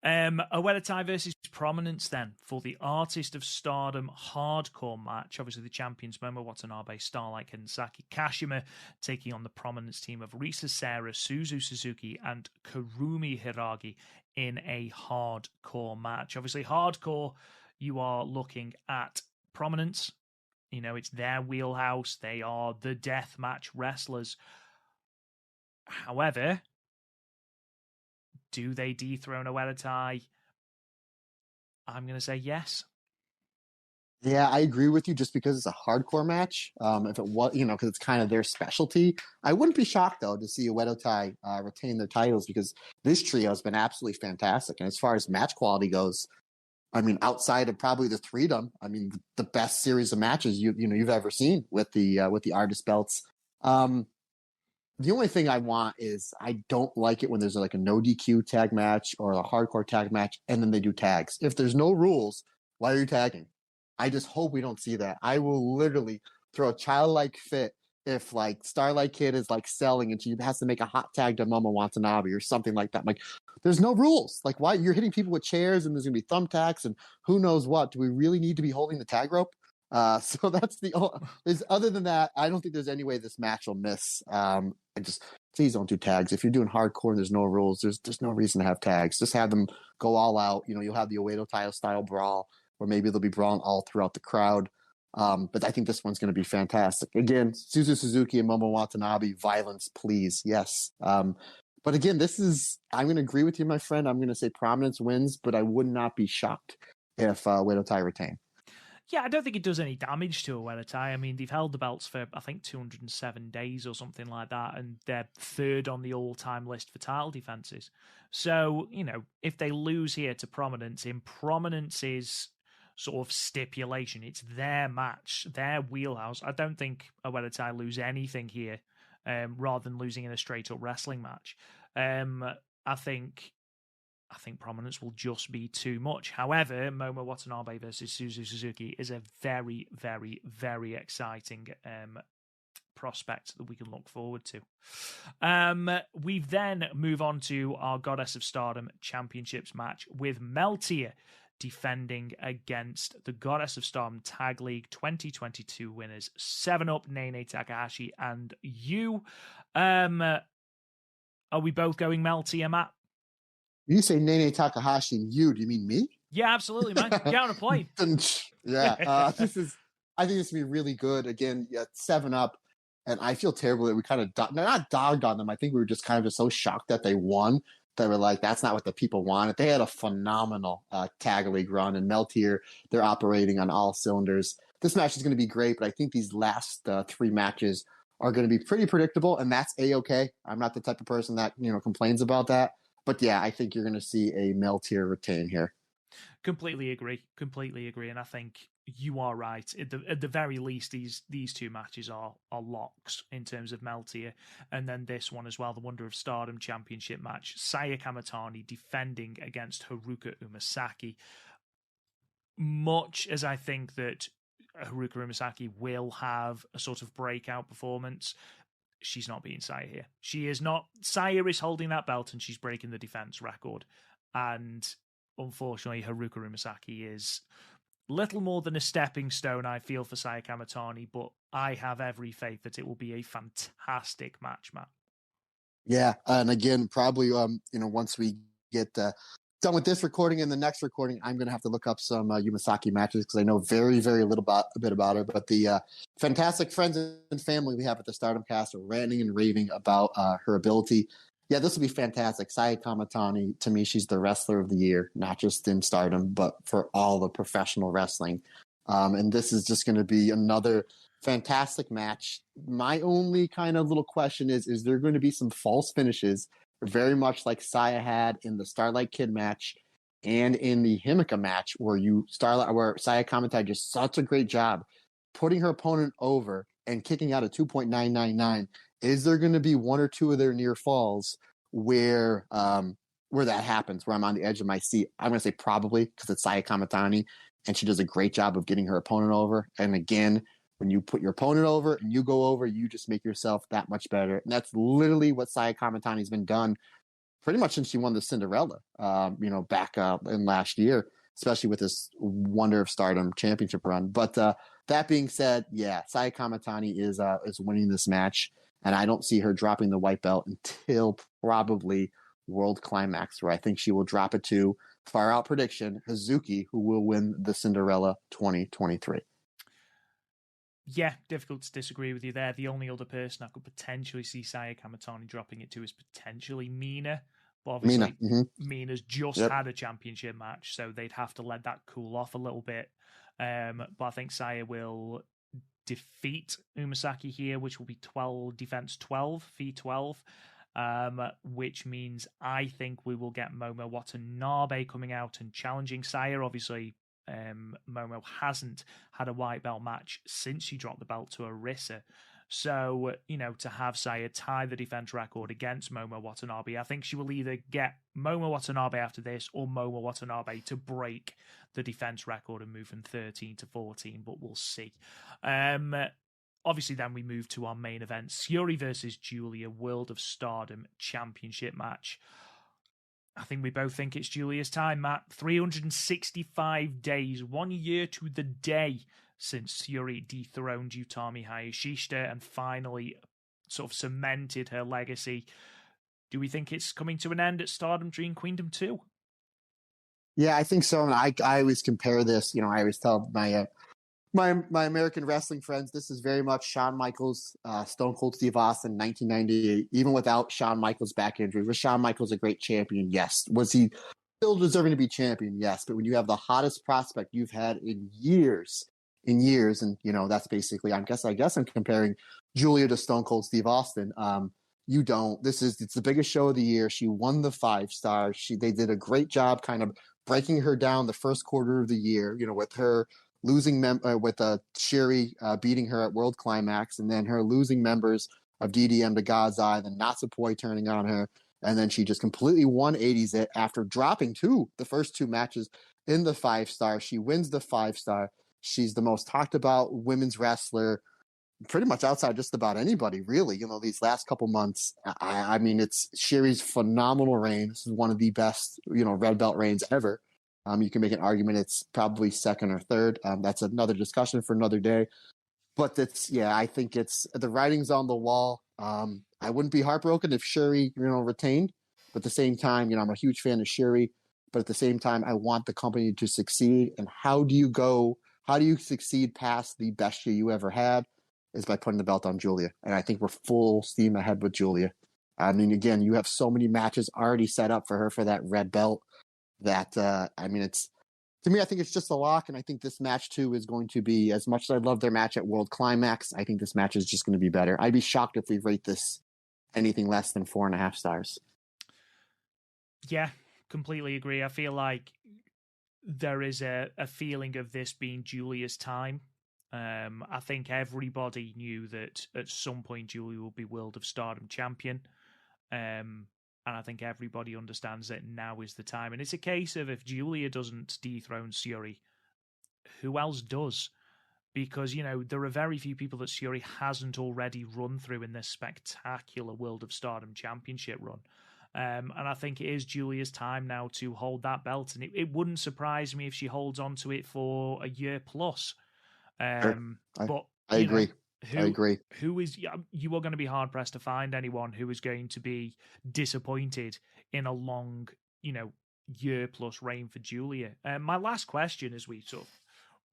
Oedetai versus Prominence then for the Artist of Stardom hardcore match. Obviously the champions Momo Watanabe, Starlight Kensaki, Kashima taking on the Prominence team of Risa Sera, Suzu Suzuki and Kurumi Hiragi in a hardcore match. Obviously hardcore, you are looking at Prominence. It's their wheelhouse. They are the deathmatch wrestlers. However, do they dethrone Oedetai? I'm going to say yes. Yeah, I agree with you just because it's a hardcore match. If it was, because it's kind of their specialty. I wouldn't be shocked, though, to see Oedetai retain their titles because this trio has been absolutely fantastic. And as far as match quality goes, I mean, outside of probably the Freedom, I mean, the best series of matches you've ever seen with the artist belts. The only thing I want is I don't like it when there's like a no DQ tag match or a hardcore tag match, and then they do tags. If there's no rules, why are you tagging? I just hope we don't see that. I will literally throw a childlike fit if like Starlight Kid is like selling and she has to make a hot tag to Momo Watanabe or something like that. Like, there's no rules. Like, why you're hitting people with chairs and there's gonna be thumbtacks and who knows what? Do we really need to be holding the tag rope? So that's other than that, I don't think there's any way this match will miss. I just please don't do tags. If you're doing hardcore and there's no rules, there's no reason to have tags. Just have them go all out. You'll have the Oedo Tai style brawl, or maybe they'll be brawling all throughout the crowd. But I think this one's going to be fantastic. Again, Suzu Suzuki and Momo Watanabe, violence, please, yes. But again, I'm going to agree with you, my friend. I'm going to say Prominence wins, but I would not be shocked if Oedo Tai retain. Yeah, I don't think it does any damage to Oedo Tai. I mean, they've held the belts for, I think, 207 days or something like that, and they're third on the all-time list for title defenses. So, if they lose here to Prominence, in Prominence's sort of stipulation, it's their match, their wheelhouse. I don't think Oedo Tai lose anything here, rather than losing in a straight-up wrestling match. I think Prominence will just be too much. However, Momo Watanabe versus Suzu Suzuki is a very, very, very exciting prospect that we can look forward to. We then move on to our Goddess of Stardom Championships match with Meltier defending against the Goddess of Stardom Tag League 2022 winners 7-Up, Nene Takahashi, and you. Are we both going Meltier, Matt? You say Nene Takahashi and you, do you mean me? Yeah, absolutely, man. Get on a plane. Yeah, I think this will be really good. Again, 7-Up, and I feel terrible that we kind of not dogged on them. I think we were just kind of just so shocked that they won that we're like, that's not what the people wanted. They had a phenomenal tag league run, and Meltier, they're operating on all cylinders. This match is going to be great, but I think these last 3 matches are going to be pretty predictable, and that's A-okay. I'm not the type of person that complains about that. But yeah, I think you're going to see a Meltier retain here. Completely agree. And I think you are right. At the very least, these 2 matches are locks in terms of Meltier. And then this one as well, the Wonder of Stardom Championship match. Saya Kamatani defending against Haruka Umasaki. Much as I think that Haruka Umasaki will have a sort of breakout performance, she's not beating Saya here. She is not. Saya is holding that belt and she's breaking the defense record. And unfortunately, Haruka Umasaki is little more than a stepping stone, I feel, for Saya Kamatani, but I have every faith that it will be a fantastic match, Matt. Yeah, and again, probably, once we get done with this recording and the next recording, I'm going to have to look up some Umasaki matches because I know very, very little bit about her. But the fantastic friends and family we have at the Stardom cast are ranting and raving about her ability. Yeah, this will be fantastic. Saya Kamatani, to me, she's the wrestler of the year, not just in Stardom, but for all the professional wrestling. And this is just going to be another fantastic match. My only kind of little question is there going to be some false finishes, very much like Saya had in the Starlight Kid match and in the Himika match, where Saya Kamatani did such a great job putting her opponent over and kicking out a 2.999. Is there going to be 1 or 2 of their near falls where that happens, where I'm on the edge of my seat? I'm going to say probably, because it's Saya Kamatani, and she does a great job of getting her opponent over. And again, when you put your opponent over and you go over, you just make yourself that much better. And that's literally what Saya Kamatani's been done pretty much since she won the Cinderella, back in last year, especially with this Wonder of Stardom championship run. But that being said, yeah, Saya Kamatani is winning this match, and I don't see her dropping the white belt until probably World Climax, where I think she will drop it to, far out prediction, Hazuki, who will win the Cinderella 2023. Yeah, difficult to disagree with you there. The only other person I could potentially see Saya Kamatani dropping it to is potentially Mina. But obviously, Mina's just had a championship match, so they'd have to let that cool off a little bit. But I think Saya will defeat Umasaki here, which will be defense 12, fee 12, which means I think we will get Momo Watanabe coming out and challenging Saya. Obviously, Momo hasn't had a white belt match since she dropped the belt to Arisa. So, to have Saya tie the defense record against Momo Watanabe, I think she will either get Momo Watanabe after this or Momo Watanabe to break the defense record and move from 13 to 14, but we'll see. Obviously, then we move to our main event, Syuri versus Julia, World of Stardom Championship match. I think we both think it's Julia's time, Matt. 365 days, 1 year to the day since Syuri dethroned Utami Hayashishita and finally sort of cemented her legacy. Do we think it's coming to an end at Stardom Dream Queendom 2? Yeah, I think so. And I always compare this, I always tell my American wrestling friends, this is very much Shawn Michaels, Stone Cold Steve Austin, 1998. Even without Shawn Michaels' back injury, was Shawn Michaels a great champion? Yes. Was he still deserving to be champion? Yes. But when you have the hottest prospect you've had in years, and that's basically, I guess I'm comparing Julia to Stone Cold Steve Austin. You don't. It's the biggest show of the year. She won the 5-star. They did a great job, kind of breaking her down the first quarter of the year. With her losing with Syuri beating her at World Climax, and then her losing members of DDM to God's Eye, then Natsupoi turning on her, and then she just completely 180s it after dropping the first 2 matches in the 5-star. She wins the 5-star. She's the most talked about women's wrestler pretty much outside just about anybody, really. These last couple months, I mean, it's Syuri's phenomenal reign. This is one of the best, red belt reigns ever. You can make an argument it's probably second or third. That's another discussion for another day. But I think it's the writing's on the wall. I wouldn't be heartbroken if Syuri, retained. But at the same time, I'm a huge fan of Syuri. But at the same time, I want the company to succeed. And how do you succeed past the best year you ever had? Is by putting the belt on Julia. And I think we're full steam ahead with Julia. I mean, again, you have so many matches already set up for her for that red belt that, to me, I think it's just a lock. And I think this match too is going to be, as much as I love their match at World Climax, I think this match is just going to be better. I'd be shocked if we rate this anything less than 4.5 stars. Yeah, completely agree. I feel like there is a feeling of this being Julia's time. I think everybody knew that at some point Julia will be World of Stardom champion. And I think everybody understands that now is the time. And it's a case of if Julia doesn't dethrone Syuri, who else does? Because, there are very few people that Syuri hasn't already run through in this spectacular World of Stardom championship run. And I think it is Julia's time now to hold that belt. And it wouldn't surprise me if she holds on to it for a year plus. But I agree. I agree. You are going to be hard pressed to find anyone who is going to be disappointed in a long, year plus reign for Julia. My last question as we sort of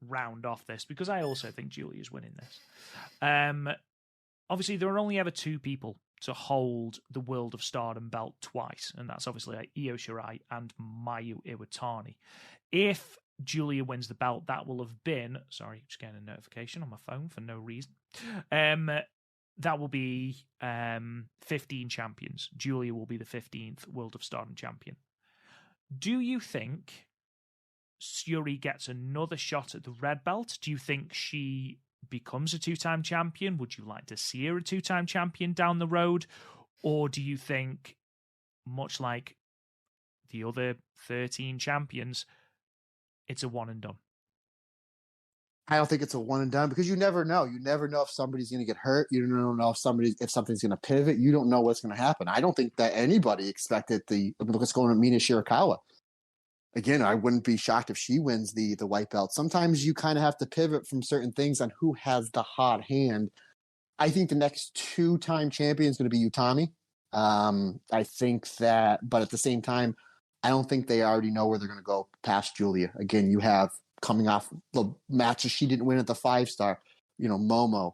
round off this, because I also think Julia's winning this. Obviously, there are only ever 2 people to hold the World of Stardom belt twice, and that's obviously like Io Shirai and Mayu Iwatani. If Julia wins the belt, that will have been, sorry, just getting a notification on my phone for no reason. That will be 15 champions. Julia will be the 15th World of Stardom champion. Do you think Syuri gets another shot at the red belt? Do you think she becomes a 2-time champion? Would you like to see her a 2-time champion down the road? Or do you think, much like the other 13 champions, it's a one and done? I don't think it's a one and done because you never know. You never know if somebody's going to get hurt. You don't know if something's going to pivot. You don't know what's going to happen. I don't think that anybody expected what's going to Mina Shirakawa. Again, I wouldn't be shocked if she wins the white belt. Sometimes you kind of have to pivot from certain things on who has the hot hand. I think the next 2-time champion is going to be Utami. I think that, but at the same time, I don't think they already know where they're going to go past Julia. Again, you have coming off the matches she didn't win at the 5-star, Momo.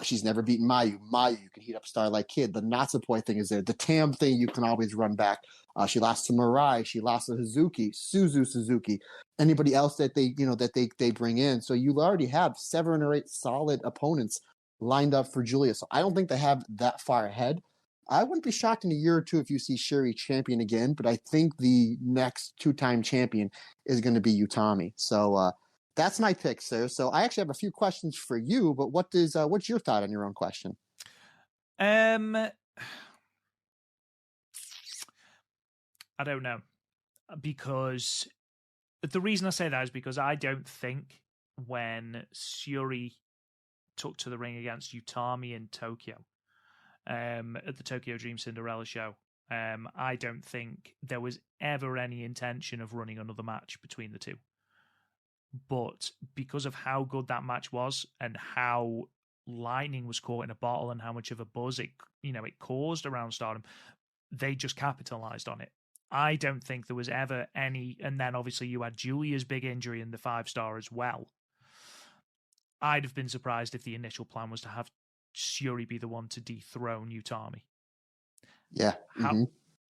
She's never beaten Mayu. You can heat up Starlight Kid. The Natsupoi thing is there. The Tam thing you can always run back. She lost to Mirai. She lost to Suzu Suzuki. Anybody else that they bring in. So you already have 7 or 8 solid opponents lined up for Julia. So I don't think they have that far ahead. I wouldn't be shocked in a year or 2 if you see Syuri champion again, but I think the next 2-time champion is going to be Utami. So That's my pick, sir. So I actually have a few questions for you, but what's your thought on your own question? I don't know, because the reason I say that is because I don't think when Syuri took to the ring against Utami in Tokyo, at the Tokyo Dream Cinderella show, I don't think there was ever any intention of running another match between the two. But because of how good that match was and how lightning was caught in a bottle and how much of a buzz it caused around Stardom, they just capitalized on it. I don't think there was ever any, and then obviously you had Julia's big injury in the 5-star as well. I'd have been surprised if the initial plan was to have Syuri be the one to dethrone Utami. Yeah. And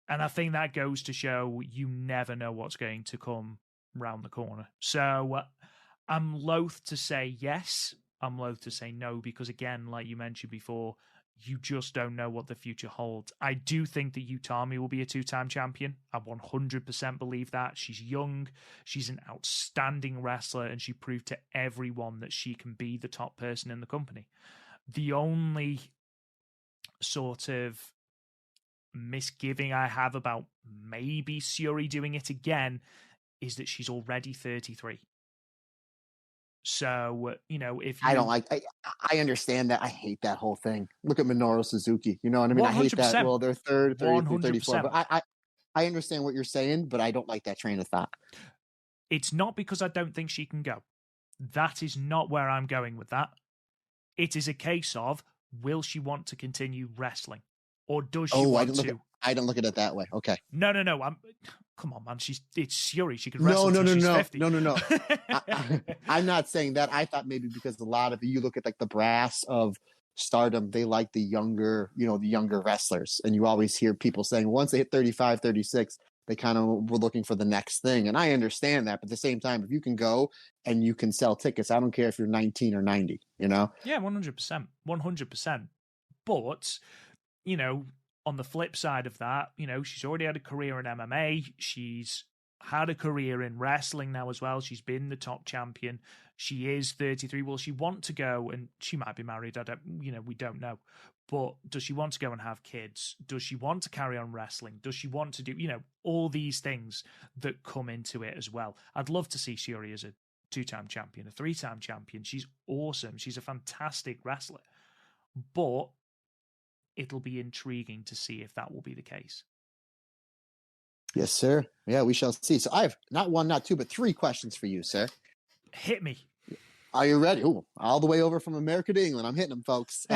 I think that goes to show you never know what's going to come round the corner. So I'm loath to say yes. I'm loath to say no, because again, like you mentioned before, you just don't know what the future holds. I do think that Utami will be a 2-time champion. I 100% believe that. She's young. She's an outstanding wrestler, and she proved to everyone that she can be the top person in the company. The only sort of misgiving I have about maybe Syuri doing it again is that she's already 33. So, if you... I understand that. I hate that whole thing. Look at Minoru Suzuki. You know what I mean? 100%. I hate that. Well, they're 33, 34. But I understand what you're saying, but I don't like that train of thought. It's not because I don't think she can go. That is not where I'm going with that. It is a case of, will she want to continue wrestling? Or does she want to... I don't look at it that way. Okay. No. Come on, man. It's Syuri. She could wrestle until she's 50. No. I'm not saying that. I thought maybe because a lot of you look at like the brass of Stardom, they like the younger wrestlers. And you always hear people saying once they hit 35, 36, they kind of were looking for the next thing. And I understand that. But at the same time, if you can go and you can sell tickets, I don't care if you're 19 or 90, Yeah, 100%. 100%. But, on the flip side of that, she's already had a career in MMA. She's had a career in wrestling now as well. She's been the top champion. She is 33. Will she want to go, and she might be married? We don't know. But does she want to go and have kids? Does she want to carry on wrestling? Does she want to do, all these things that come into it as well? I'd love to see Syuri as a 2-time champion, a 3-time champion. She's awesome. She's a fantastic wrestler. But it'll be intriguing to see if that will be the case. Yes, sir. Yeah, we shall see. So I have not 1, not 2, but 3 questions for you, sir. Hit me. Are you ready? Ooh, all the way over from America to England. I'm hitting them, folks.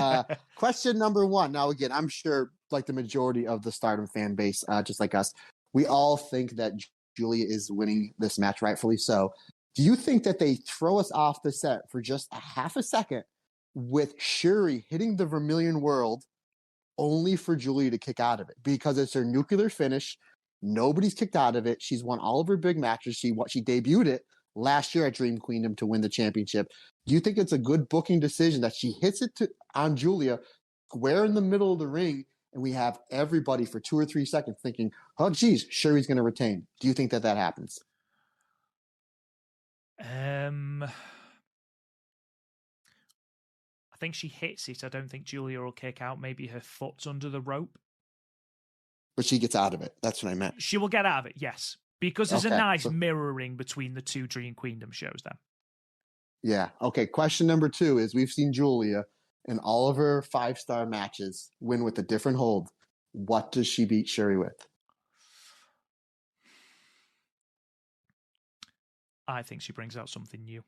Question number 1. Now, again, I'm sure like the majority of the Stardom fan base, just like us, we all think that Julia is winning this match, rightfully so. Do you think that they throw us off the set for just a half a second with Syuri hitting the Vermilion World only for Julia to kick out of it? Because it's her nuclear finish. Nobody's kicked out of it. She's won all of her big matches. She debuted it last year at Dream Queendom to win the championship. Do you think it's a good booking decision that she hits it on Julia square in the middle of the ring, and we have everybody for 2 or 3 seconds thinking, oh, geez, Syuri's going to retain? Do you think that happens? I think she hits it. I don't think Julia will kick out. Maybe her foot's under the rope. But she gets out of it. That's what I meant. She will get out of it, yes. Because there's a nice mirroring between the 2 Dream Queendom shows then. Yeah. Okay. Question number 2 is, we've seen Julia in all of her 5-star matches win with a different hold. What does she beat Syuri with? I think she brings out something new.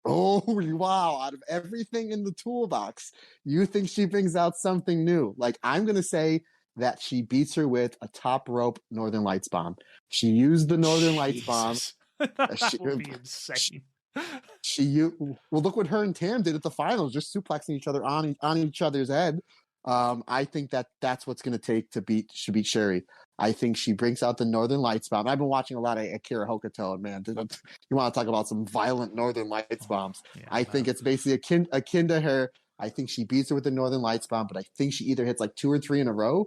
Oh, wow. Out of everything in the toolbox, you think she brings out something new. Like, I'm going to say that she beats her with a top rope Northern Lights bomb. She used the Northern Lights bomb. That would be insane. Well, look what her and Tam did at the finals, just suplexing each other on each other's head. I think that's what's going to take to beat Syuri. I think she brings out the Northern Lights bomb. I've been watching a lot of Akira Hokuto, and man, you want to talk about some violent Northern Lights bombs. Yeah, I think it's basically akin to her. I think she beats her with the Northern Lights bomb, but I think she either hits like 2 or 3 in a row,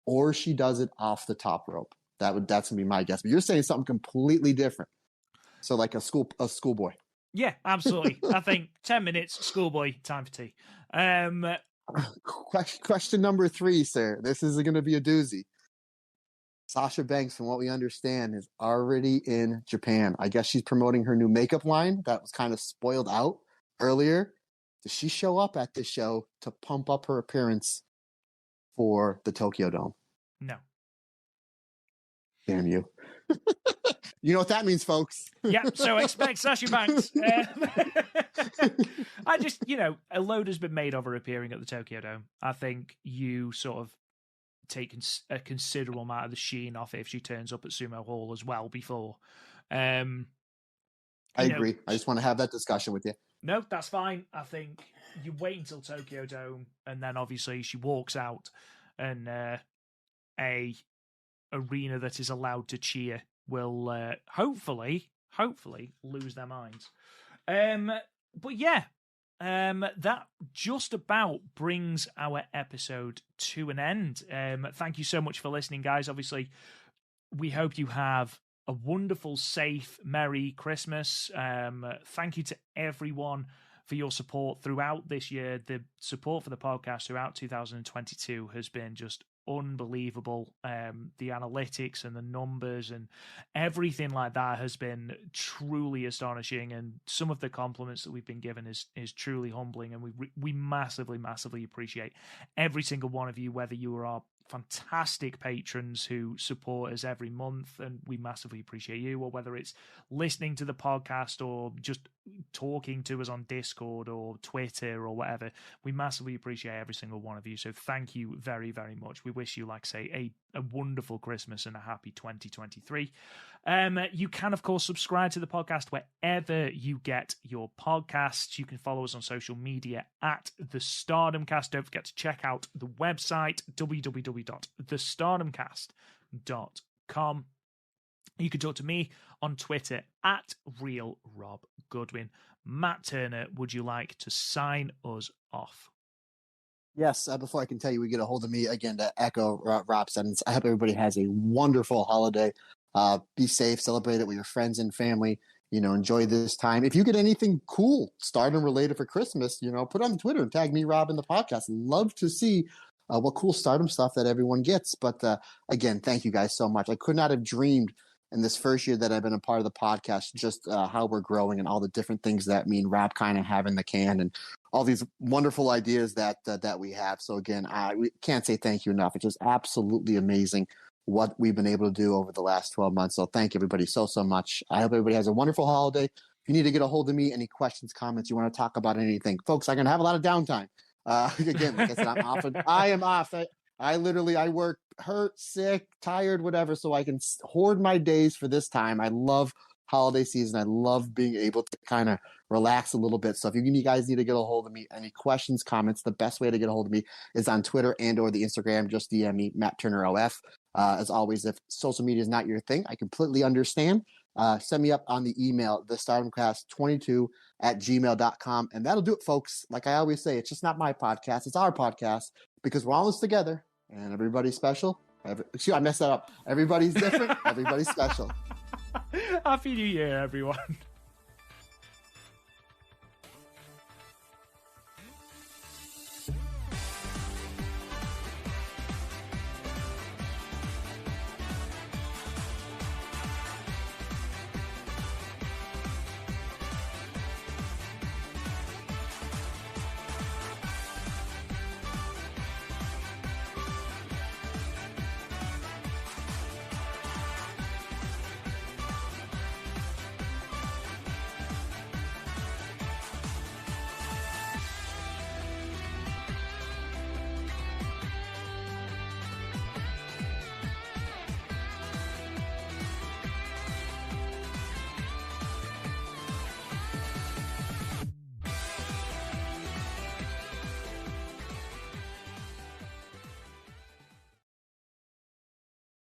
or she does it off the top rope. That's gonna be my guess. But you're saying something completely different. So like a schoolboy. Yeah, absolutely. I think 10 minutes, schoolboy, time for tea. Question number 3, sir. This is going to be a doozy. Sasha Banks, from what we understand, is already in Japan. I guess she's promoting her new makeup line that was kind of spoiled out earlier. Does she show up at this show to pump up her appearance for the Tokyo Dome? No. Damn you. You know what that means, folks. Yeah, so expect Sasha Banks. I just, a load has been made of her appearing at the Tokyo Dome. I think you sort of take a considerable amount of the sheen off it if she turns up at Sumo Hall as well before. I agree. I just want to have that discussion with you. No, that's fine. I think you wait until Tokyo Dome, and then obviously she walks out, and a arena that is allowed to cheer will hopefully lose their minds. But yeah, that just about brings our episode to an end. Thank you so much for listening, guys. Obviously, we hope you have a wonderful, safe, Merry Christmas. Thank you to everyone for your support throughout this year. The support for the podcast throughout 2022 has been just unbelievable. The analytics and the numbers and everything like that has been truly astonishing, and some of the compliments that we've been given is truly humbling, and we massively appreciate every single one of you, whether you are our fantastic patrons who support us every month, and we massively appreciate you, or whether it's listening to the podcast or just talking to us on Discord or Twitter or whatever. We massively appreciate every single one of you, so thank you very, very much. We wish you, like I say, a wonderful Christmas and a happy 2023. You can, of course, subscribe to the podcast wherever you get your podcasts. You can follow us on social media at The Stardom Cast. Don't forget to check out the website, www.thestardomcast.com. You can talk to me on Twitter at RealRobGoodwin. Matt Turner, would you like to sign us off? Yes, before I can tell you, we get a hold of me again to echo Rob's sentence. I hope everybody has a wonderful holiday. Be safe, celebrate it with your friends and family. Enjoy this time. If you get anything cool, Stardom related for Christmas, put it on Twitter and tag me, Rob, in the podcast. Love to see what cool Stardom stuff that everyone gets. But again, thank you guys so much. I could not have dreamed in this first year that I've been a part of the podcast, just how we're growing and all the different things that me and Rob kind of have in the can, and all these wonderful ideas that we have. So again, we can't say thank you enough. It's just absolutely amazing what we've been able to do over the last 12 months. So thank everybody so much. I hope everybody has a wonderful holiday. If you need to get a hold of me, any questions, comments, you want to talk about anything, folks, I'm going to have a lot of downtime. Again, like I said, I'm off. I am off. I work hurt, sick, tired, whatever, so I can hoard my days for this time. I love holiday season. I love being able to kind of relax a little bit. So if you guys need to get a hold of me, any questions, comments, the best way to get a hold of me is on Twitter and or the Instagram. Just DM me, Matt Turner OF. As always, if social media is not your thing, I completely understand. Send me up on the email, thestardomcast22@gmail.com. And that'll do it, folks. Like I always say, it's just not my podcast. It's our podcast, because we're all in this together and everybody's special. Excuse me, I messed that up. Everybody's different. Everybody's special. Happy New Year, everyone.